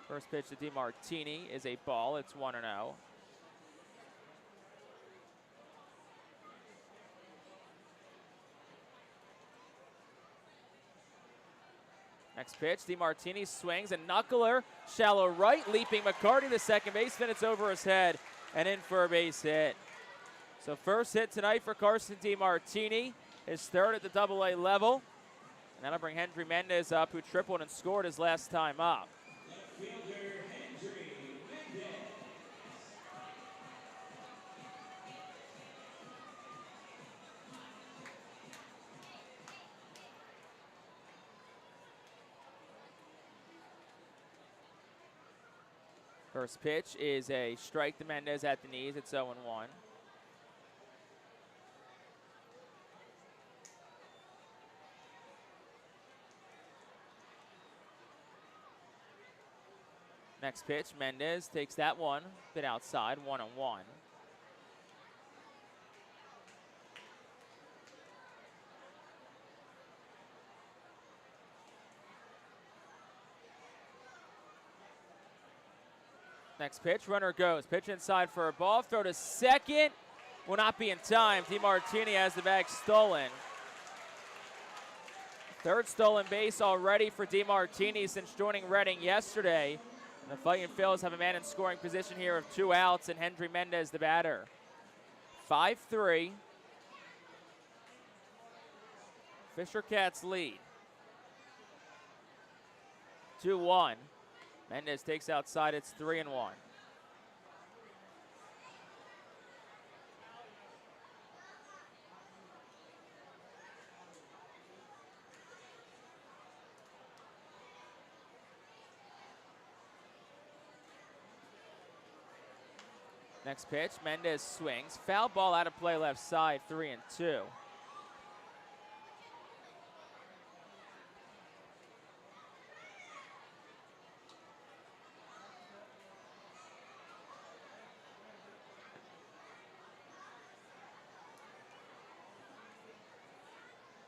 First pitch to DiMartini is a ball. It's 1-0. Next pitch, DiMartini swings, a knuckler, shallow right, leaping McCarty, the second baseman. It's over his head and in for a base hit. So first hit tonight for Carson DiMartini, his 3rd at the Double-A level. And that'll bring Hendry Mendez up, who tripled and scored his last time up. First pitch is a strike to Mendez at the knees. It's 0-1. Next pitch, Mendez takes that one, bit outside, 1-1. Next pitch, runner goes. Pitch inside for a ball. Throw to second. Will not be in time. DeMartini has the bag stolen. Third stolen base already for DeMartini since joining Reading yesterday. And the Fightin Phils have a man in scoring position here of 2 outs, and Hendry Mendez the batter. 5-3. Fisher Cats lead. 2-1. Mendez takes outside. It's 3-1. Next pitch, Mendez swings. Foul ball out of play left side, 3-2.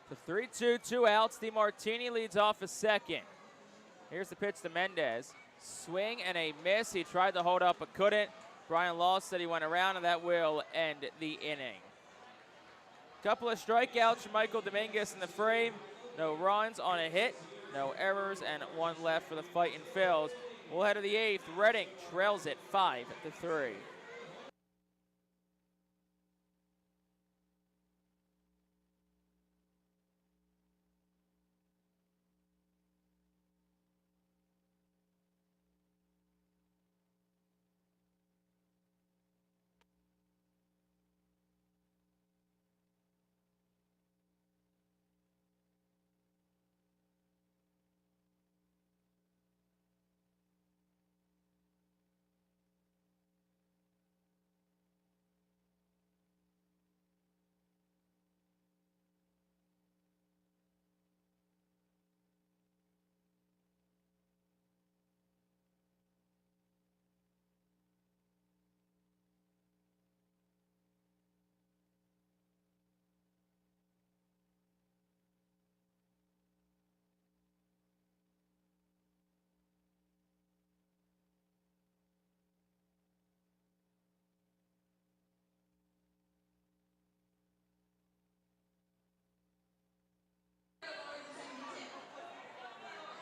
The 3-2, 2 outs. DeMartini leads off a second. Here's the pitch to Mendez. Swing and a miss. He tried to hold up but couldn't. Brian Law said he went around, and that will end the inning. Couple of strikeouts for Michael Dominguez in the frame. No runs on a hit, no errors, and 1 left for the Fightin Phils. We'll head to the 8th. Reading trails it 5-3.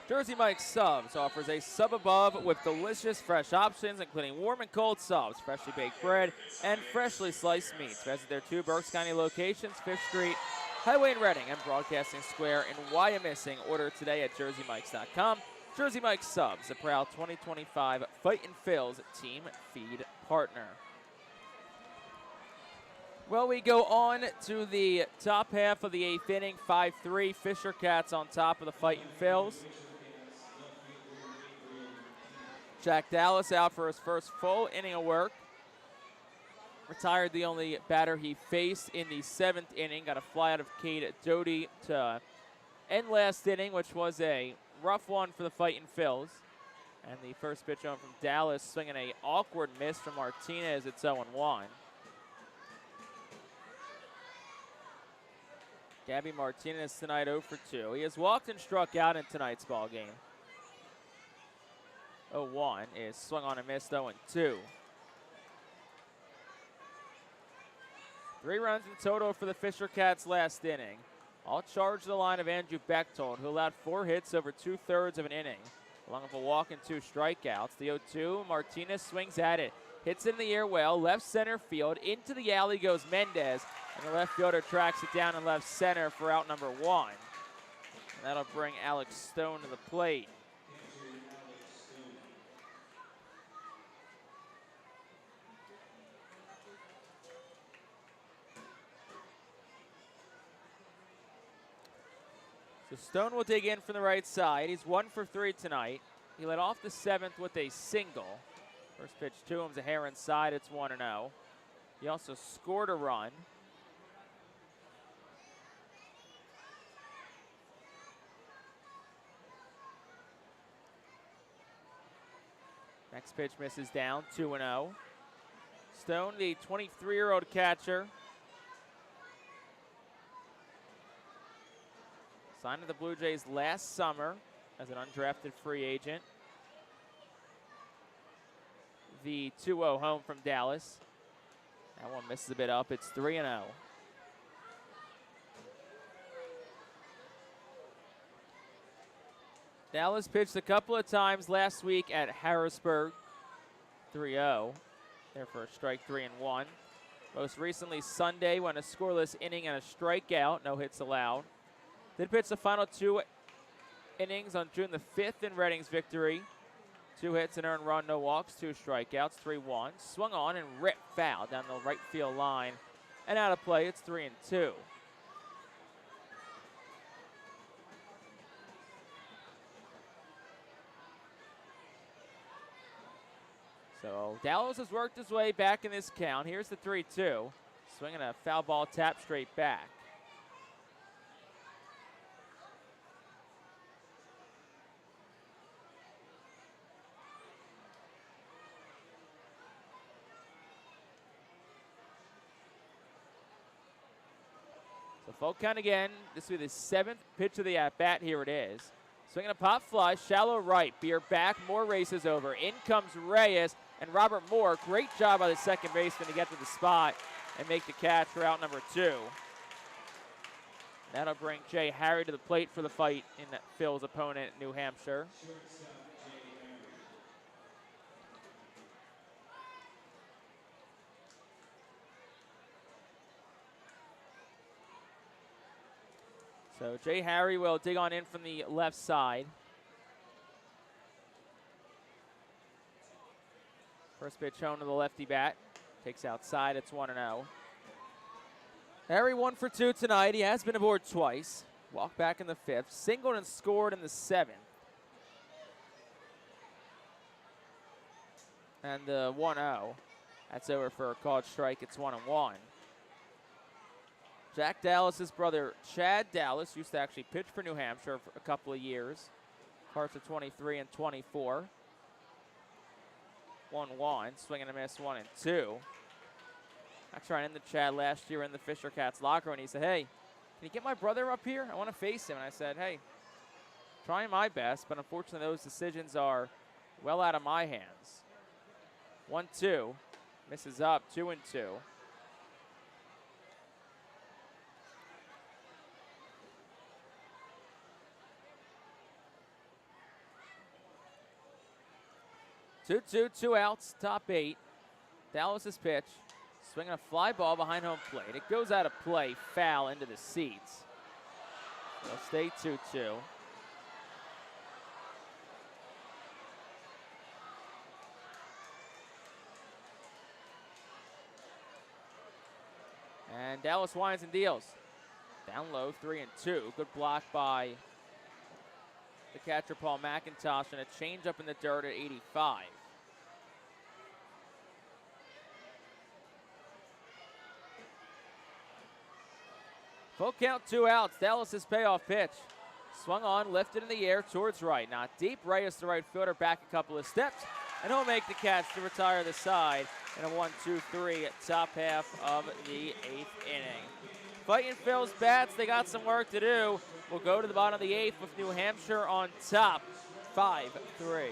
Jersey Mike's Subs offers a sub above with delicious fresh options, including warm and cold subs, freshly baked bread, and freshly sliced meats. Visit their 2 Berks County locations, Fish Street, Highway in Reading, and Broadcasting Square in Wyomissing. Order today at jerseymikes.com. Jersey Mike's Subs, a proud 2025 Fightin Phils team feed partner. Well, we go on to the top half of the 8th inning, 5-3. Fisher Cats on top of the Fightin Phils. Jack Dallas out for his first full inning of work. Retired the only batter he faced in the 7th inning. Got a fly out of Cade Doty to end last inning, which was a rough one for the Fightin Phils. And the first pitch on from Dallas, swinging an awkward miss from Martinez. It's 0-1. Gabby Martinez tonight 0 for 2. He has walked and struck out in tonight's ball game. 0-1 is swung on and missed, 0-2. 3 runs in total for the Fisher Cats last inning. All charged the line of Andrew Bechtold, who allowed 4 hits over 2/3 of an inning, along with a walk and 2 strikeouts. The 0-2, Martinez swings at it. Hits in the air well, left center field. Into the alley goes Mendez, and the left fielder tracks it down in left center for out number 1. And that'll bring Alex Stone to the plate. So Stone will dig in from the right side. He's 1 for 3 tonight. He led off the 7th with a single. First pitch to him's a hair inside. It's 1-0. He also scored a run. Next pitch misses down, 2-0. Stone, the 23-year-old catcher, signed to the Blue Jays last summer as an undrafted free agent. The 2-0 home from Dallas. That one misses a bit up. It's 3-0. Dallas pitched a couple of times last week at Harrisburg. 3-0. There for a strike, 3-1. Most recently Sunday, went a scoreless inning and a strikeout. No hits allowed. Did pitch the final 2 innings on June the 5th in Reading's victory. 2 hits, an earned run, no walks, 2 strikeouts, 3-1. Swung on and ripped foul down the right field line. And out of play, it's 3-2. So Dallas has worked his way back in this count. Here's the 3-2. Swinging a foul ball tap straight back. So full count again. This will be the 7th pitch of the at-bat. Here it is. Swinging a pop fly, shallow right. Beer back, more races over. In comes Reyes and Robert Moore. Great job by the second baseman to get to the spot and make the catch for out number 2. That'll bring Jay Harry to the plate for the fight in Phil's opponent, New Hampshire. So Jay Harry will dig on in from the left side. First pitch home to the lefty bat. Takes outside, it's 1-0. Harry 1 for 2 tonight. He has been aboard twice. Walked back in the 5th. Singled and scored in the 7th. And the 1-0. That's over for a called strike. It's 1-1. Jack Dallas's brother, Chad Dallas, used to actually pitch for New Hampshire for a couple of years. Parts of 23 and 24. 1-1, swing and a miss, 1-2. Actually, I ended Chad last year in the Fisher Cats locker room, and he said, hey, can you get my brother up here? I want to face him. And I said, hey, trying my best, but unfortunately those decisions are well out of my hands. 1-2, misses up, 2-2. 2-2, 2 outs, top 8. Dallas's pitch. Swinging a fly ball behind home plate. It goes out of play, foul into the seats. It'll stay 2-2. And Dallas winds and deals. Down low, 3-2. Good block by the catcher, Paul McIntosh, and a change up in the dirt at 85. Full count, 2 outs. Dallas's payoff pitch. Swung on, lifted in the air towards right. Not deep. Reyes, the right fielder, back a couple of steps. And he'll make the catch to retire the side in a 1-2-3 top half of the 8th inning. Fightin' Phil's bats, they got some work to do. We'll go to the bottom of the 8th with New Hampshire on top, 5-3.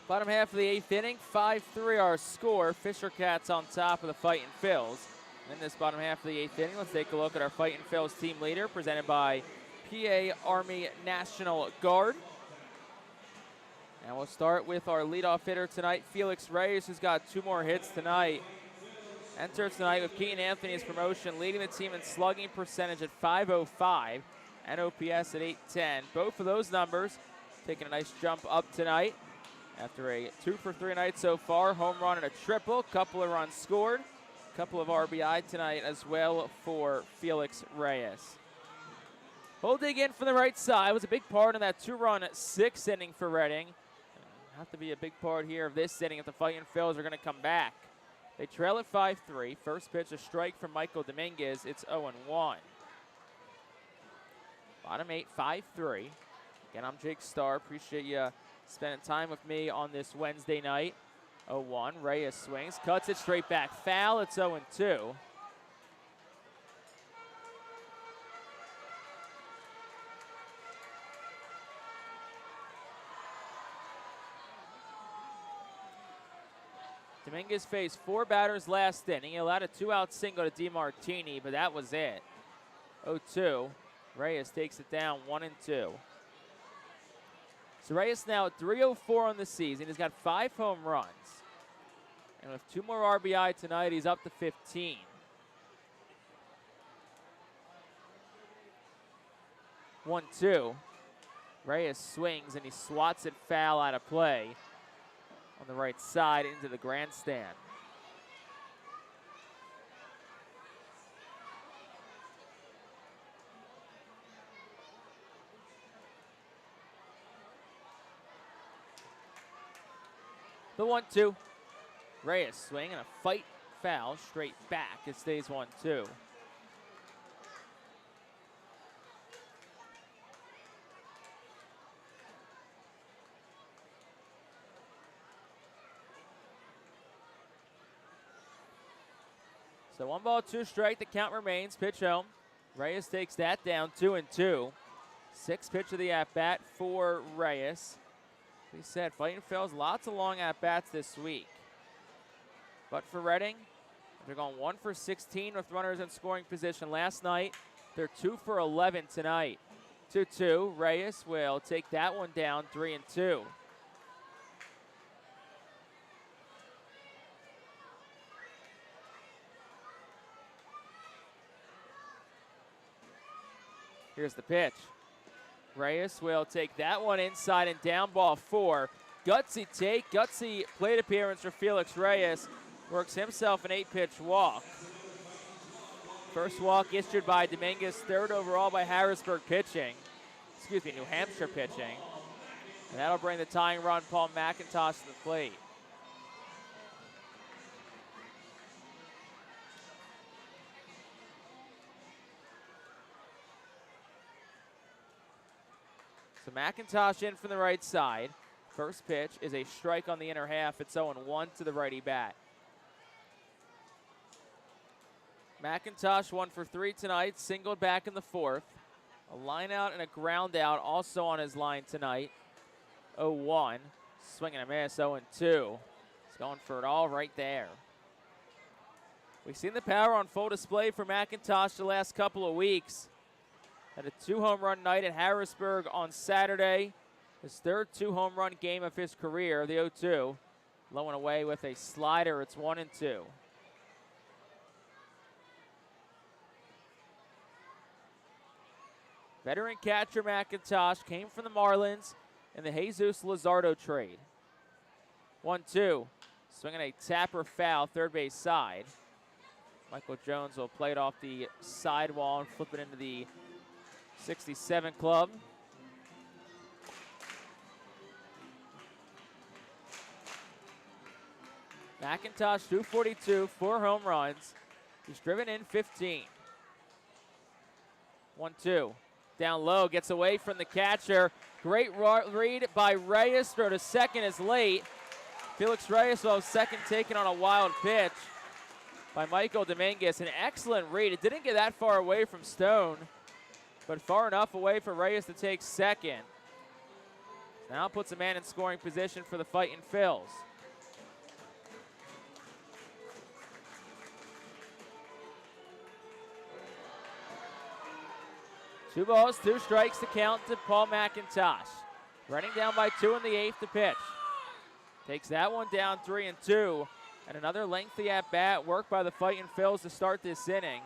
Bottom half of the 8th inning, 5-3 our score. Fisher Cats on top of the Fightin Phils. In this bottom half of the 8th inning, let's take a look at our Fightin Phils team leader, presented by PA Army National Guard. And we'll start with our leadoff hitter tonight, Felix Reyes, who's got 2 more hits tonight. Enter tonight with Keaton Anthony's promotion, leading the team in slugging percentage at .505 and OPS at .810. Both of those numbers taking a nice jump up tonight after a 2-for-3 night so far. Home run and a triple, couple of runs scored, couple of RBI tonight as well for Felix Reyes. Holding in from the right side was a big part in that 2-run 6th inning for Reading. Have to be a big part here of this inning if the Fightin Phils are going to come back. They trail at 5-3. First pitch, a strike from Michael Dominguez. It's 0-1. Bottom 8, 5-3. Again, I'm Jake Starr. Appreciate you spending time with me on this Wednesday night. 0-1. Reyes swings, cuts it straight back. Foul. It's 0-2. Dominguez faced 4 batters last inning. He allowed a 2-out single to DeMartini, but that was it. 0-2. Reyes takes it down 1-2. So Reyes now at .304 on the season. He's got 5 home runs. And with 2 more RBI tonight, he's up to 15. One, 2. Reyes swings and he swats it foul out of play on the right side into the grandstand. The 1-2. Reyes swing and a fight foul straight back. It stays 1-2. So 1 ball, 2 strike. The count remains. Pitch home. Reyes takes that down 2-2. 6th pitch of the at-bat for Reyes. He said, Fightin Phils, lots of long at-bats this week. But for Reading, they're going 1 for 16 with runners in scoring position last night. They're 2 for 11 tonight. 2-2. Reyes will take that one down 3-2. Here's the pitch. Reyes will take that one inside and down, ball 4. Gutsy take, gutsy plate appearance for Felix Reyes. Works himself an 8-pitch walk. First walk issued by Dominguez, 3rd overall by Harrisburg pitching. Excuse me, New Hampshire pitching. And that'll bring the tying run, Paul McIntosh, to the plate. So McIntosh in from the right side. First pitch is a strike on the inner half. It's 0-1 to the righty bat. McIntosh 1 for 3 tonight, singled back in the 4th. A line out and a ground out also on his line tonight. 0-1. Swing and a miss, 0-2. He's going for it all right there. We've seen the power on full display for McIntosh the last couple of weeks. Had a 2-home run night at Harrisburg on Saturday. His 3rd 2-home run game of his career, the 0-2. Low and away with a slider, it's 1-2. Veteran catcher McIntosh came from the Marlins in the Jesus Luzardo trade. 1-2. Swinging a tapper foul, third base side. Michael Jones will play it off the sidewall and flip it into the 67 club. McIntosh 242, 4 home runs. He's driven in 15. 1-2. Down low, gets away from the catcher. Great read by Reyes. Throw to second is late. Felix Reyes will have second taken on a wild pitch by Michael Dominguez. An excellent read. It didn't get that far away from Stone, but far enough away for Reyes to take second. Now puts a man in scoring position for the Fightin' Phils. Two balls, two strikes to count to Paul McIntosh. Running down by 2 in the 8th to pitch. Takes that one down 3-2. And another lengthy at-bat worked by the Fightin' Phils to start this inning.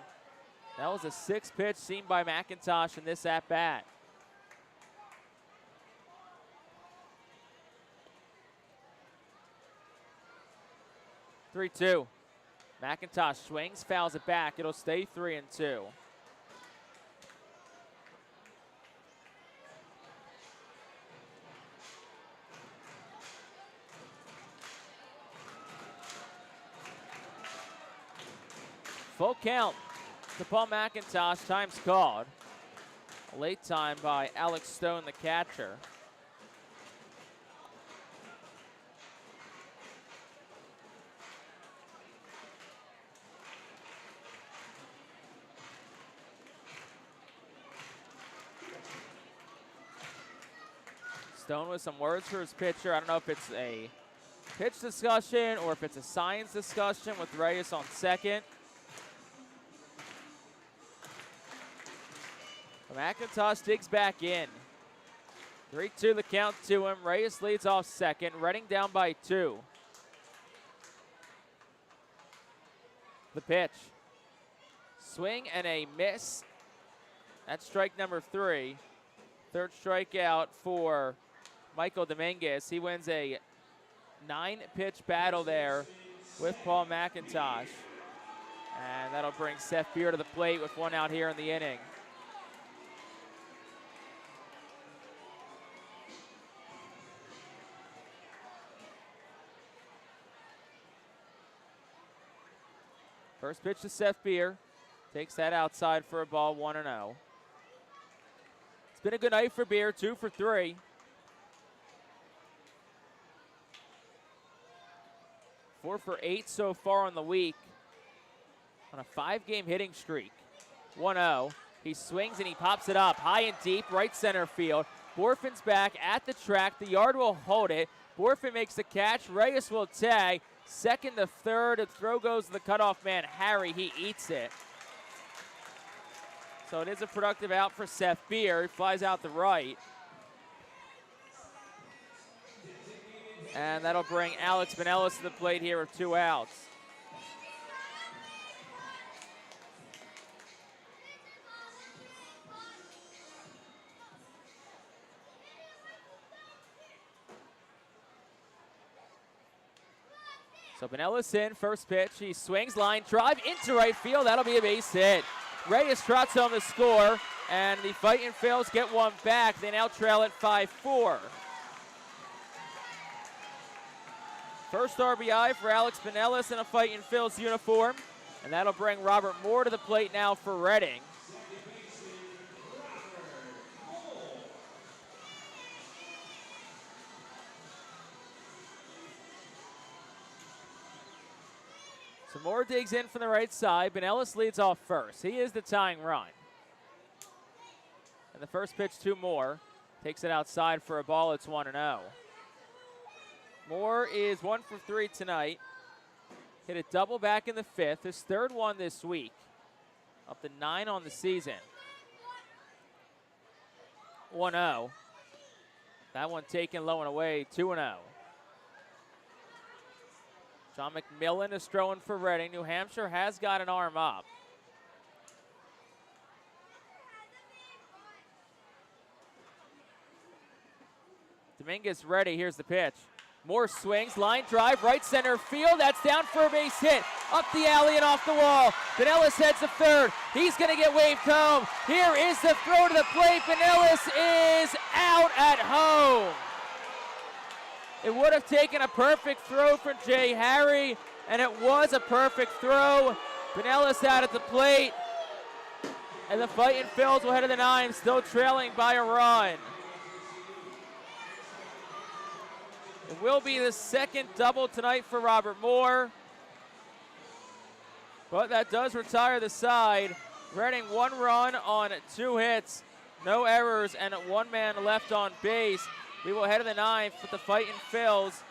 That was a 6th pitch seen by McIntosh in this at-bat. (3-2). McIntosh swings, fouls it back. It'll stay 3-2. Full count to Paul McIntosh. Time's called. A late time by Alex Stone, the catcher. Stone with some words for his pitcher. I don't know if it's a pitch discussion or if it's a science discussion with Reyes on second. McIntosh digs back in. 3-2 the count to him. Reyes leads off second. Redding down by 2. The pitch. Swing and a miss. That's strike number 3. Third strikeout for Michael Dominguez. He wins a 9-pitch battle there with Paul McIntosh. And that'll bring Seth Beer to the plate with 1 out here in the inning. First pitch to Seth Beer. Takes that outside for a ball, 1-0. It's been a good night for Beer, 2 for 3. Four for 8 so far on the week. On a 5-game hitting streak. 1-0. He swings and he pops it up high and deep, right center field. Borfin's back at the track. The yard will hold it. Borfin makes the catch. Reyes will tag. Second to third. The throw goes to the cutoff man, Harry. He eats it. So it is a productive out for Seth Beer. He flies out the right. And that'll bring Alex Pinellas to the plate here with 2 outs. So Pinellas in, first pitch. He swings, line drive into right field. That'll be a base hit. Reyes trots home to score, and the Fightin' Phils get 1 back. They now trail at 5-4. First RBI for Alex Pinellas in a Fightin' Phils uniform, and that'll bring Robert Moore to the plate now for Reading. So Moore digs in from the right side. Pinellas leads off first. He is the tying run. And the first pitch to Moore. Takes it outside for a ball. It's 1-0. Moore is 1 for 3 tonight. Hit a double back in the 5th. His 3rd one this week. Up to 9 on the season. 1-0. That one taken low and away. 2-0. John McMillan is throwing for Reading. New Hampshire has got an arm up. Dominguez ready. Here's the pitch. Moore swings, line drive, right center field. That's down for a base hit. Up the alley and off the wall. Pinellas heads to third. He's going to get waved home. Here is the throw to the plate. Pinellas is out at home. It would have taken a perfect throw for Jay Harry, and it was a perfect throw. Pinellas out at the plate, and the Fightin' Phils will head to the 9, still trailing by a run. It will be the 2nd double tonight for Robert Moore, but that does retire the side. Reading 1 run on 2 hits, no errors, and 1 man left on base. We will head to the ninth with the Fightin Phils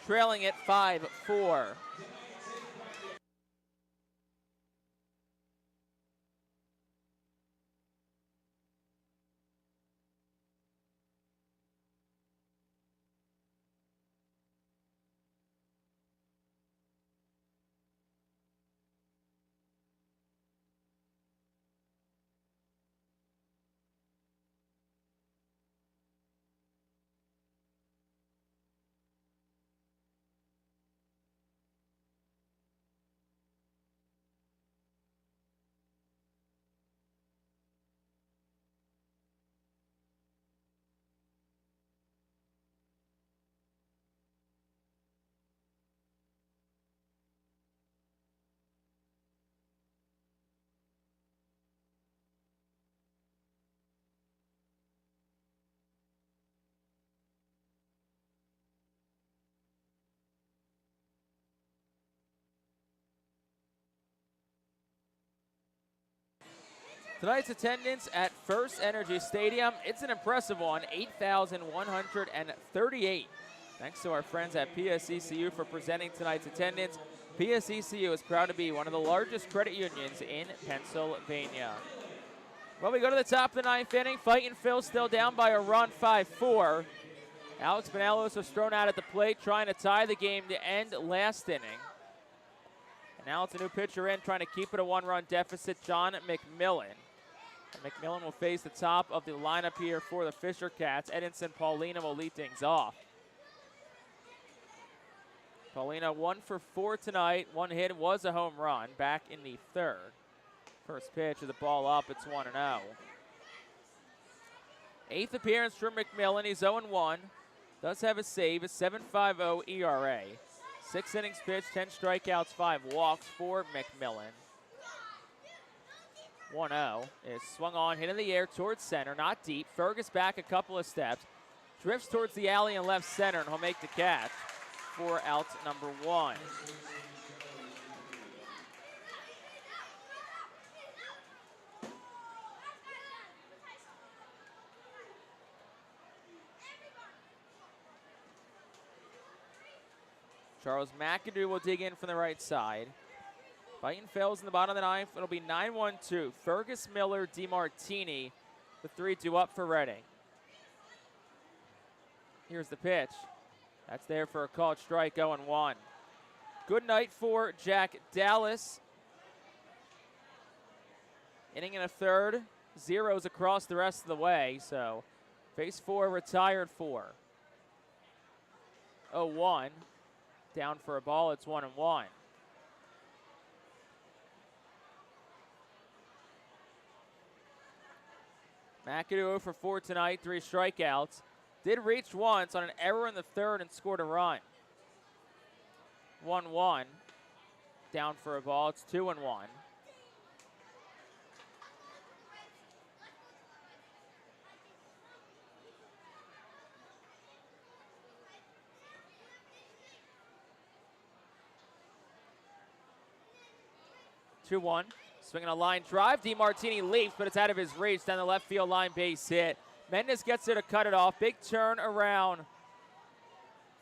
trailing it 5-4. Tonight's attendance at FirstEnergy Stadium, it's an impressive one, 8,138. Thanks to our friends at PSECU for presenting tonight's attendance. PSECU is proud to be one of the largest credit unions in Pennsylvania. Well, we go to the top of the ninth inning. Fightin Phil still down by a run, 5-4. Alex Pinellos was thrown out at the plate trying to tie the game to end last inning. And now it's a new pitcher in trying to keep it a one-run deficit, John McMillan. And McMillan will face the top of the lineup here for the Fisher Cats. Edinson Paulina will lead things off. Paulina 1 for 4 tonight. One hit was a home run back in the third. First pitch of the ball up, it's 1-0. Eighth appearance for McMillan, he's 0-1. Does have a save, a 7.50 ERA. 6 innings pitched, 10 strikeouts, 5 walks for McMillan. 1-0 is swung on, hit in the air towards center, not deep. Fergus back a couple of steps, drifts towards the alley in left center, and he'll make the catch for out number 1. Charles McAdoo will dig in from the right side. Fightin Phil's in the bottom of the ninth. It'll be 9-1-2. Fergus, Miller, DeMartini, the 3-2 up for Reading. Here's the pitch. That's there for a called strike, 0-1. Good night for Jack Dallas. Inning in a third. Zeros across the rest of the way, so base 4 retired 4. 0-1. Down for a ball, it's 1-1. McAdoo 0 for 4 tonight, 3 strikeouts. Did reach once on an error in the third and scored a run. 1-1. Down for a ball, it's 2-1. Swinging a line drive. DeMartini leaps, but it's out of his reach down the left field line, base hit. Mendez gets there to cut it off. Big turn around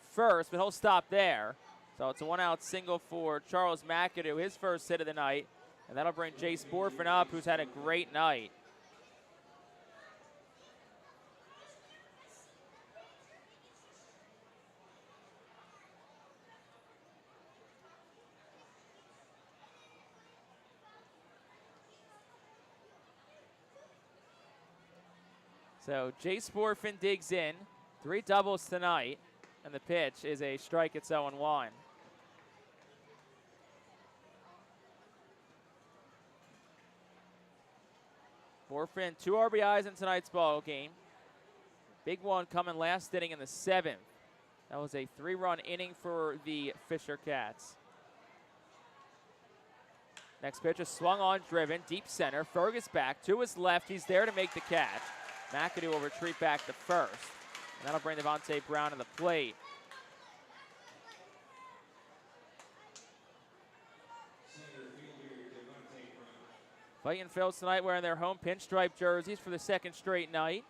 first, but he'll stop there. So it's a 1-out single for Charles McAdoo, his first hit of the night. And that'll bring Jace Borfin up, who's had a great night. So Jace Borfin digs in. 3 doubles tonight, and the pitch is a strike. It's 0-1. Borfin, 2 RBIs in tonight's ball game. Big one coming last inning in the 7th. That was a 3-run inning for the Fisher Cats. Next pitch is swung on, driven, deep center. Fergus back to his left. He's there to make the catch. McAdoo will retreat back to first. And that'll bring Devontae Brown to the plate. Fightin Phil's tonight wearing their home pinstripe jerseys for the 2nd straight night.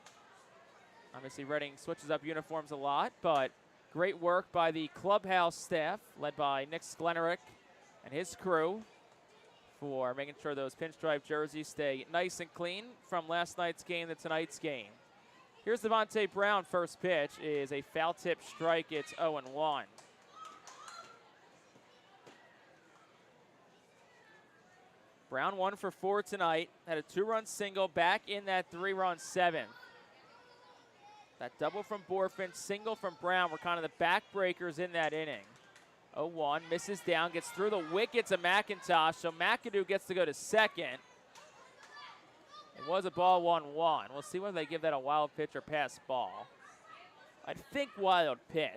Obviously, Reading switches up uniforms a lot, but great work by the clubhouse staff, led by Nick Sklenerick and his crew, for making sure those pinstripe jerseys stay nice and clean from last night's game to tonight's game. Here's Devontae Brown. First pitch is a foul tip strike. It's 0-1. Brown 1 for 4 tonight. Had a 2-run single back in that 3-run 7th. That double from Borfin, single from Brown were kind of the backbreakers in that inning. 0-1, misses down, gets through the wicket to McIntosh, so McAdoo gets to go to second. It was a ball 1-1. We'll see whether they give that a wild pitch or pass ball. I think wild pitch.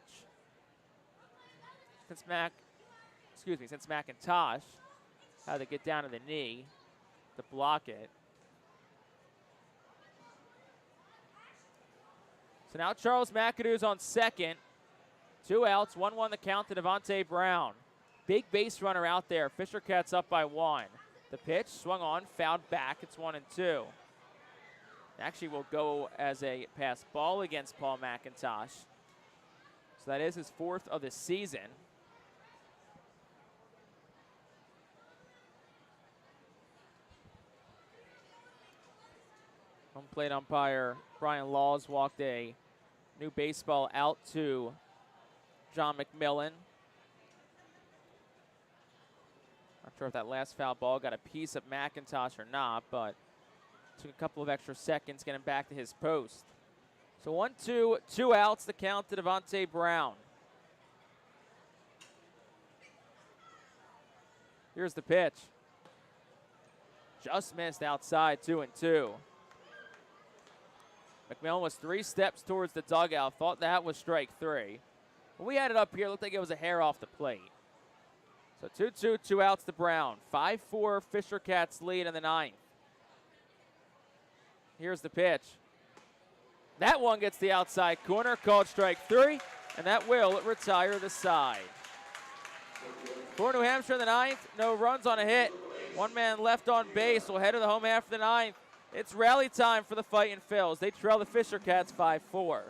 Since McIntosh had to get down to the knee to block it. So now Charles McAdoo's on second. 2 outs, 1-1 the count to Devontae Brown. Big base runner out there. Fisher Cats up by 1. The pitch swung on, fouled back. It's 1-2. Actually will go as a pass ball against Paul McIntosh. So that is his 4th of the season. Home plate umpire Brian Laws walked a new baseball out to John McMillan. Not sure if that last foul ball got a piece of McIntosh or not, but took a couple of extra seconds getting back to his post. So 1-2, 2 outs, the count to Devontae Brown. Here's the pitch. Just missed outside, 2-2. McMillan was 3 steps towards the dugout. Thought that was strike 3. When we had it up here, it looked like it was a hair off the plate. So 2-2, 2 outs to Brown. 5-4 Fisher Cats lead in the 9th. Here's the pitch. That one gets the outside corner, called strike 3, and that will retire the side. For New Hampshire in the 9th, no runs on a hit. 1 man left on base. We'll head to the home half of the 9th. It's rally time for the Fightin' Phils. They trail the Fisher Cats 5-4.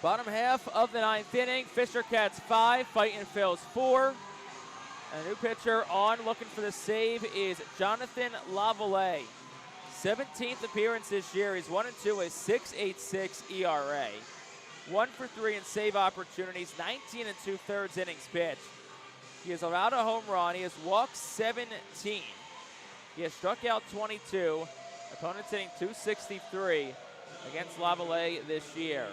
Bottom half of the 9th inning, Fisher Cats 5, Fightin' Phils 4. And a new pitcher on looking for the save is Jonathan Lavallee. 17th appearance this year. He's 1-2, a 6.86 ERA. 1 for 3 in save opportunities, 19 2/3 innings pitched. He has allowed a home run. He has walked 17. He has struck out 22. Opponents hitting .263 against Lavallee this year.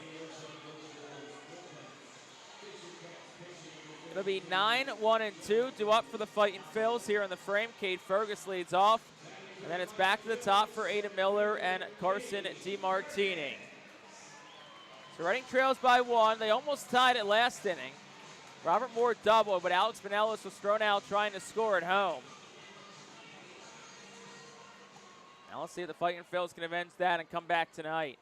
It'll be 9-1-2, due up for the Fightin' Phils here in the frame. Cade Fergus leads off, and then it's back to the top for Ada Miller and Carson DiMartini. So Reading trails by 1. They almost tied it last inning. Robert Moore doubled, but Alex Pinellas was thrown out trying to score at home. Now let's see if the Fightin' Phils can avenge that and come back tonight.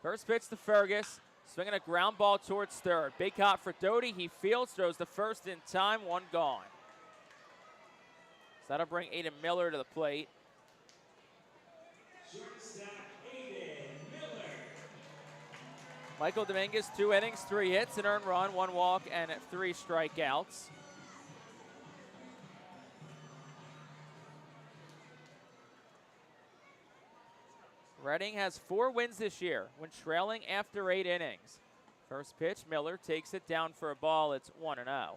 First pitch to Fergus. Swinging a ground ball towards third. Big hop for Doty. He fields, throws the first in time, 1 gone. So that'll bring Aiden Miller to the plate. Michael Dominguez, 2 innings, 3 hits, an earned run, 1 walk, and 3 strikeouts. Reading has 4 wins this year when trailing after 8 innings. First pitch, Miller takes it down for a ball. It's 1-0.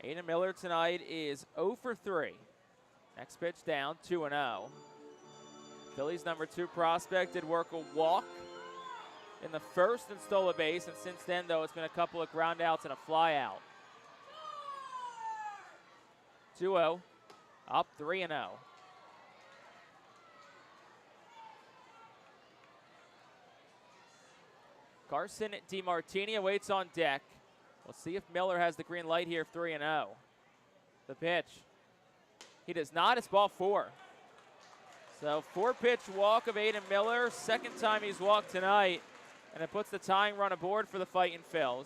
Aiden Miller tonight is 0 for 3. Next pitch down, 2-0. Phillies number 2 prospect did work a walk in the first and stole a base, and since then, though, it's been a couple of ground outs and a fly out. 2-0, up 3-0. Carson DiMartini awaits on deck. We'll see if Miller has the green light here, 3-0. The pitch. He does not, it's ball 4. So 4-pitch walk of Aiden Miller, second time he's walked tonight, and it puts the tying run aboard for the Fightin' Phils.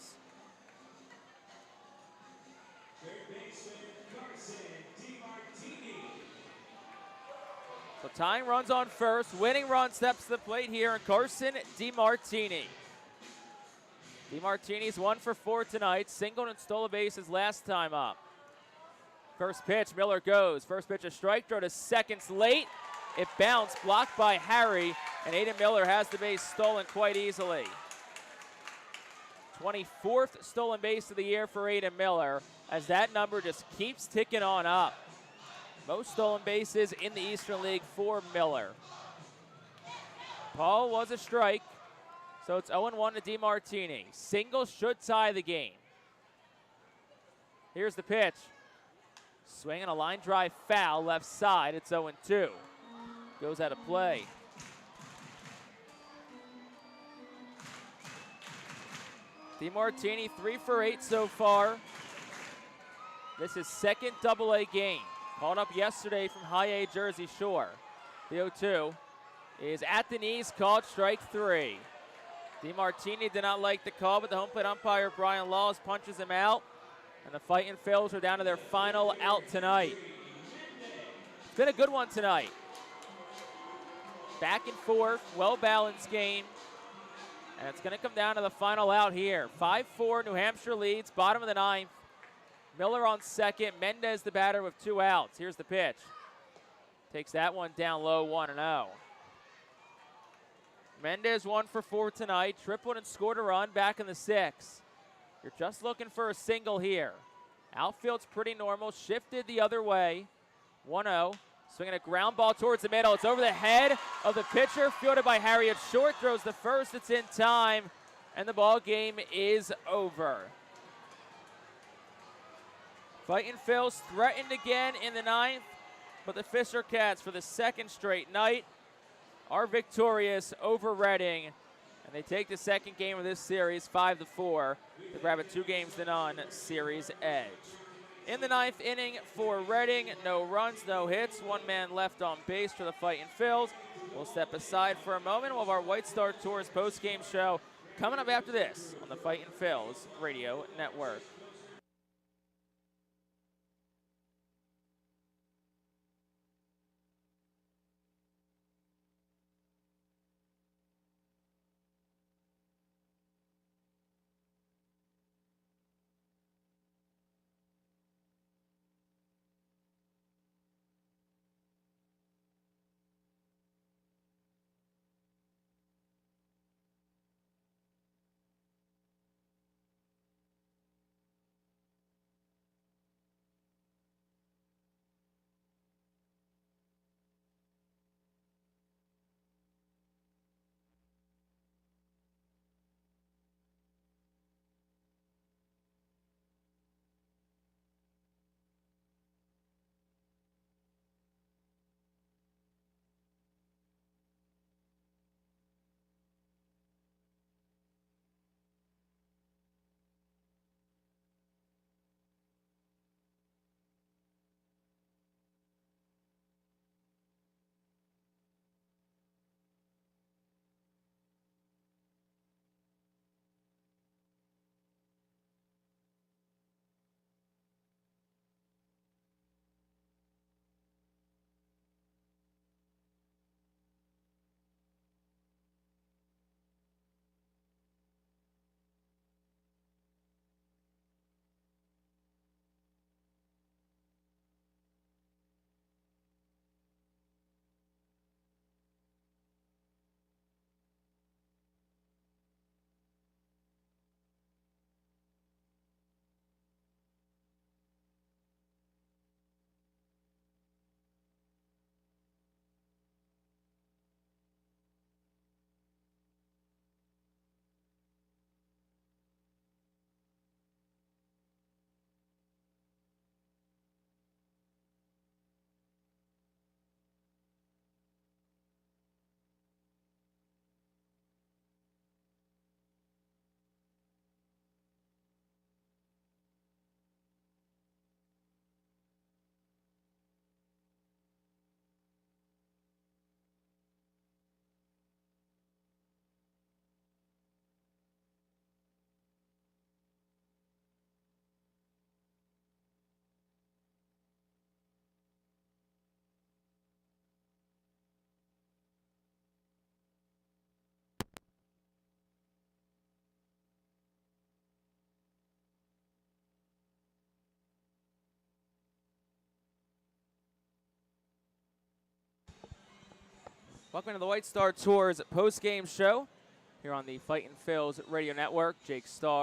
So tying runs on first, winning run steps to the plate here, and Carson DiMartini. DiMartini's 1 for 4 tonight, singled and stole a base his last time up. First pitch, Miller goes. First pitch, a strike throw to seconds late. It bounced, blocked by Harry, and Aiden Miller has the base stolen quite easily. 24th stolen base of the year for Aiden Miller, as that number just keeps ticking on up. Most stolen bases in the Eastern League for Miller. Paul was a strike, so it's 0-1 to DiMartini. Single should tie the game. Here's the pitch. Swinging a line drive foul left side. It's 0-2. Goes out of play. DiMartini 3 for 8 so far. This is second Double-A game. Called up yesterday from High A Jersey Shore. The 0-2 is at the knees, called strike 3. DiMartini did not like the call, but the home plate umpire, Brian Laws, punches him out. And the Fightin' Phils are down to their final out tonight. It's been a good one tonight. Back and forth, well-balanced game. And it's going to come down to the final out here. 5-4, New Hampshire leads, bottom of the 9th. Miller on second, Mendez the batter with 2 outs. Here's the pitch. Takes that one down low, 1-0. Mendez 1 for 4 tonight, tripled and scored a run back in the 6th. You're just looking for a single here. Outfield's pretty normal, shifted the other way. 1-0, swinging a ground ball towards the middle. It's over the head of the pitcher, fielded by Harriet Short, throws the first, it's in time, and the ball game is over. Fightin' Phils threatened again in the 9th, but the Fisher Cats, for the second straight night, are victorious over Reading. And they take the second game of this series 5-4 to grab a 2-0 series edge. In the 9th inning for Reading, no runs, no hits, 1 man left on base for the Fightin' Phils. We'll step aside for a moment. We'll have our White Star Tours post-game show coming up after this on the Fightin' Phils Radio Network. Welcome to the White Star Tours post-game show here on the Fightin' Phils radio network. Jake Starr